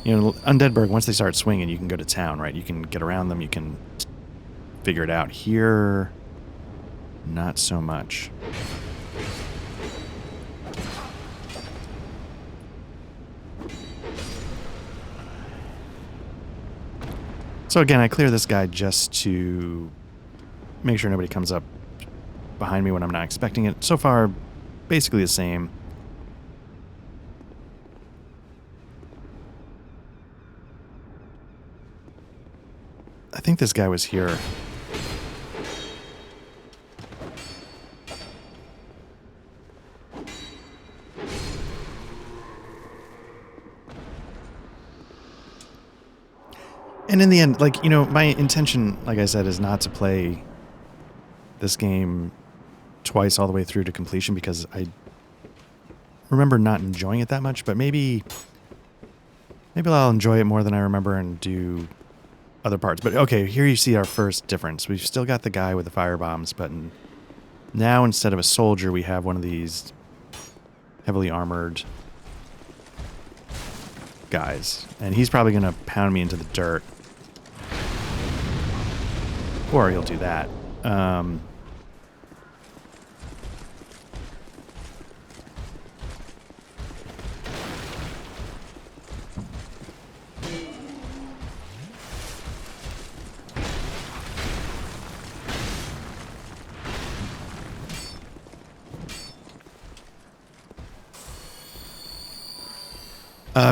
You know, Undead Burg, once they start swinging, you can go to town, right? You can get around them, you can figure it out. Here, not so much. So again, I clear this guy just to make sure nobody comes up behind me when I'm not expecting it. So far, basically the same. I think this guy was here. And in the end, like, you know, my intention, like I said, is not to play this game twice all the way through to completion because I remember not enjoying it that much, but maybe I'll enjoy it more than I remember and do other parts. But okay, here you see our first difference. We've still got the guy with the fire bombs, but now instead of a soldier, we have one of these heavily armored guys. And he's probably going to pound me into the dirt. Or he'll do that.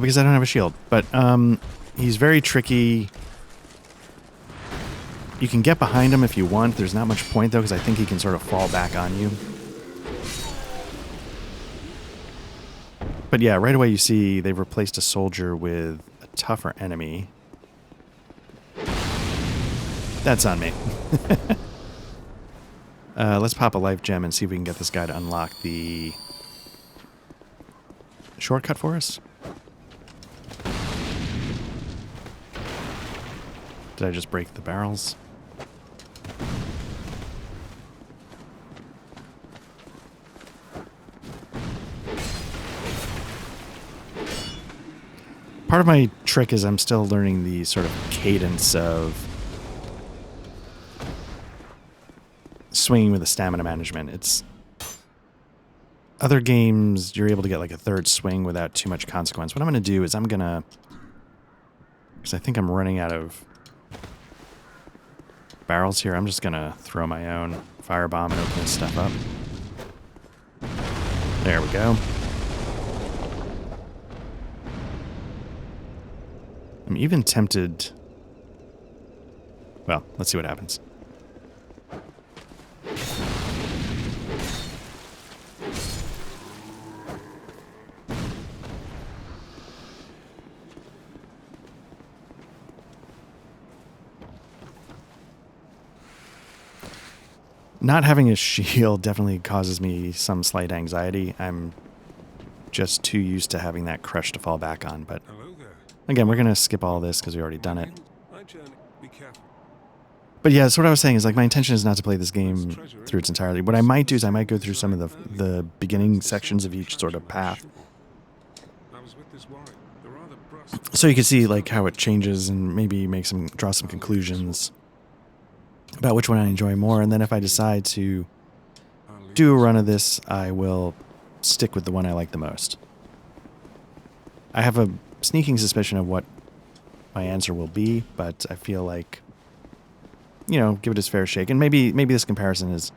Because I don't have a shield. But he's very tricky. You can get behind him if you want. There's not much point, though, because I think he can sort of fall back on you. But yeah, right away you see they've replaced a soldier with a tougher enemy. That's on me. Let's pop a life gem and see if we can get this guy to unlock the shortcut for us. Did I just break the barrels? Part of my trick is I'm still learning the sort of cadence of swinging with the stamina management. It's other games, you're able to get like a third swing without too much consequence. What I'm going to do is I'm going to, because I think I'm running out of barrels here, I'm just going to throw my own firebomb and open this stuff up. There we go. I'm even tempted... Well, let's see what happens. Not having a shield definitely causes me some slight anxiety. I'm just too used to having that crush to fall back on, but... Again, we're going to skip all this because we've already done it. But yeah, so what I was saying is, like, my intention is not to play this game through its entirety. What I might do is I might go through some of the beginning sections of each sort of path. So you can see, like, how it changes and maybe draw some conclusions about which one I enjoy more. And then if I decide to do a run of this, I will stick with the one I like the most. I have a sneaking suspicion of what my answer will be, but I feel like, you know, give it its fair shake. And maybe this comparison is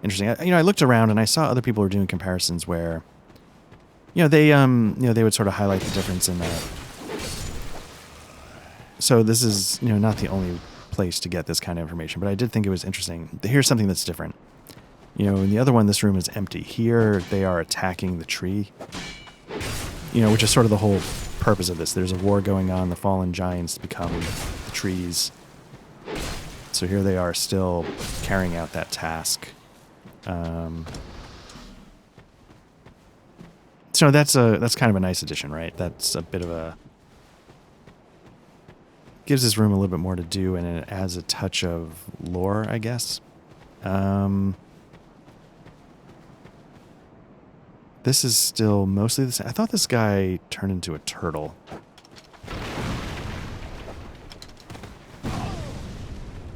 interesting. I looked around and I saw other people were doing comparisons where, they would sort of highlight the difference in that. So this is, not the only place to get this kind of information, but I did think it was interesting. Here's something that's different. In the other one, this room is empty. Here, they are attacking the tree, which is sort of the whole purpose of this. There's a war going on. The fallen giants become the trees. So here they are still carrying out that task. So that's kind of a nice addition, right? That's a bit of a... gives this room a little bit more to do, and it adds a touch of lore, I guess. This is still mostly the same. I thought this guy turned into a turtle.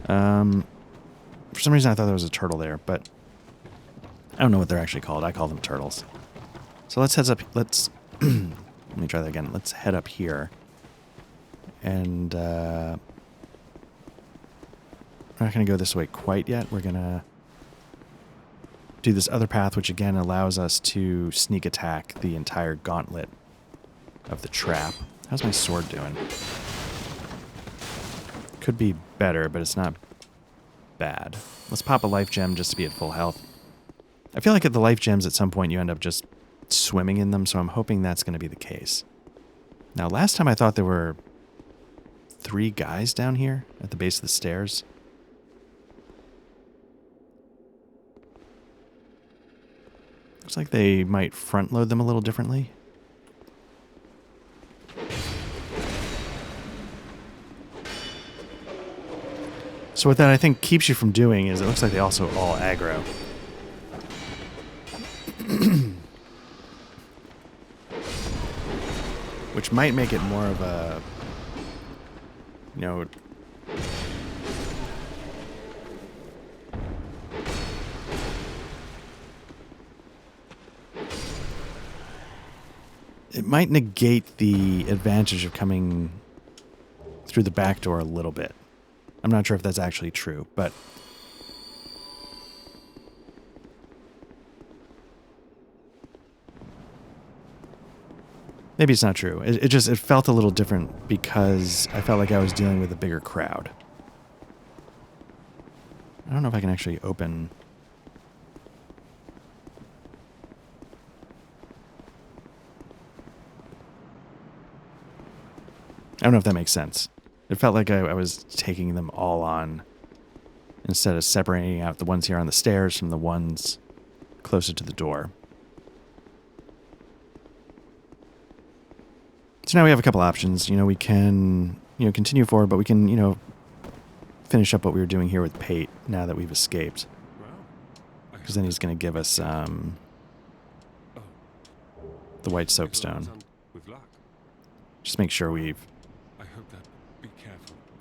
For some reason I thought there was a turtle there, but I don't know what they're actually called. I call them turtles. So let's head up. Let me try that again. Let's head up here. And we're not going to go this way quite yet. We're going to do this other path, which again allows us to sneak attack the entire gauntlet of the trap. How's my sword doing? Could be better, but it's not bad. Let's pop a life gem just to be at full health. I feel like at the life gems at some point you end up just swimming in them, so I'm hoping that's going to be the case. Now, last time I thought there were 3 guys down here at the base of the stairs. Looks like they might front load them a little differently. So what that I think keeps you from doing is it looks like they also all aggro. Which might make it more of a, you know, it might negate the advantage of coming through the back door a little bit. I'm not sure if that's actually true, but maybe it's not true. It felt a little different because I felt like I was dealing with a bigger crowd. I don't know if I can actually open. I don't know if that makes sense. It felt like I was taking them all on instead of separating out the ones here on the stairs from the ones closer to the door. So now we have a couple options. You know, we can, continue forward, but we can, finish up what we were doing here with Pate now that we've escaped. Because then he's going to give us the white soapstone. Just make sure we've...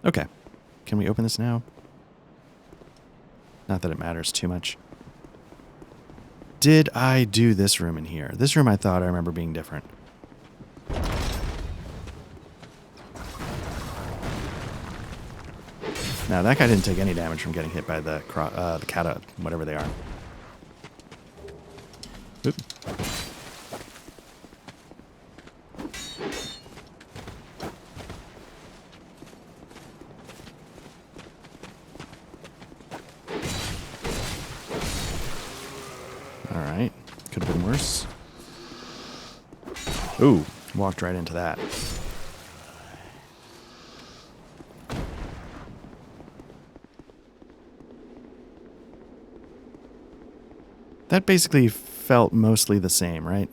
Okay. Can we open this now? Not that it matters too much. Did I do this room in here? This room I thought I remember being different. Now that guy didn't take any damage from getting hit by the kata, whatever they are. Oop. Alright. Could have been worse. Ooh, walked right into that. That basically felt mostly the same, right?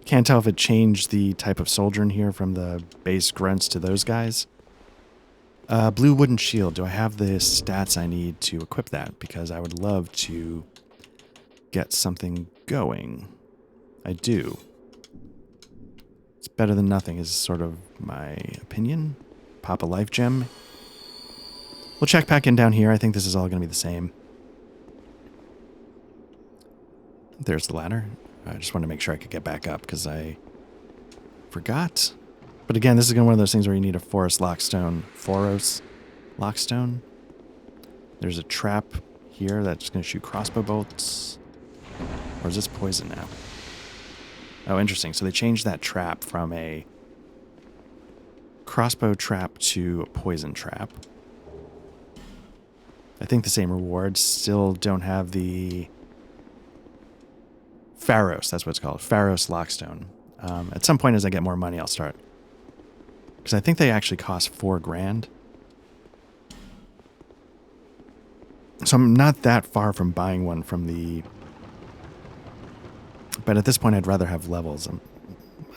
Can't tell if it changed the type of soldier in here from the base grunts to those guys. Blue wooden shield. Do I have the stats I need to equip that? Because I would love to get something going. I do. It's better than nothing is sort of my opinion. Pop a life gem. We'll check back in down here. I think this is all going to be the same. There's the ladder. I just wanted to make sure I could get back up because I forgot. But again, this is going to be one of those things where you need a Foros lockstone. There's a trap here that's going to shoot crossbow bolts. Or is this poison now? Oh, interesting. So they changed that trap from a crossbow trap to a poison trap. I think the same rewards. Still don't have the Pharos, that's what it's called. Pharos lockstone. At some point as I get more money, I'll start. Because I think they actually cost $4,000. So I'm not that far from buying one from the... But at this point, I'd rather have levels.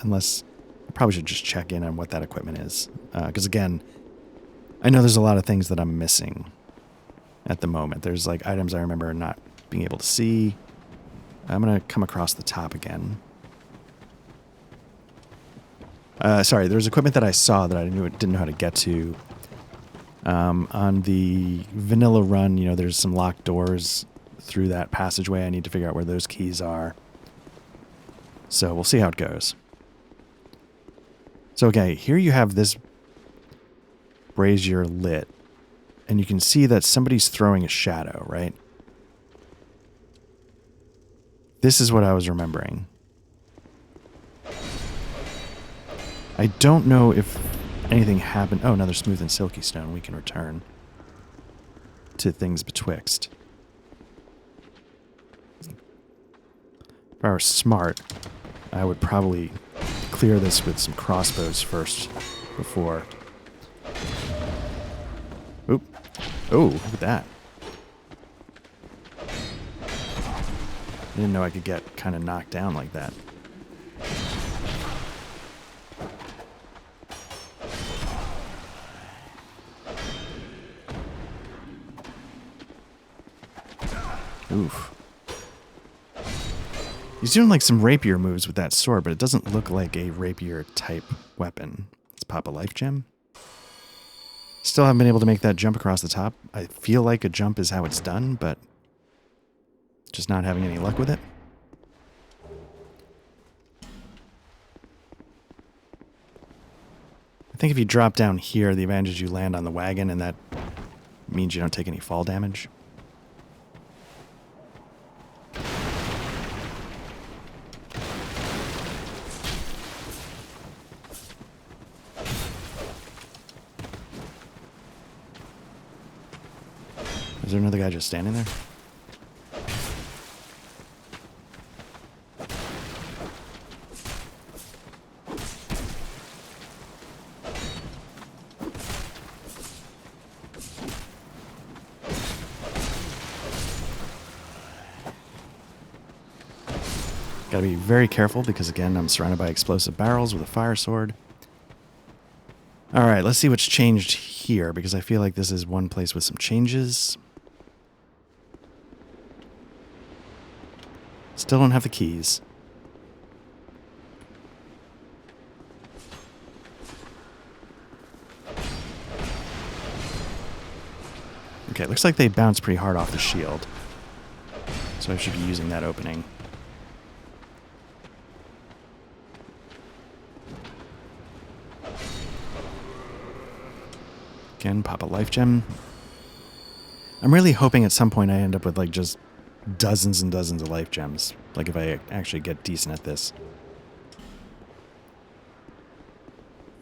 Unless... I probably should just check in on what that equipment is. Because again, I know there's a lot of things that I'm missing at the moment. There's like items I remember not being able to see. I'm going to come across the top again. Sorry, there's equipment that I saw that I didn't know how to get to. On the vanilla run, there's some locked doors through that passageway. I need to figure out where those keys are. So we'll see how it goes. So, okay, here you have this brazier lit. And you can see that somebody's throwing a shadow, right? This is what I was remembering. I don't know if anything happened. Oh, another smooth and silky stone. We can return to things betwixt. If I were smart, I would probably clear this with some crossbows first before. Oop. Oh, look at that. I didn't know I could get kind of knocked down like that. Oof. He's doing like some rapier moves with that sword, but it doesn't look like a rapier type weapon. Let's pop a life gem. Still haven't been able to make that jump across the top. I feel like a jump is how it's done, but just not having any luck with it. I think if you drop down here, the advantage is you land on the wagon, and that means you don't take any fall damage. Is there another guy just standing there? Gotta be very careful because, again, I'm surrounded by explosive barrels with a fire sword. Alright, let's see what's changed here, because I feel like this is one place with some changes. Still don't have the keys. Okay, it looks like they bounce pretty hard off the shield. So I should be using that opening. Again, pop a life gem. I'm really hoping at some point I end up with like just dozens and dozens of life gems. Like if I actually get decent at this.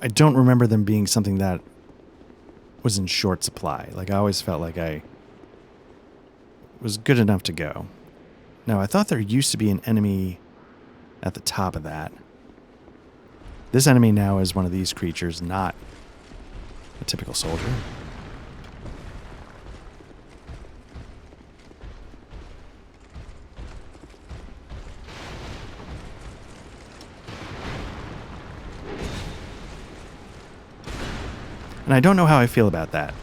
I don't remember them being something that was in short supply. Like I always felt like I was good enough to go. Now I thought there used to be an enemy at the top of that. This enemy now is one of these creatures, not a typical soldier. And I don't know how I feel about that.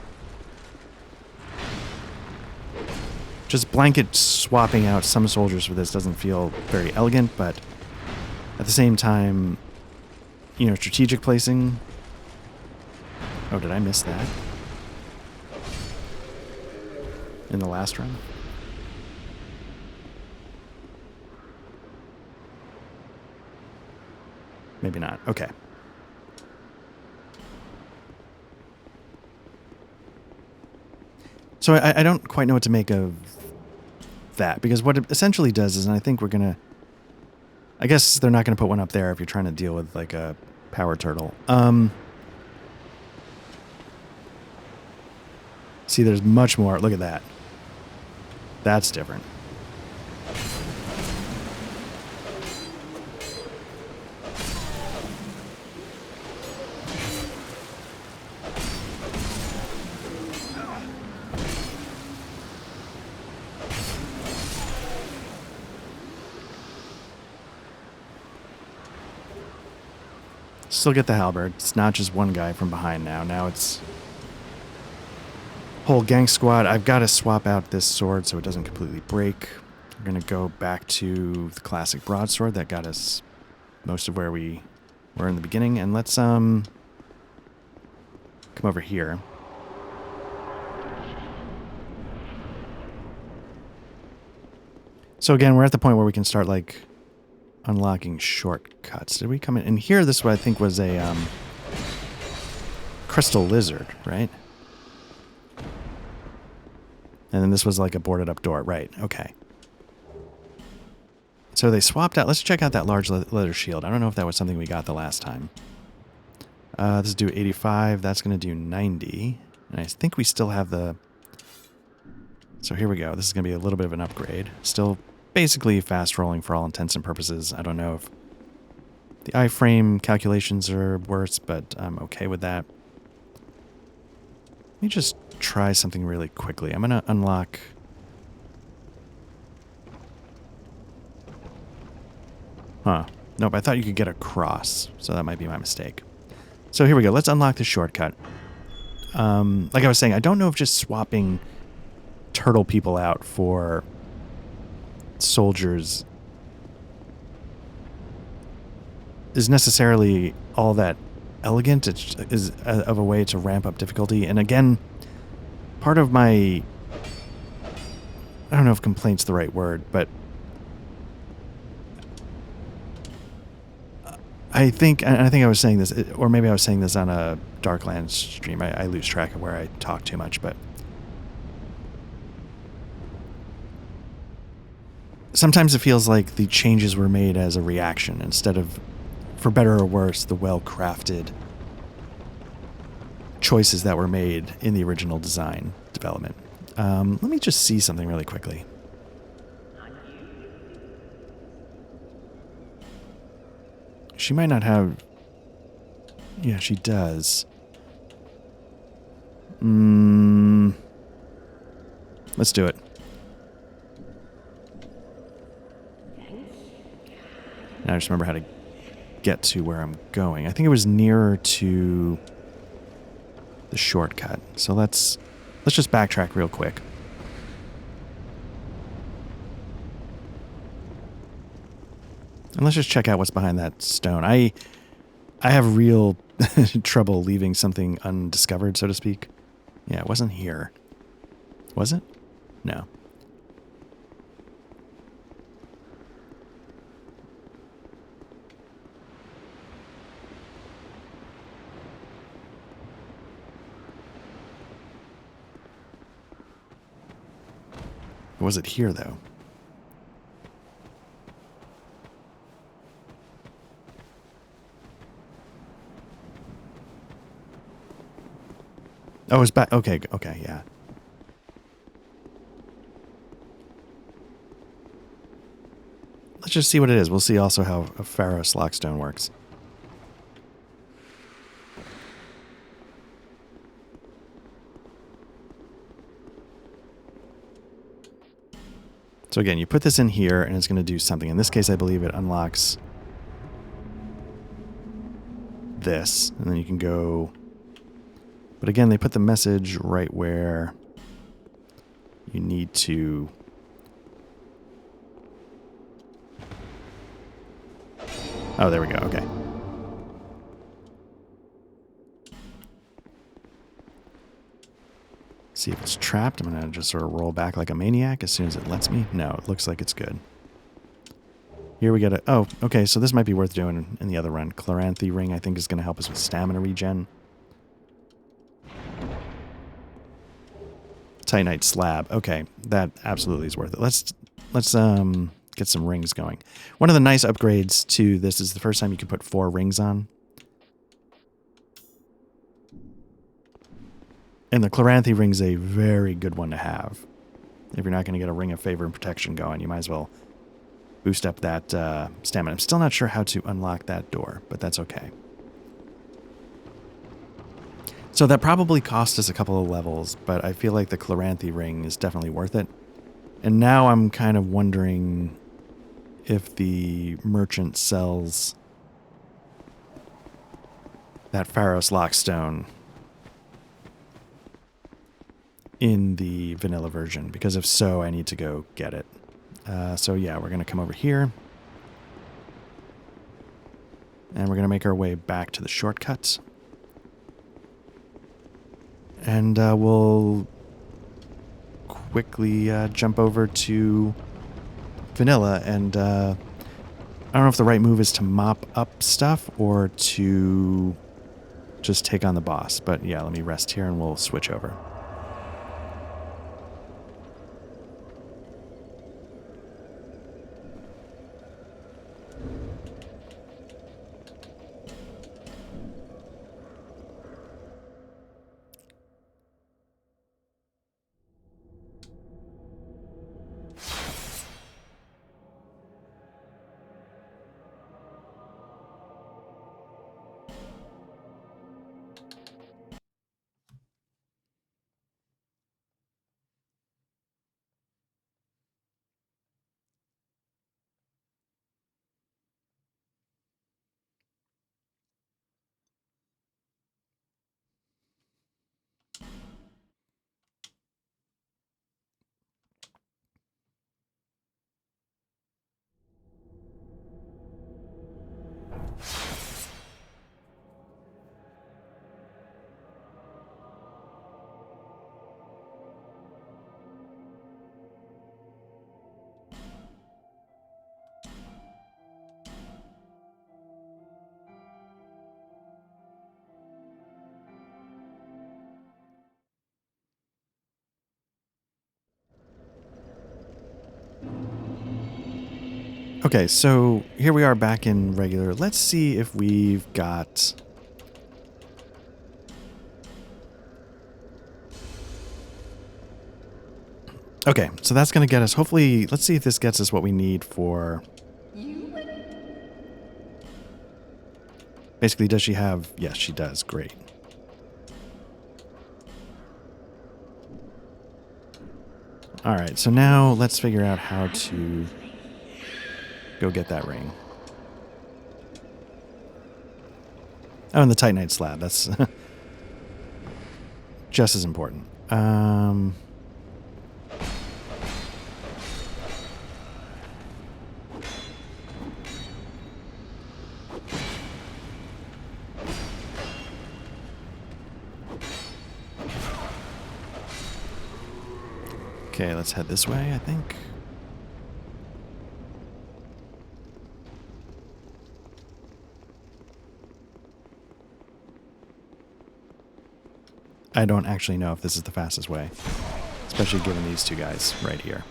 Just blanket swapping out some soldiers for this doesn't feel very elegant, but at the same time, you know, strategic placing. Oh, did I miss that? In the last run? Maybe not. Okay. So I don't quite know what to make of that, because what it essentially does is, and I think we're going to, I guess they're not going to put one up there if you're trying to deal with like a power turtle. See, there's much more. Look at that. That's different. Still get the halberd. It's not just one guy from behind now. Now it's whole gang squad. I've got to swap out this sword so it doesn't completely break. We're going to go back to the classic broadsword that got us most of where we were in the beginning. And let's come over here. So again, we're at the point where we can start like unlocking shortcuts. Did we come in? And here, this one I think was a crystal lizard, right? And then this was like a boarded up door, right? Okay. So they swapped out. Let's check out that large leather shield. I don't know if that was something we got the last time. This is do 85. That's going to do 90. And I think we still have the... So here we go. This is going to be a little bit of an upgrade. Still basically fast rolling for all intents and purposes. I don't know if the iframe calculations are worse, but I'm okay with that. Let me just try something really quickly. I'm going to unlock... Huh. Nope, I thought you could get across, so that might be my mistake. So here we go. Let's unlock the shortcut. Like I was saying, I don't know if just swapping turtle people out for soldiers is necessarily all that elegant. It is of a way to ramp up difficulty. And again, part of my... I don't know if complaint's the right word, but I think I was saying this, or maybe I was saying this on a Darklands stream. I lose track of where I talk too much, but sometimes it feels like the changes were made as a reaction instead of, for better or worse, the well-crafted choices that were made in the original design development. Let me just see something really quickly. She might not have... Yeah, she does. Let's do it. Now I just remember how to get to where I'm going. I think it was nearer to the shortcut. So let's just backtrack real quick. And let's just check out what's behind that stone. I have real trouble leaving something undiscovered, so to speak. Yeah, it wasn't here. Was it? No. Was it here, though? Oh, it's back. Okay, yeah. Let's just see what it is. We'll see also how a Pharos lockstone works. So again, you put this in here and it's going to do something. In this case, I believe it unlocks this. And then you can go... But again, they put the message right where you need to... Oh, there we go. Okay. See if it's trapped. I'm going to just sort of roll back like a maniac as soon as it lets me. No, it looks like it's good. Here we get a... Oh, okay, so this might be worth doing in the other run. Chloranthy ring, I think, is going to help us with stamina regen. Titanite slab. Okay, that absolutely is worth it. Let's get some rings going. One of the nice upgrades to this is the first time you can put 4 rings on. And the Chloranthy ring's a very good one to have. If you're not going to get a ring of favor and protection going, you might as well boost up that stamina. I'm still not sure how to unlock that door, but that's okay. So that probably cost us a couple of levels, but I feel like the Chloranthy ring is definitely worth it. And now I'm kind of wondering if the merchant sells that Pharos lockstone in the vanilla version, because if so, I need to go get it. So yeah, we're going to come over here. And we're going to make our way back to the shortcut. And we'll quickly jump over to vanilla. And I don't know if the right move is to mop up stuff or to just take on the boss. But yeah, let me rest here and we'll switch over. Okay, so here we are back in regular. Let's see if we've got... Okay, so that's going to get us, hopefully, let's see if this gets us what we need for... Basically, does she have... Yes, she does. Great. Alright, so now let's figure out how to go get that ring. Oh, and the Titanite slab. That's just as important. Okay, let's head this way, I think. I don't actually know if this is the fastest way, especially given these two guys right here.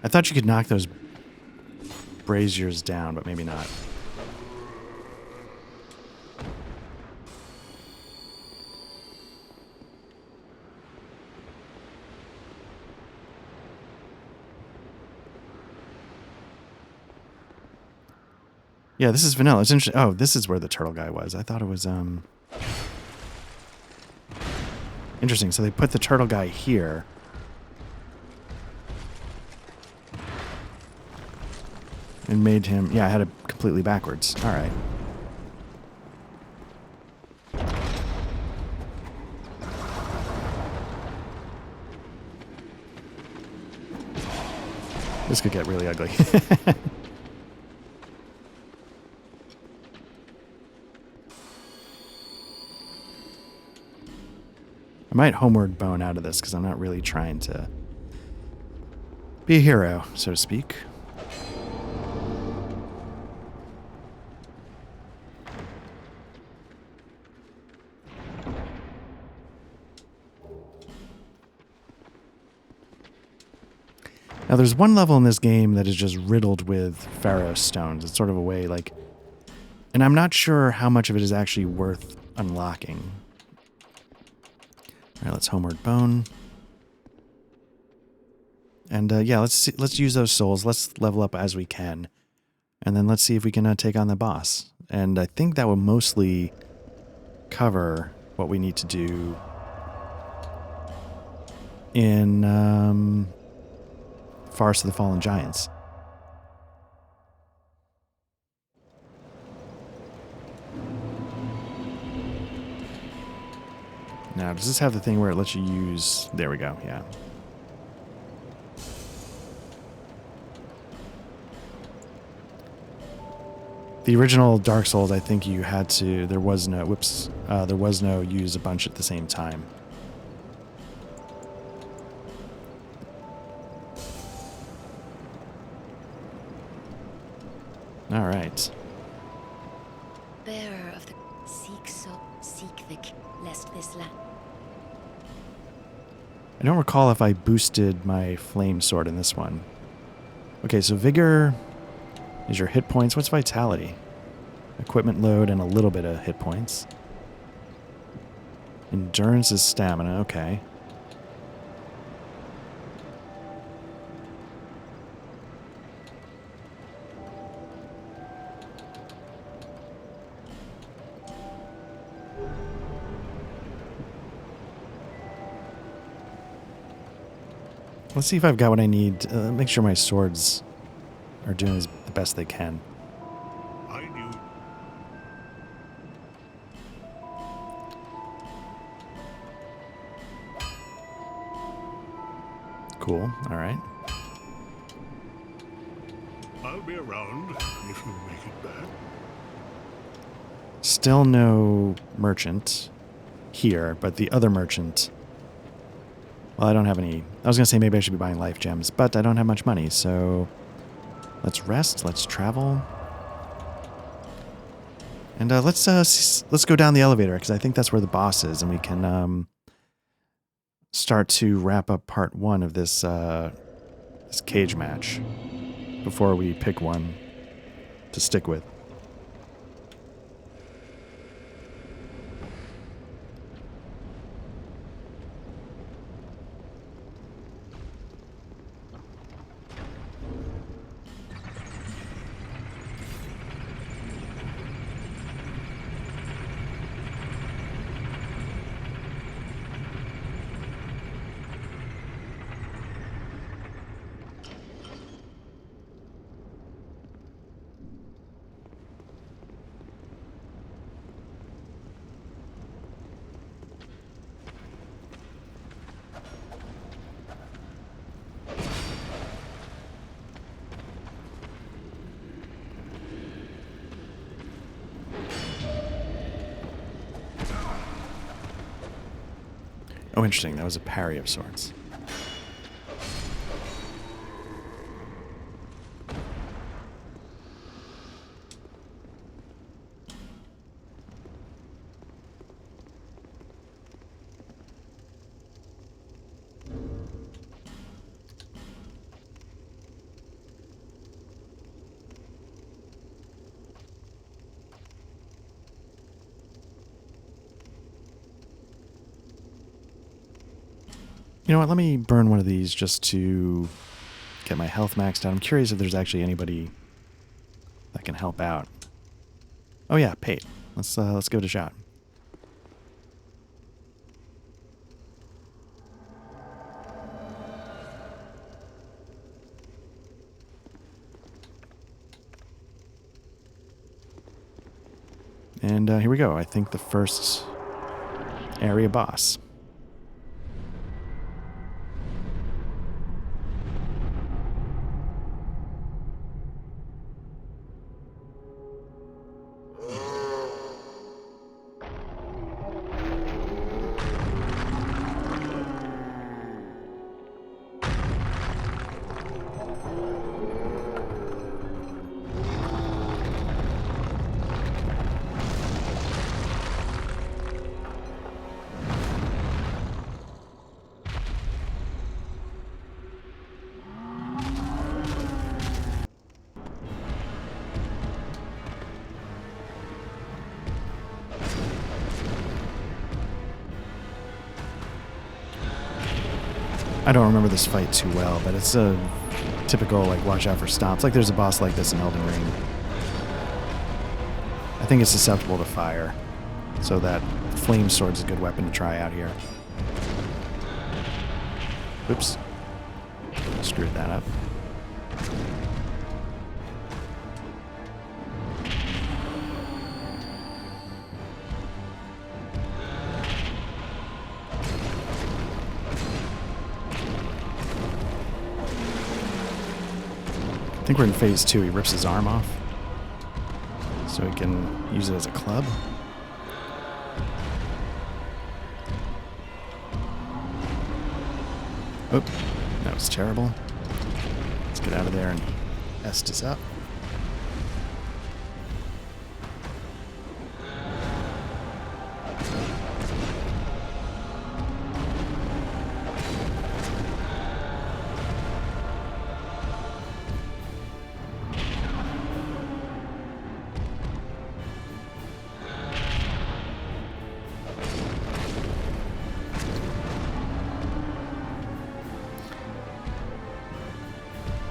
I thought you could knock those braziers down, but maybe not. Yeah, this is vanilla. It's interesting. Oh, this is where the turtle guy was. I thought it was, interesting. So they put the turtle guy here. And made him... Yeah, I had it completely backwards. All right. This could get really ugly. I might homeward bone out of this because I'm not really trying to be a hero, so to speak. Now, there's one level in this game that is just riddled with Pharaoh stones. It's sort of a way, like... And I'm not sure how much of it is actually worth unlocking. All right, let's homeward bone. And, yeah, let's use those souls. Let's level up as we can. And then let's see if we can take on the boss. And I think that will mostly cover what we need to do in... Forest of the Fallen Giants. Now, does this have the thing where it lets you use... There we go, yeah. The original Dark Souls, I think you had to... There was no... Whoops. There was no use a bunch at the same time. All right. Bearer of the seek the lest this land. I don't recall if I boosted my flame sword in this one. Okay, so vigor is your hit points. What's vitality? Equipment load and a little bit of hit points. Endurance is stamina. Okay. Let's see if I've got what I need. Make sure my swords are doing the best they can. I knew. Cool. All right. I'll be around if you make it back. Still no merchant here, but the other merchant... Well, I don't have any... I was going to say maybe I should be buying life gems, but I don't have much money, so... Let's rest, let's travel. And let's go down the elevator, because I think that's where the boss is, and we can start to wrap up part 1 of this, this cage match before we pick one to stick with. Oh, interesting. That was a parry of sorts. You know what, let me burn one of these just to get my health maxed out. I'm curious if there's actually anybody that can help out. Oh yeah, Pate. Let's give it a shot. And here we go. I think the first area boss. I don't remember this fight too well, but it's a typical, like, watch out for stomps. Like, there's a boss like this in Elden Ring. I think it's susceptible to fire, so that flame sword's a good weapon to try out here. Oops. Screwed that up. I think we're in phase 2. He rips his arm off so he can use it as a club. Oh, that was terrible. Let's get out of there and est us up.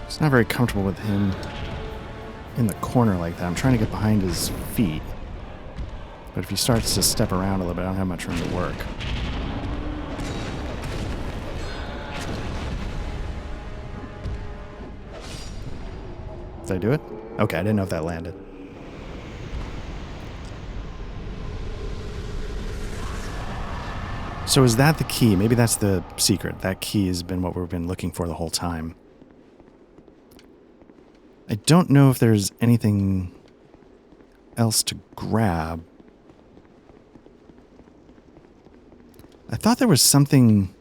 It's not very comfortable with him in the corner like that. I'm trying to get behind his feet. But if he starts to step around a little bit, I don't have much room to work. Did I do it? Okay, I didn't know if that landed. So is that the key? Maybe that's the secret. That key has been what we've been looking for the whole time. I don't know if there's anything else to grab. I thought there was something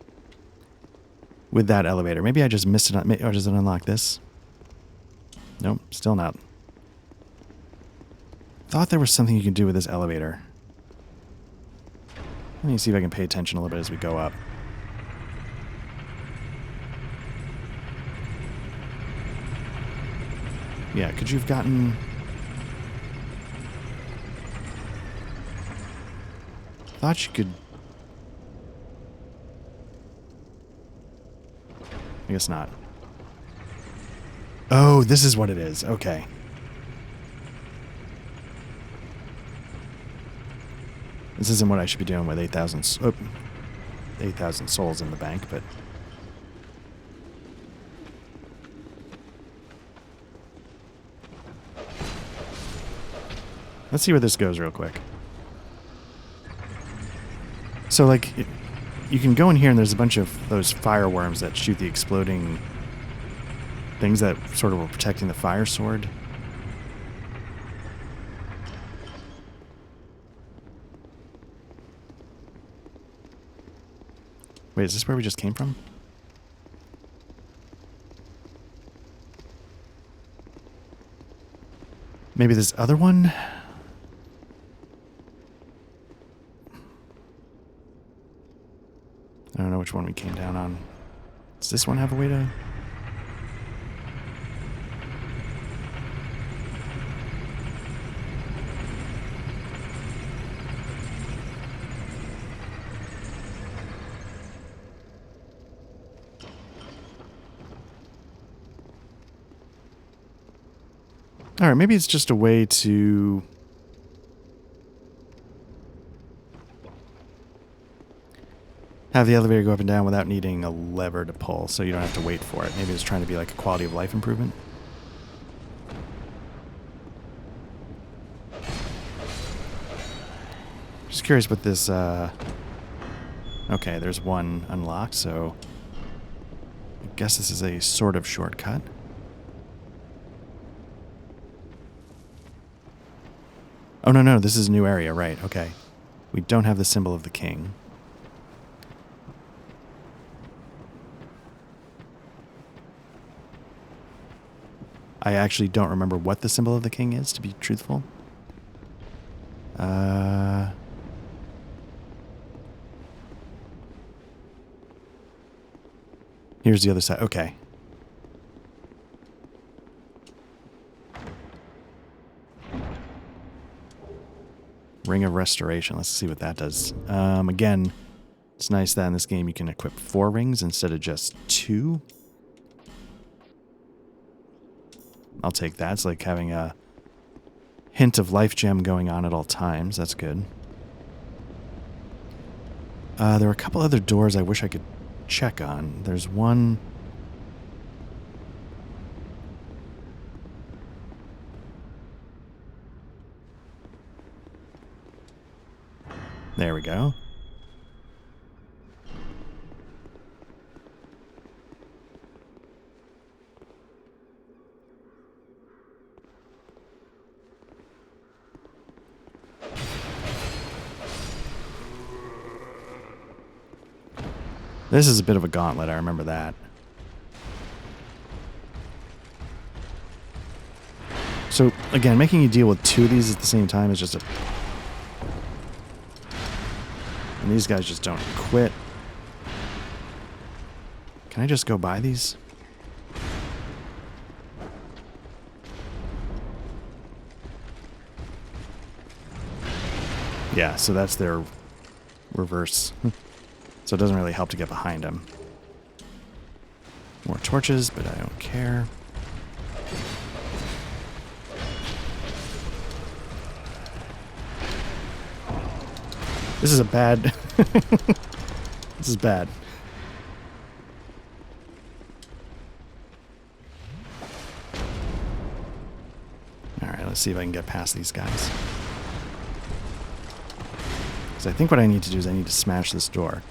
with that elevator. Maybe I just missed it. Or does it unlock this? Nope, still not. Thought there was something you could do with this elevator. Let me see if I can pay attention a little bit as we go up. Yeah, could you have gotten... Thought you could... I guess not. Oh, this is what it is. Okay. This isn't what I should be doing with 8,000 souls in the bank, but... Let's see where this goes real quick. So, like, you can go in here and there's a bunch of those fireworms that shoot the exploding things that sort of were protecting the fire sword. Wait, is this where we just came from? Maybe this other one? I don't know which one we came down on. Does this one have a way to... Alright, maybe it's just a way to... have the elevator go up and down without needing a lever to pull, so you don't have to wait for it. Maybe it's trying to be like a quality of life improvement. Just curious what this, Okay, there's one unlocked, so... I guess this is a sort of shortcut. Oh, no, this is a new area, right, okay. We don't have the symbol of the king. I actually don't remember what the symbol of the king is, to be truthful. Here's the other side. Okay. Ring of Restoration. Let's see what that does. Again, it's nice that in this game you can equip 4 rings instead of just 2. I'll take that. It's like having a hint of life gem going on at all times. That's good. There are a couple other doors I wish I could check on. There's one... There we go. This is a bit of a gauntlet, I remember that. So, again, making you deal with 2 of these at the same time is just a... And these guys just don't quit. Can I just go by these? Yeah, so that's their reverse. So it doesn't really help to get behind them. More torches, but I don't care. This is a bad... This is bad. Alright, let's see if I can get past these guys. Because I think what I need to do is I need to smash this door.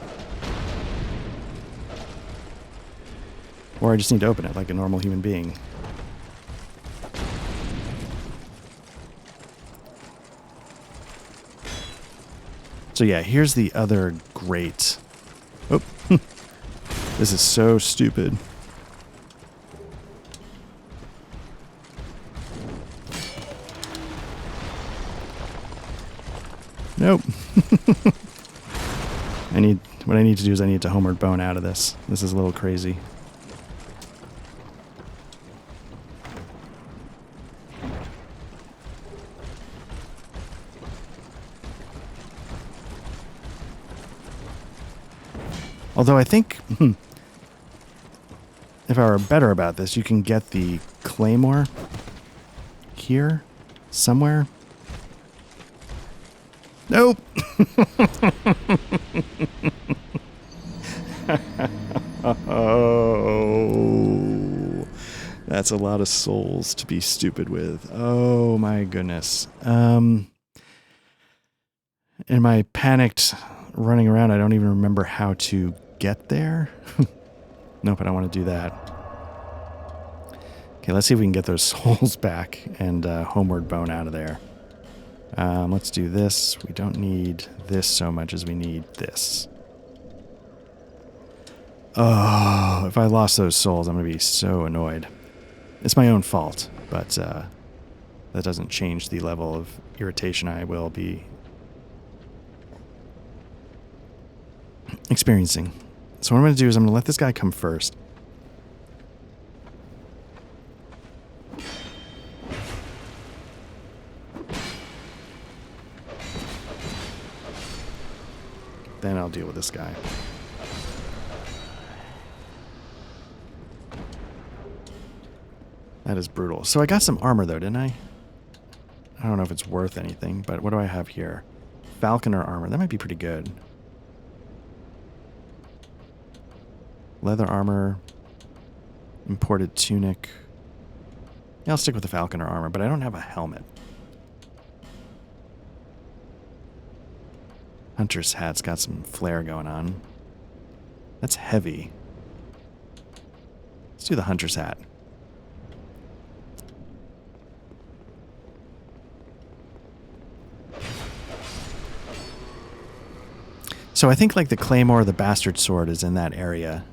Or I just need to open it like a normal human being. So yeah, here's the other great... Oh, this is so stupid. Nope. What I need to do is I need to homeward bone out of this. This is a little crazy. Although I think, if I were better about this, you can get the claymore here somewhere. Nope. Oh, that's a lot of souls to be stupid with. Oh my goodness. In my panicked running around, I don't even remember how to get there. Nope, I don't want to do that. Okay, let's see if we can get those souls back and homeward bone out of there. Let's do this. We don't need this so much as we need this. Oh, if I lost those souls, I'm going to be so annoyed. It's my own fault, but that doesn't change the level of irritation I will be experiencing. So what I'm going to do is I'm going to let this guy come first. Then I'll deal with this guy. That is brutal. So I got some armor though, didn't I? I don't know if it's worth anything, but what do I have here? Falconer armor. That might be pretty good. Leather armor. Imported tunic. Yeah, I'll stick with the Falconer armor, but I don't have a helmet. Hunter's hat's got some flair going on. That's heavy. Let's do the Hunter's hat. So I think like the Claymore or the Bastard Sword is in that area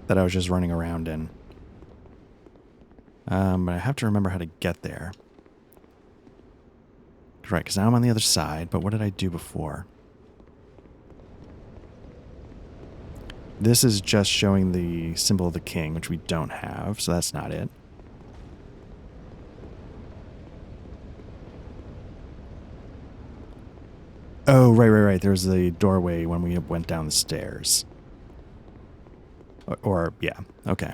that I was just running around in. But I have to remember how to get there. Right, because now I'm on the other side, but what did I do before? This is just showing the symbol of the king, which we don't have, so that's not it. Oh, right. There's the doorway when we went down the stairs. Or yeah, okay.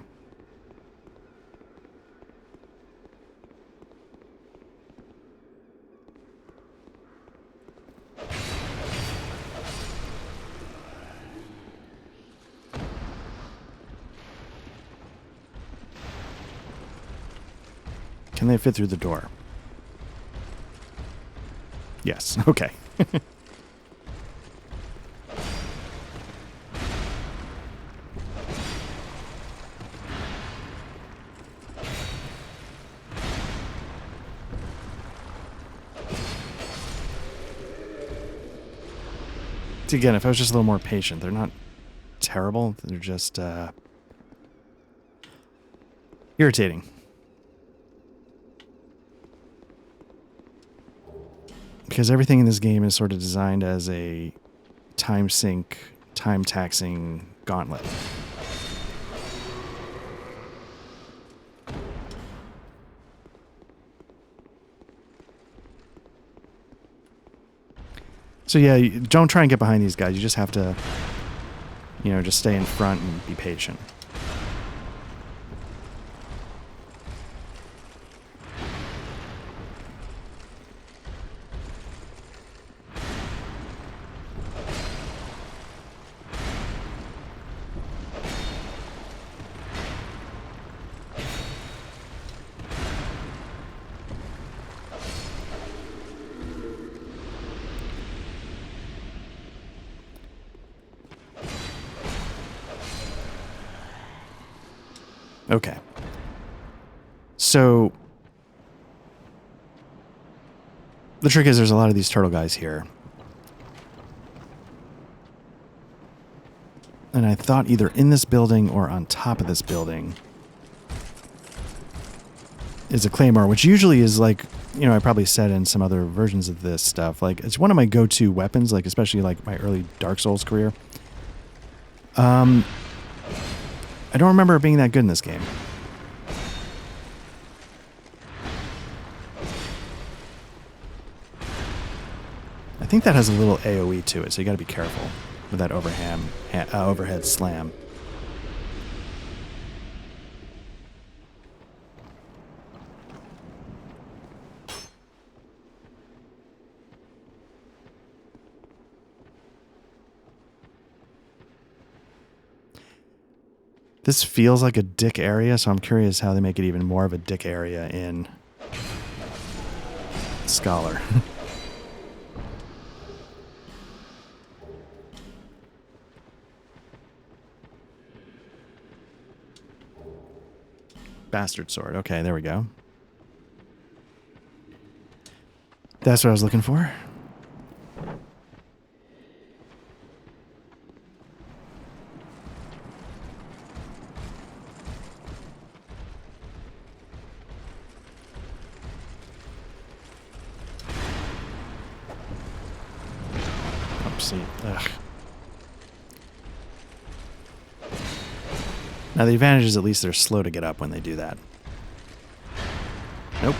Can they fit through the door? Yes, okay. Again, if I was just a little more patient, they're not terrible. They're just irritating. Because everything in this game is sort of designed as a time sink, time taxing gauntlet. So yeah, don't try and get behind these guys. You just have to, you know, just stay in front and be patient. Okay. So the trick is there's a lot of these turtle guys here. And I thought either in this building or on top of this building is a claymore, which usually is like, you know, I probably said in some other versions of this stuff, like it's one of my go-to weapons, like especially like my early Dark Souls career. I don't remember it being that good in this game. I think that has a little AoE to it, so you got to be careful with that overhead slam. This feels like a dick area, so I'm curious how they make it even more of a dick area in Scholar. Bastard sword. Okay, there we go. That's what I was looking for. Oopsie. Ugh. Now the advantage is at least they're slow to get up when they do that. Nope.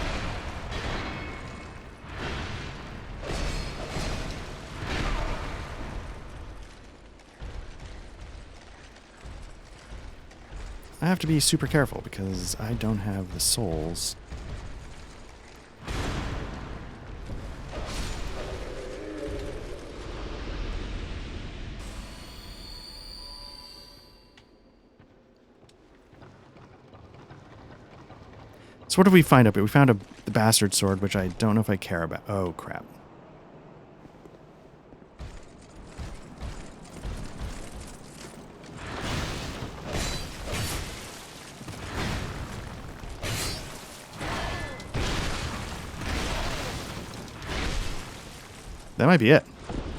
I have to be super careful because I don't have the souls. So what did we find up here? We found the bastard sword, which I don't know if I care about. Oh, crap. That might be it.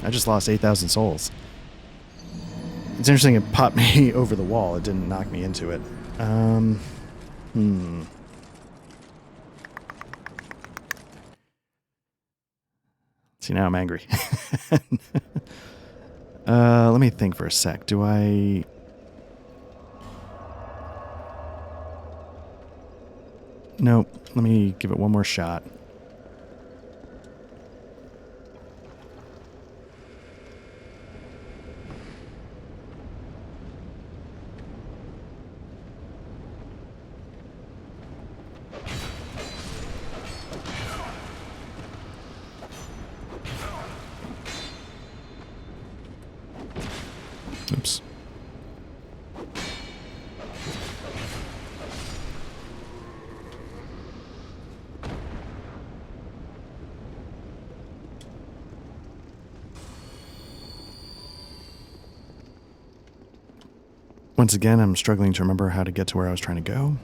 I just lost 8,000 souls. It's interesting it popped me over the wall. It didn't knock me into it. See, now I'm angry. Let me think for a sec. Do I... Nope. Let me give it one more shot. Oops. Once again, I'm struggling to remember how to get to where I was trying to go.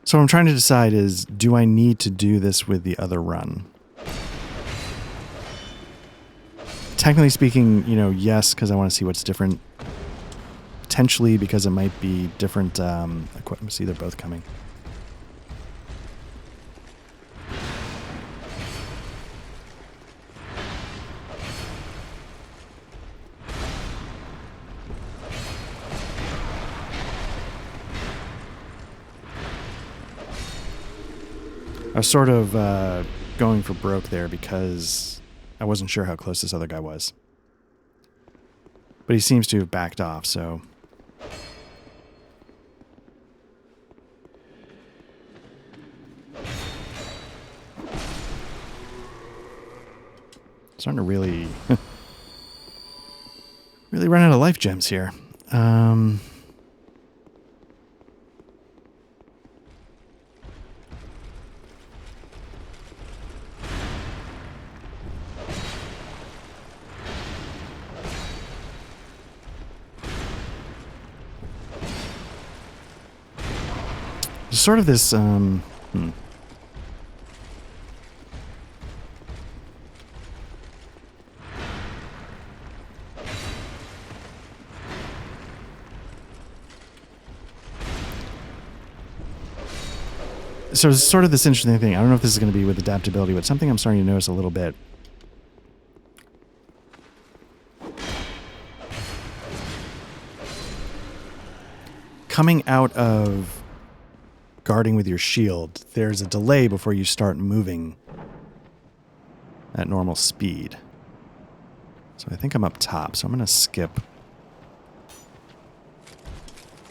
So what I'm trying to decide is, do I need to do this with the other run? Technically speaking, you know, yes, because I want to see what's different. Potentially because it might be different equipment. See, they're both coming. I was sort of going for broke there because I wasn't sure how close this other guy was. But he seems to have backed off, so... Starting to really... really run out of life gems here. sort of this, So it's sort of this interesting thing. I don't know if this is going to be with adaptability, but something I'm starting to notice a little bit. Coming out of guarding with your shield, there's a delay before you start moving at normal speed. So I think I'm up top, so I'm going to skip.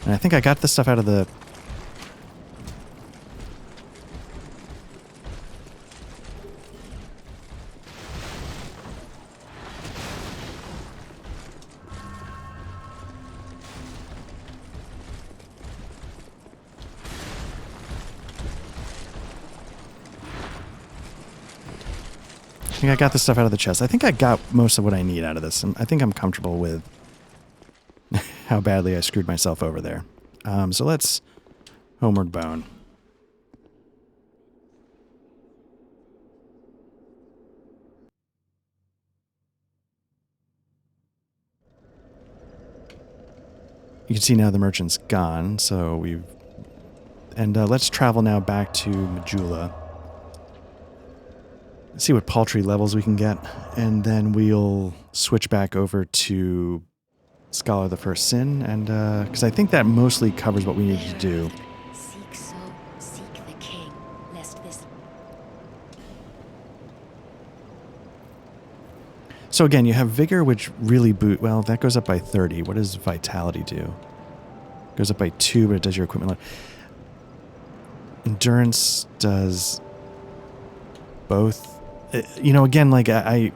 And I think I got the stuff out of the... I think I got the stuff out of the chest. I think I got most of what I need out of this. I think I'm comfortable with how badly I screwed myself over there. So let's homeward bone. You can see now the merchant's gone, so we've... And let's travel now back to Majula. See what paltry levels we can get, and then we'll switch back over to Scholar of the First Sin, and because I think that mostly covers what we need to do. Seek the king, lest this... So again, you have Vigor, which really well, that goes up by 30. What does Vitality do? Goes up by 2, but it does your equipment load. Endurance does both. You know, again, like I've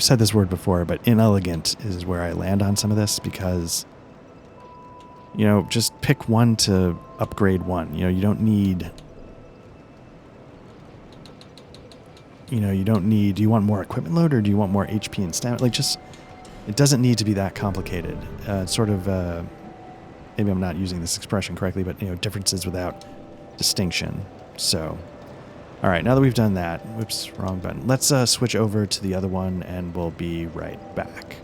said this word before, but inelegant is where I land on some of this because, you know, just pick one to upgrade one. You know, you don't need, do you want more equipment load or do you want more HP and stamina? Like, just, it doesn't need to be that complicated. Sort of, maybe I'm not using this expression correctly, but, differences without distinction. So... All right, now that we've done that, whoops, wrong button. Let's switch over to the other one, and we'll be right back.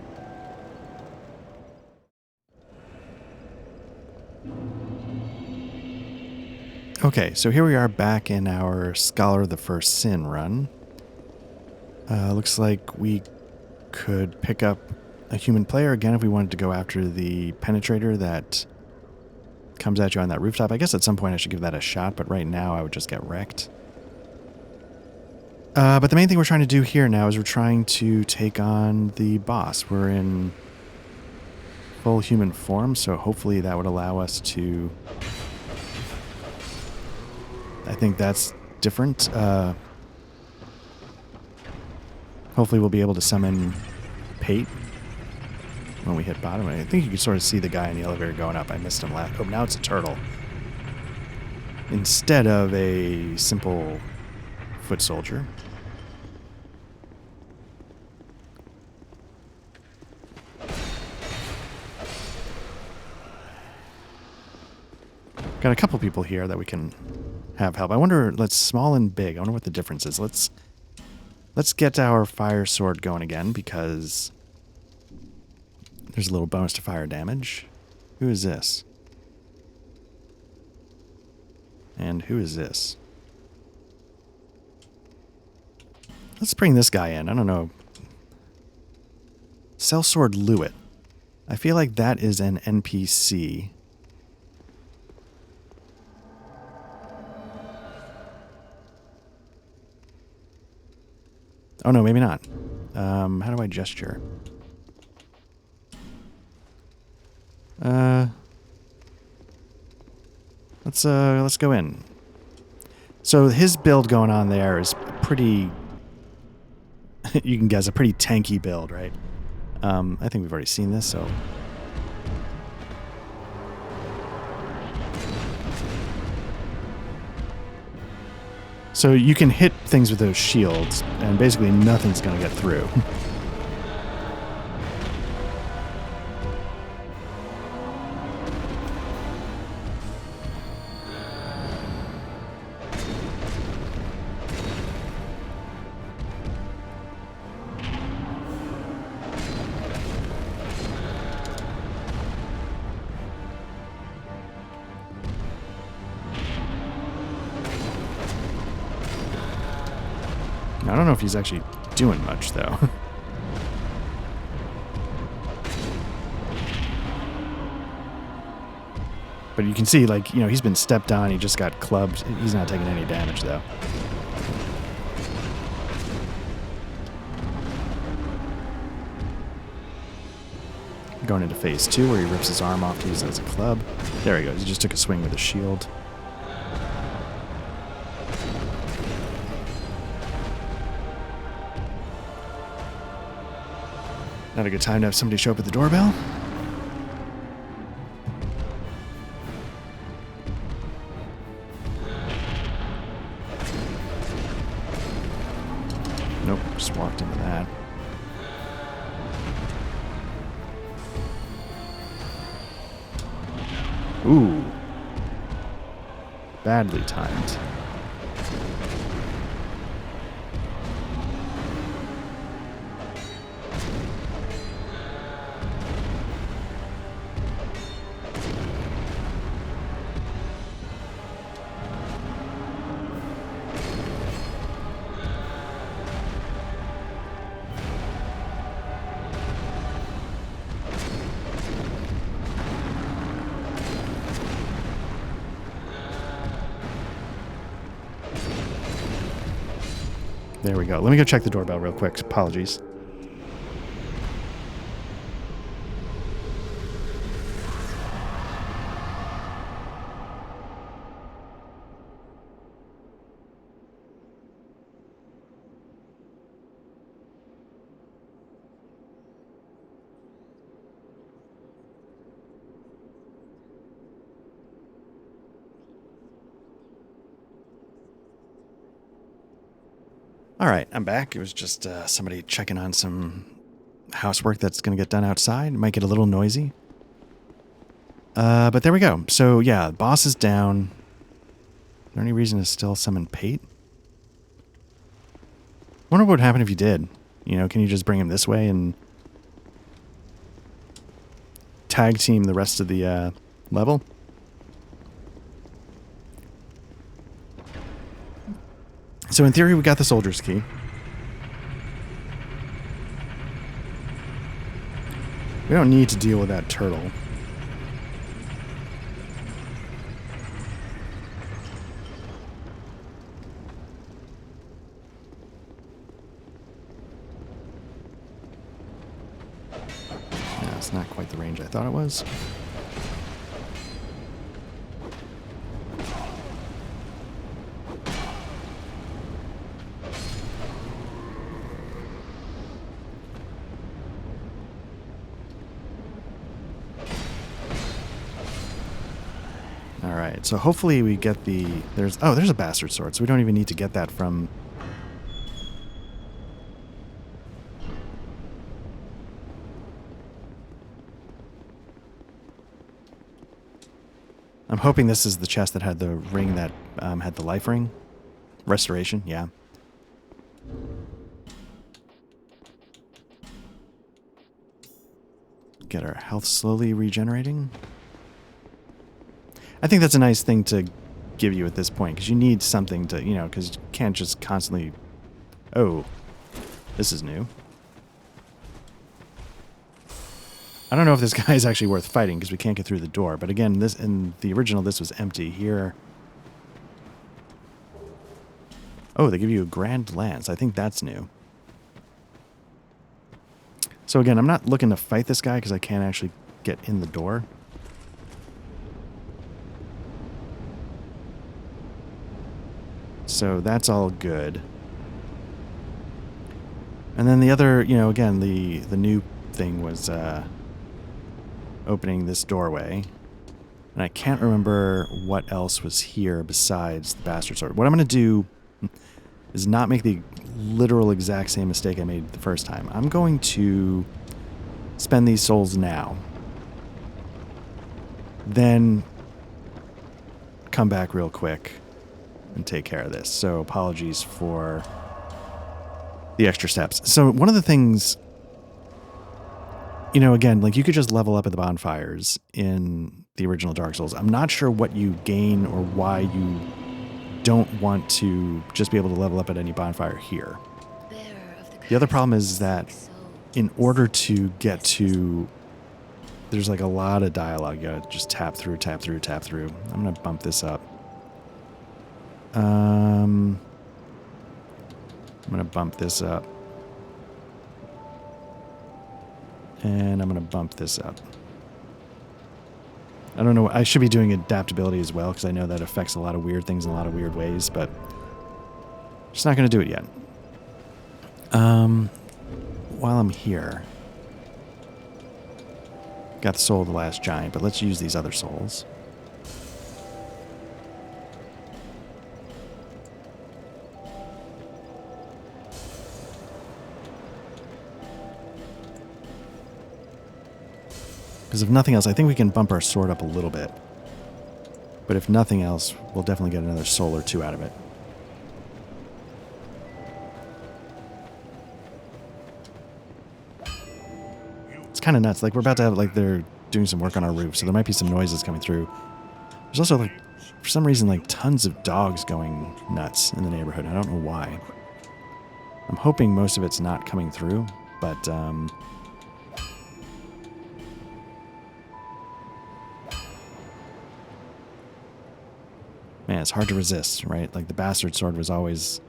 Okay, so here we are back in our Scholar of the First Sin run. Looks like we could pick up a human player again if we wanted to go after the penetrator that comes at you on that rooftop. I guess at some point I should give that a shot, but right now I would just get wrecked. But the main thing we're trying to do here now is we're trying to take on the boss. We're in full human form, so hopefully that would allow us to... I think that's different. Hopefully we'll be able to summon Pate when we hit bottom. I think you can sort of see the guy in the elevator going up. I missed him last... Oh, now it's a turtle. Instead of a simple foot soldier. Got a couple people here that we can have help. I wonder, let's small and big. I wonder what the difference is. Let's get our fire sword going again because there's a little bonus to fire damage. Who is this? And who is this? Let's bring this guy in. I don't know. Sellsword Lewitt. I feel like that is an NPC. Oh no, maybe not. How do I gesture? Let's go in. So his build going on there is pretty... you can guess, a pretty tanky build, right? I think we've already seen this, so... So you can hit things with those shields, and basically nothing's going to get through. I don't know if he's actually doing much, though. But you can see, like, you know, he's been stepped on. He just got clubbed. He's not taking any damage, though. Going into phase 2, where he rips his arm off to use it as a club. There he goes. He just took a swing with a shield. Not a good time to have somebody show up at the doorbell. Nope, just walked into that. Ooh. Badly timed. There we go. Let me go check the doorbell real quick. Apologies. All right, I'm back. It was just somebody checking on some housework that's going to get done outside. It might get a little noisy. But there we go. So, yeah, boss is down. Is there any reason to still summon Pate? Wonder what would happen if you did. You know, can you just bring him this way and tag team the rest of the level? So in theory, we got the soldier's key. We don't need to deal with that turtle. Yeah, it's not quite the range I thought it was. Alright, so hopefully we get the... there's a bastard sword, so we don't even need to get that from... I'm hoping this is the chest that had the ring that had the life ring. Restoration, yeah. Get our health slowly regenerating. I think that's a nice thing to give you at this point, because you need something to, you know, because you can't just constantly... Oh, this is new. I don't know if this guy is actually worth fighting, because we can't get through the door. But again, this in the original, this was empty. Here... Oh, they give you a grand lance. I think that's new. So again, I'm not looking to fight this guy, because I can't actually get in the door. So that's all good. And then the other, you know, again, the new thing was opening this doorway. And I can't remember what else was here besides the bastard sword. What I'm going to do is not make the literal exact same mistake I made the first time. I'm going to spend these souls now. Then come back real quick and take care of this. So apologies for the extra steps. So one of the things, you know, again, like you could just level up at the bonfires in the original Dark Souls. I'm not sure what you gain or why you don't want to just be able to level up at any bonfire here. The other problem is that in order to get to... There's like a lot of dialogue. You gotta just tap through, tap through, tap through. I'm gonna bump this up. I'm gonna bump this up. And I'm gonna bump this up. I don't know. I should be doing adaptability as well because I know that affects a lot of weird things in a lot of weird ways, but just not gonna do it yet. While I'm here, got the soul of the last giant, but let's use these other souls. Because if nothing else, I think we can bump our sword up a little bit. But if nothing else, we'll definitely get another soul or two out of it. It's kind of nuts. Like, we're about to have, like, they're doing some work on our roof, so there might be some noises coming through. There's also, like, for some reason, like, tons of dogs going nuts in the neighborhood. I don't know why. I'm hoping most of it's not coming through, but, man, it's hard to resist, right? Like, the bastard sword was always...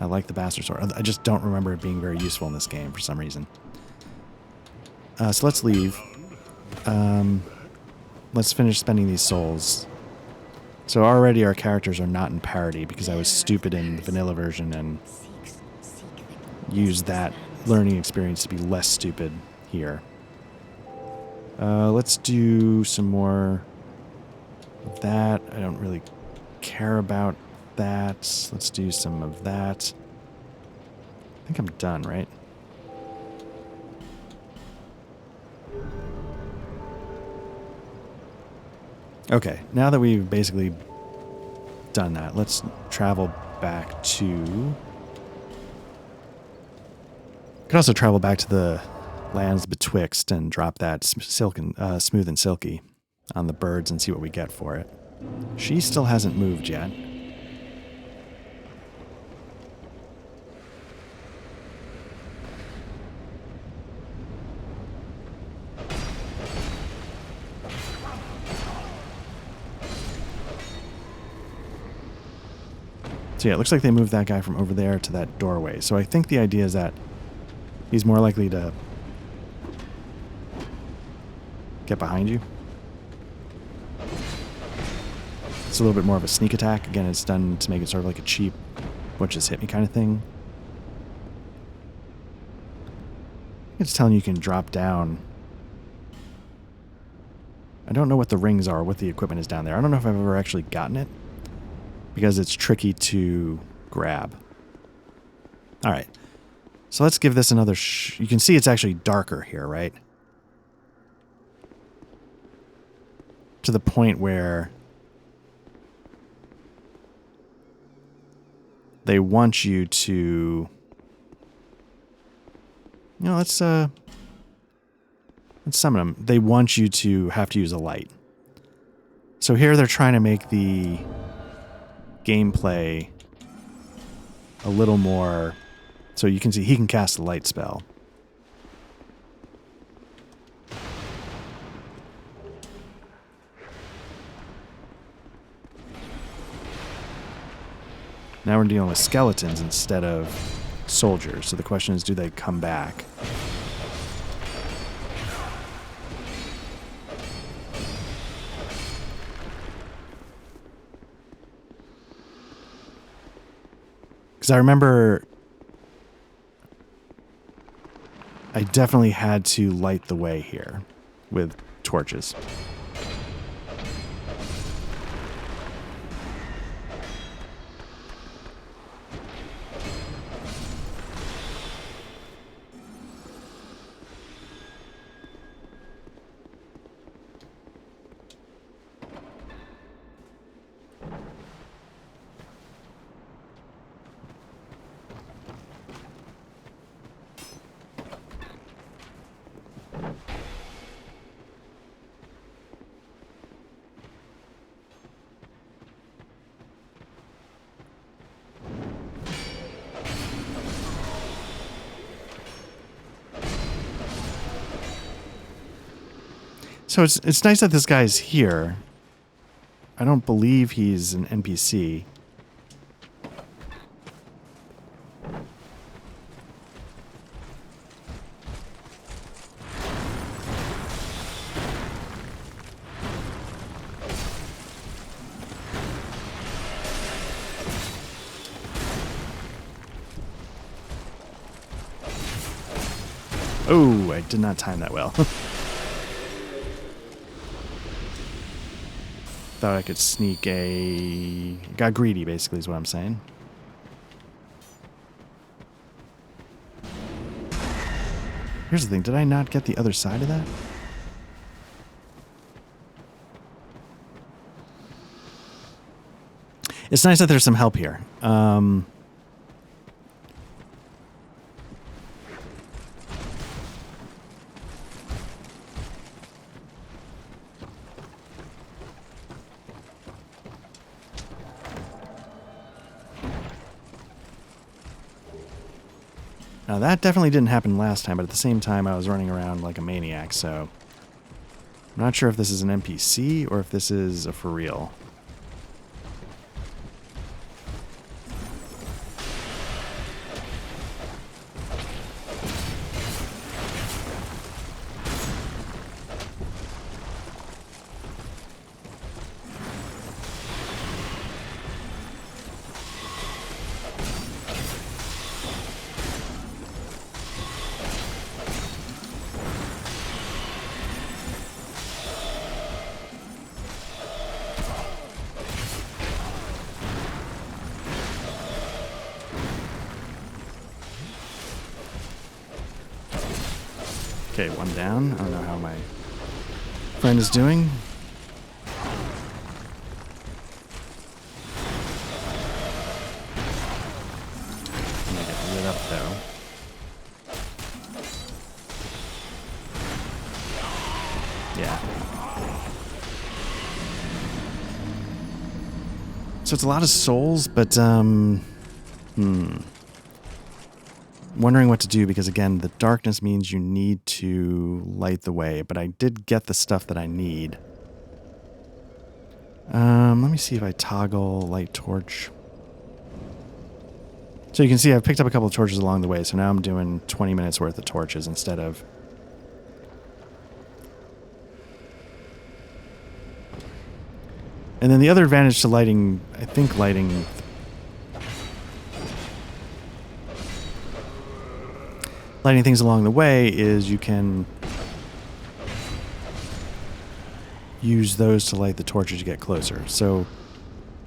I like the bastard sword. I just don't remember it being very useful in this game for some reason. So let's leave. Let's finish spending these souls. So already our characters are not in parity because I was stupid in the vanilla version and used that learning experience to be less stupid here. Let's do some more of that. I don't really care about that. Let's do some of that. I think I'm done, right? Okay, now that we've basically done that, let's travel back to... Could also travel back to the lands betwixt and drop that smooth and silky on the birds and see what we get for it. She still hasn't moved yet. So yeah, it looks like they moved that guy from over there to that doorway. So I think the idea is that he's more likely to get behind you. It's a little bit more of a sneak attack. Again, it's done to make it sort of like a cheap, what just hit me kind of thing. It's telling you can drop down. I don't know what the rings are, what the equipment is down there. I don't know if I've ever actually gotten it, because it's tricky to grab. All right. So let's give this another... You can see it's actually darker here, right? To the point where they want you to... You know, let's summon them. They want you to have to use a light. So here they're trying to make the gameplay a little more... So you can see he can cast a light spell. Now we're dealing with skeletons instead of soldiers. So the question is, do they come back? Because I remember I definitely had to light the way here with torches. So it's nice that this guy's here. I don't believe he's an NPC. Oh, I did not time that well. Thought I could sneak a... Got greedy, basically, is what I'm saying. Here's the thing. Did I not get the other side of that? It's nice that there's some help here. Now that definitely didn't happen last time, but at the same time I was running around like a maniac, so... I'm not sure if this is an NPC or if this is a for real. Okay, one down. I don't know how my friend is doing. I'm gonna get lit up though. Yeah. So it's a lot of souls, but wondering what to do because, again, the darkness means you need to light the way, but I did get the stuff that I need. Let me see if I toggle light torch. So you can see I've picked up a couple of torches along the way, so now I'm doing 20 minutes worth of torches instead of... And then the other advantage to lighting, I think lighting things along the way is you can use those to light the torches to get closer. So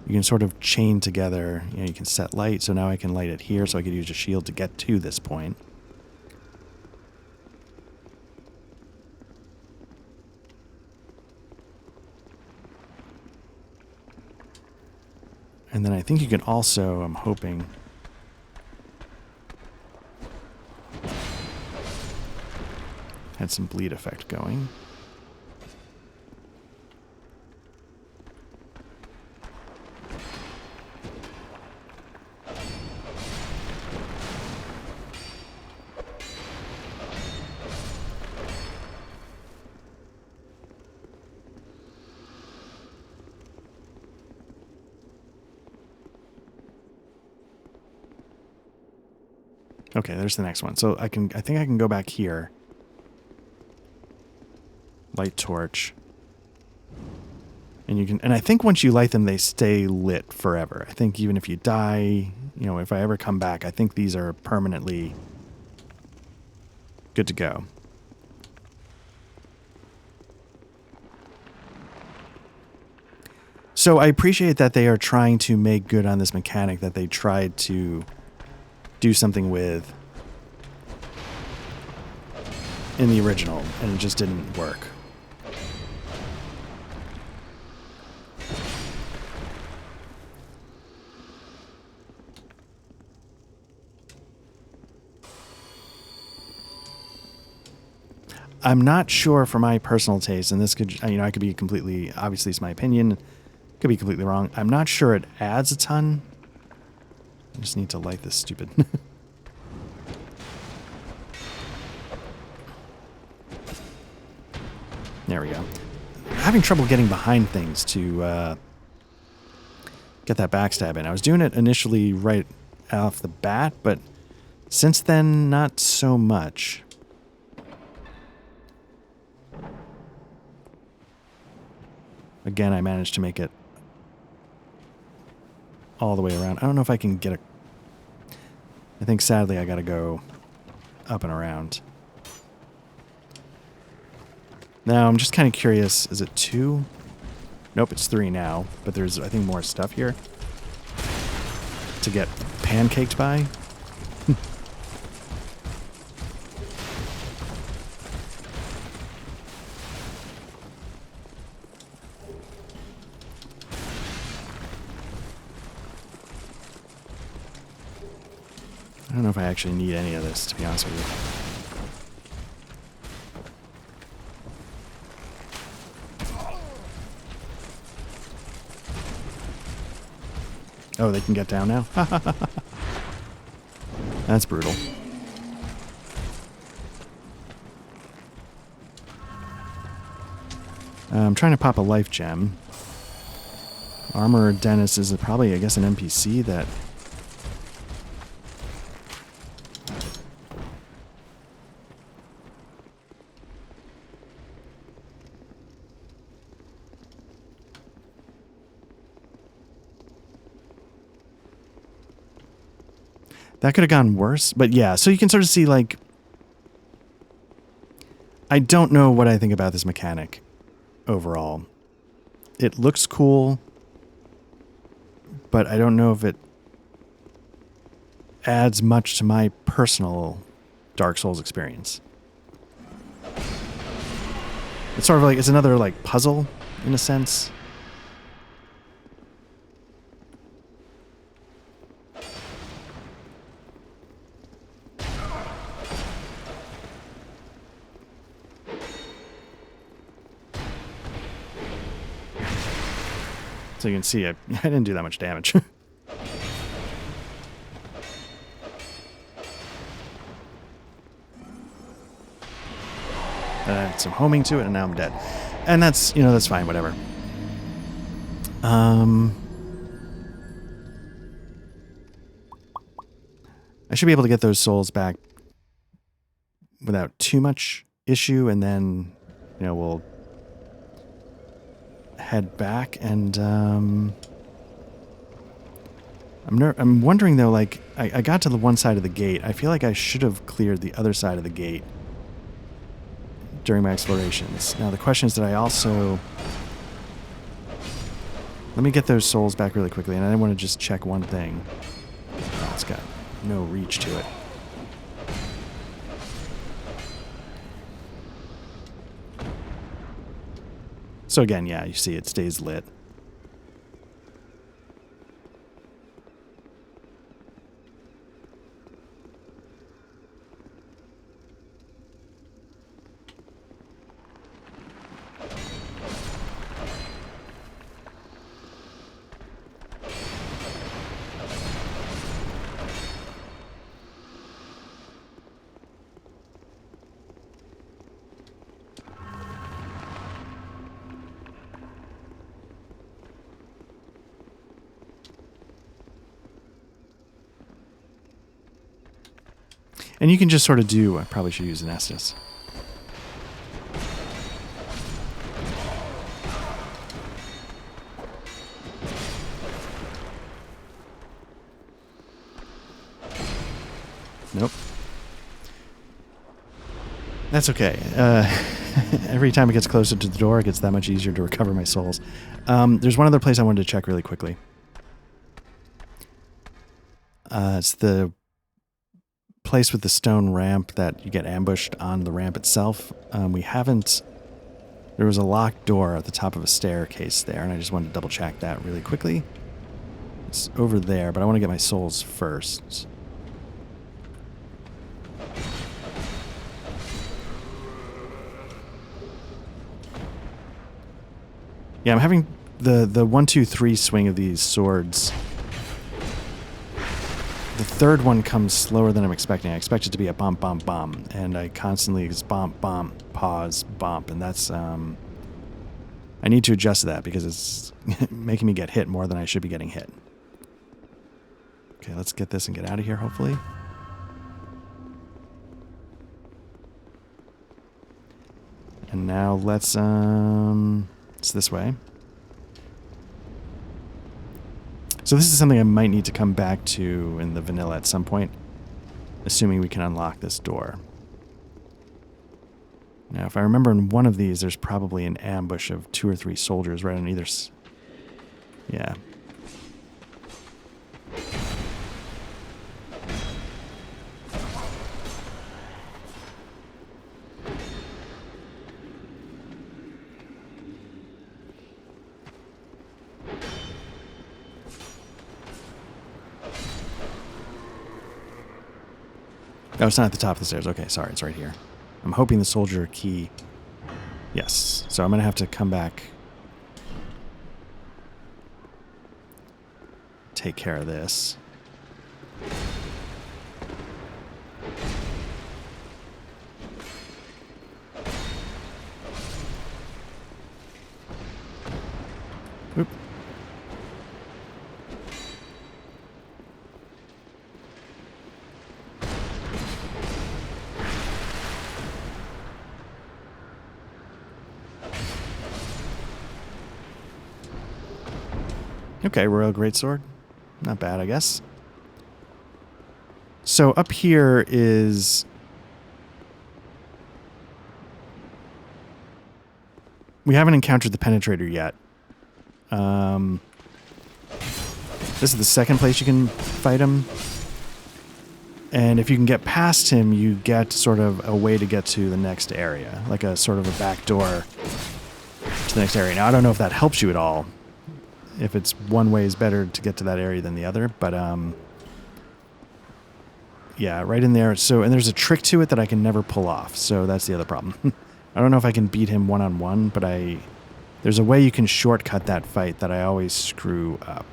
you can sort of chain together, you know, you can set light, so now I can light it here so I could use a shield to get to this point. And then I think you can also, I'm hoping... had some bleed effect going. Okay, there's the next one. So I think I can go back here. Light torch. And you can, and I think once you light them, they stay lit forever. I think even if you die, you know, if I ever come back, I think these are permanently good to go. So I appreciate that they are trying to make good on this mechanic that they tried to do something with in the original, and it just didn't work. I'm not sure for my personal taste, and this could, you know, I could be completely, obviously it's my opinion, could be completely wrong. I'm not sure it adds a ton. I just need to light this stupid. There we go. having trouble getting behind things to get that backstab in. I was doing it initially right off the bat, but since then, not so much. Again, I managed to make it all the way around. I don't know if I can get a... I think sadly I gotta go up and around. Now, I'm just kind of curious, is it 2? Nope, it's 3 now, but there's, I think, more stuff here to get pancaked by. I don't know if I actually need any of this, to be honest with you. Oh, they can get down now? That's brutal. I'm trying to pop a life gem. Armorer Dennis is probably, I guess, an NPC that... That could have gone worse, but yeah, so you can sort of see, like... I don't know what I think about this mechanic overall. It looks cool, but I don't know if it adds much to my personal Dark Souls experience. It's sort of like, it's another, like, puzzle, in a sense. So you can see I didn't do that much damage. I had some homing to it, and now I'm dead. And that's, you know, that's fine, whatever. I should be able to get those souls back without too much issue, and then, you know, we'll head back, and I'm wondering though, like, I got to the one side of the gate. I feel like I should have cleared the other side of the gate during my explorations. Now the question is, did I also... Let me get those souls back really quickly, and I want to just check one thing. Oh, it's got no reach to it. So again, yeah, you see it stays lit. And you can just sort of do... I probably should use an Estus. Nope. That's okay. Every time it gets closer to the door, it gets that much easier to recover my souls. There's one other place I wanted to check really quickly. It's the place with the stone ramp that you get ambushed on the ramp itself. We haven't... There was a locked door at the top of a staircase there, and I just wanted to double check that really quickly. It's over there, but I want to get my souls first. Yeah, I'm having the 1, 2, 3 swing of these swords. The third one comes slower than I'm expecting. I expect it to be a bump, bump, bump, and I constantly just bump, bump, pause, bump, and that's I need to adjust that because it's making me get hit more than I should be getting hit. Okay, let's get this and get out of here, hopefully. And now let's, it's this way. So this is something I might need to come back to in the vanilla at some point, assuming we can unlock this door. Now, if I remember in one of these, there's probably an ambush of 2 or 3 soldiers right on either yeah. Oh, it's not at the top of the stairs. Okay, sorry, it's right here. I'm hoping the soldier key... Yes, so I'm going to have to come back... take care of this. Oop. Okay, Royal Greatsword. Not bad, I guess. So up here is... we haven't encountered the Penetrator yet. This is the second place you can fight him. And if you can get past him, you get sort of a way to get to the next area. Like a sort of a back door to the next area. Now, I don't know if that helps you at all. If it's one way is better to get to that area than the other, but yeah, right in there. So, and there's a trick to it that I can never pull off, so that's the other problem. I don't know if I can beat him one-on-one, but there's a way you can shortcut that fight that I always screw up.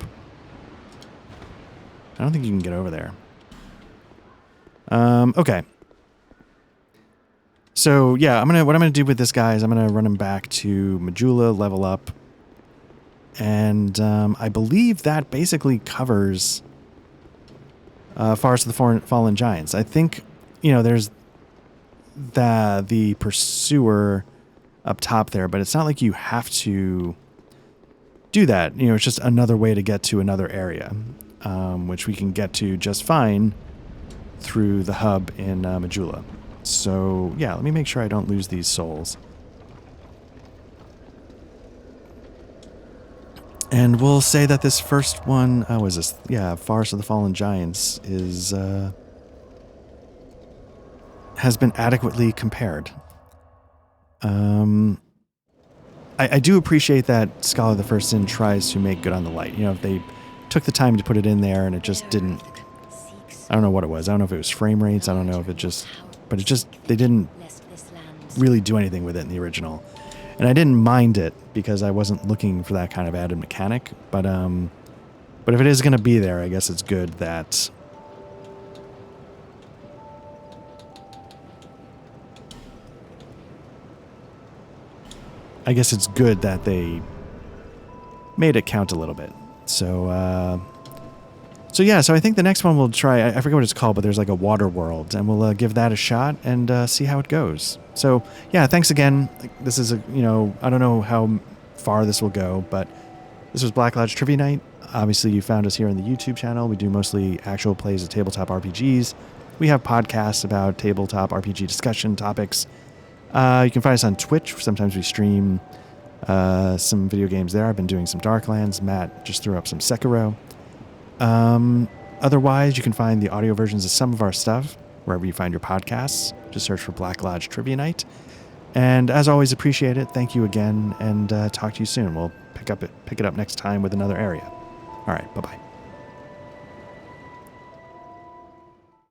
I don't think you can get over there. Okay. So yeah, what I'm gonna do with this guy is I'm gonna run him back to Majula, level up. And I believe that basically covers Forest of the Fallen Giants. I think, you know, there's the Pursuer up top there, but it's not like you have to do that. You know, it's just another way to get to another area, which we can get to just fine through the hub in Majula. So, yeah, let me make sure I don't lose these souls. And we'll say that this first one, oh, is this? Yeah, Forest of the Fallen Giants is, has been adequately compared. I do appreciate that Scholar of the First Sin tries to make good on the light. You know, if they took the time to put it in there and it just didn't, I don't know what it was. I don't know if it was frame rates. I don't know if it just, but it just, they didn't really do anything with it in the original. And I didn't mind it because I wasn't looking for that kind of added mechanic. But if it is going to be there, I guess it's good that... I guess it's good that they made it count a little bit. So, so yeah, so I think the next one we'll try, I forget what it's called, but there's like a water world, and we'll give that a shot and see how it goes. So yeah, thanks again. This is you know, I don't know how far this will go, but this was Black Lodge Trivia Night. Obviously, you found us here on the YouTube channel. We do mostly actual plays of tabletop RPGs. We have podcasts about tabletop RPG discussion topics. You can find us on Twitch. Sometimes we stream some video games there. I've been doing some Darklands. Matt just threw up some Sekiro. Otherwise, you can find the audio versions of some of our stuff wherever you find your podcasts. Just search for Black Lodge Trivia Night. And as always, appreciate it. Thank you again, and talk to you soon. We'll pick it up next time with another area. All right, bye-bye.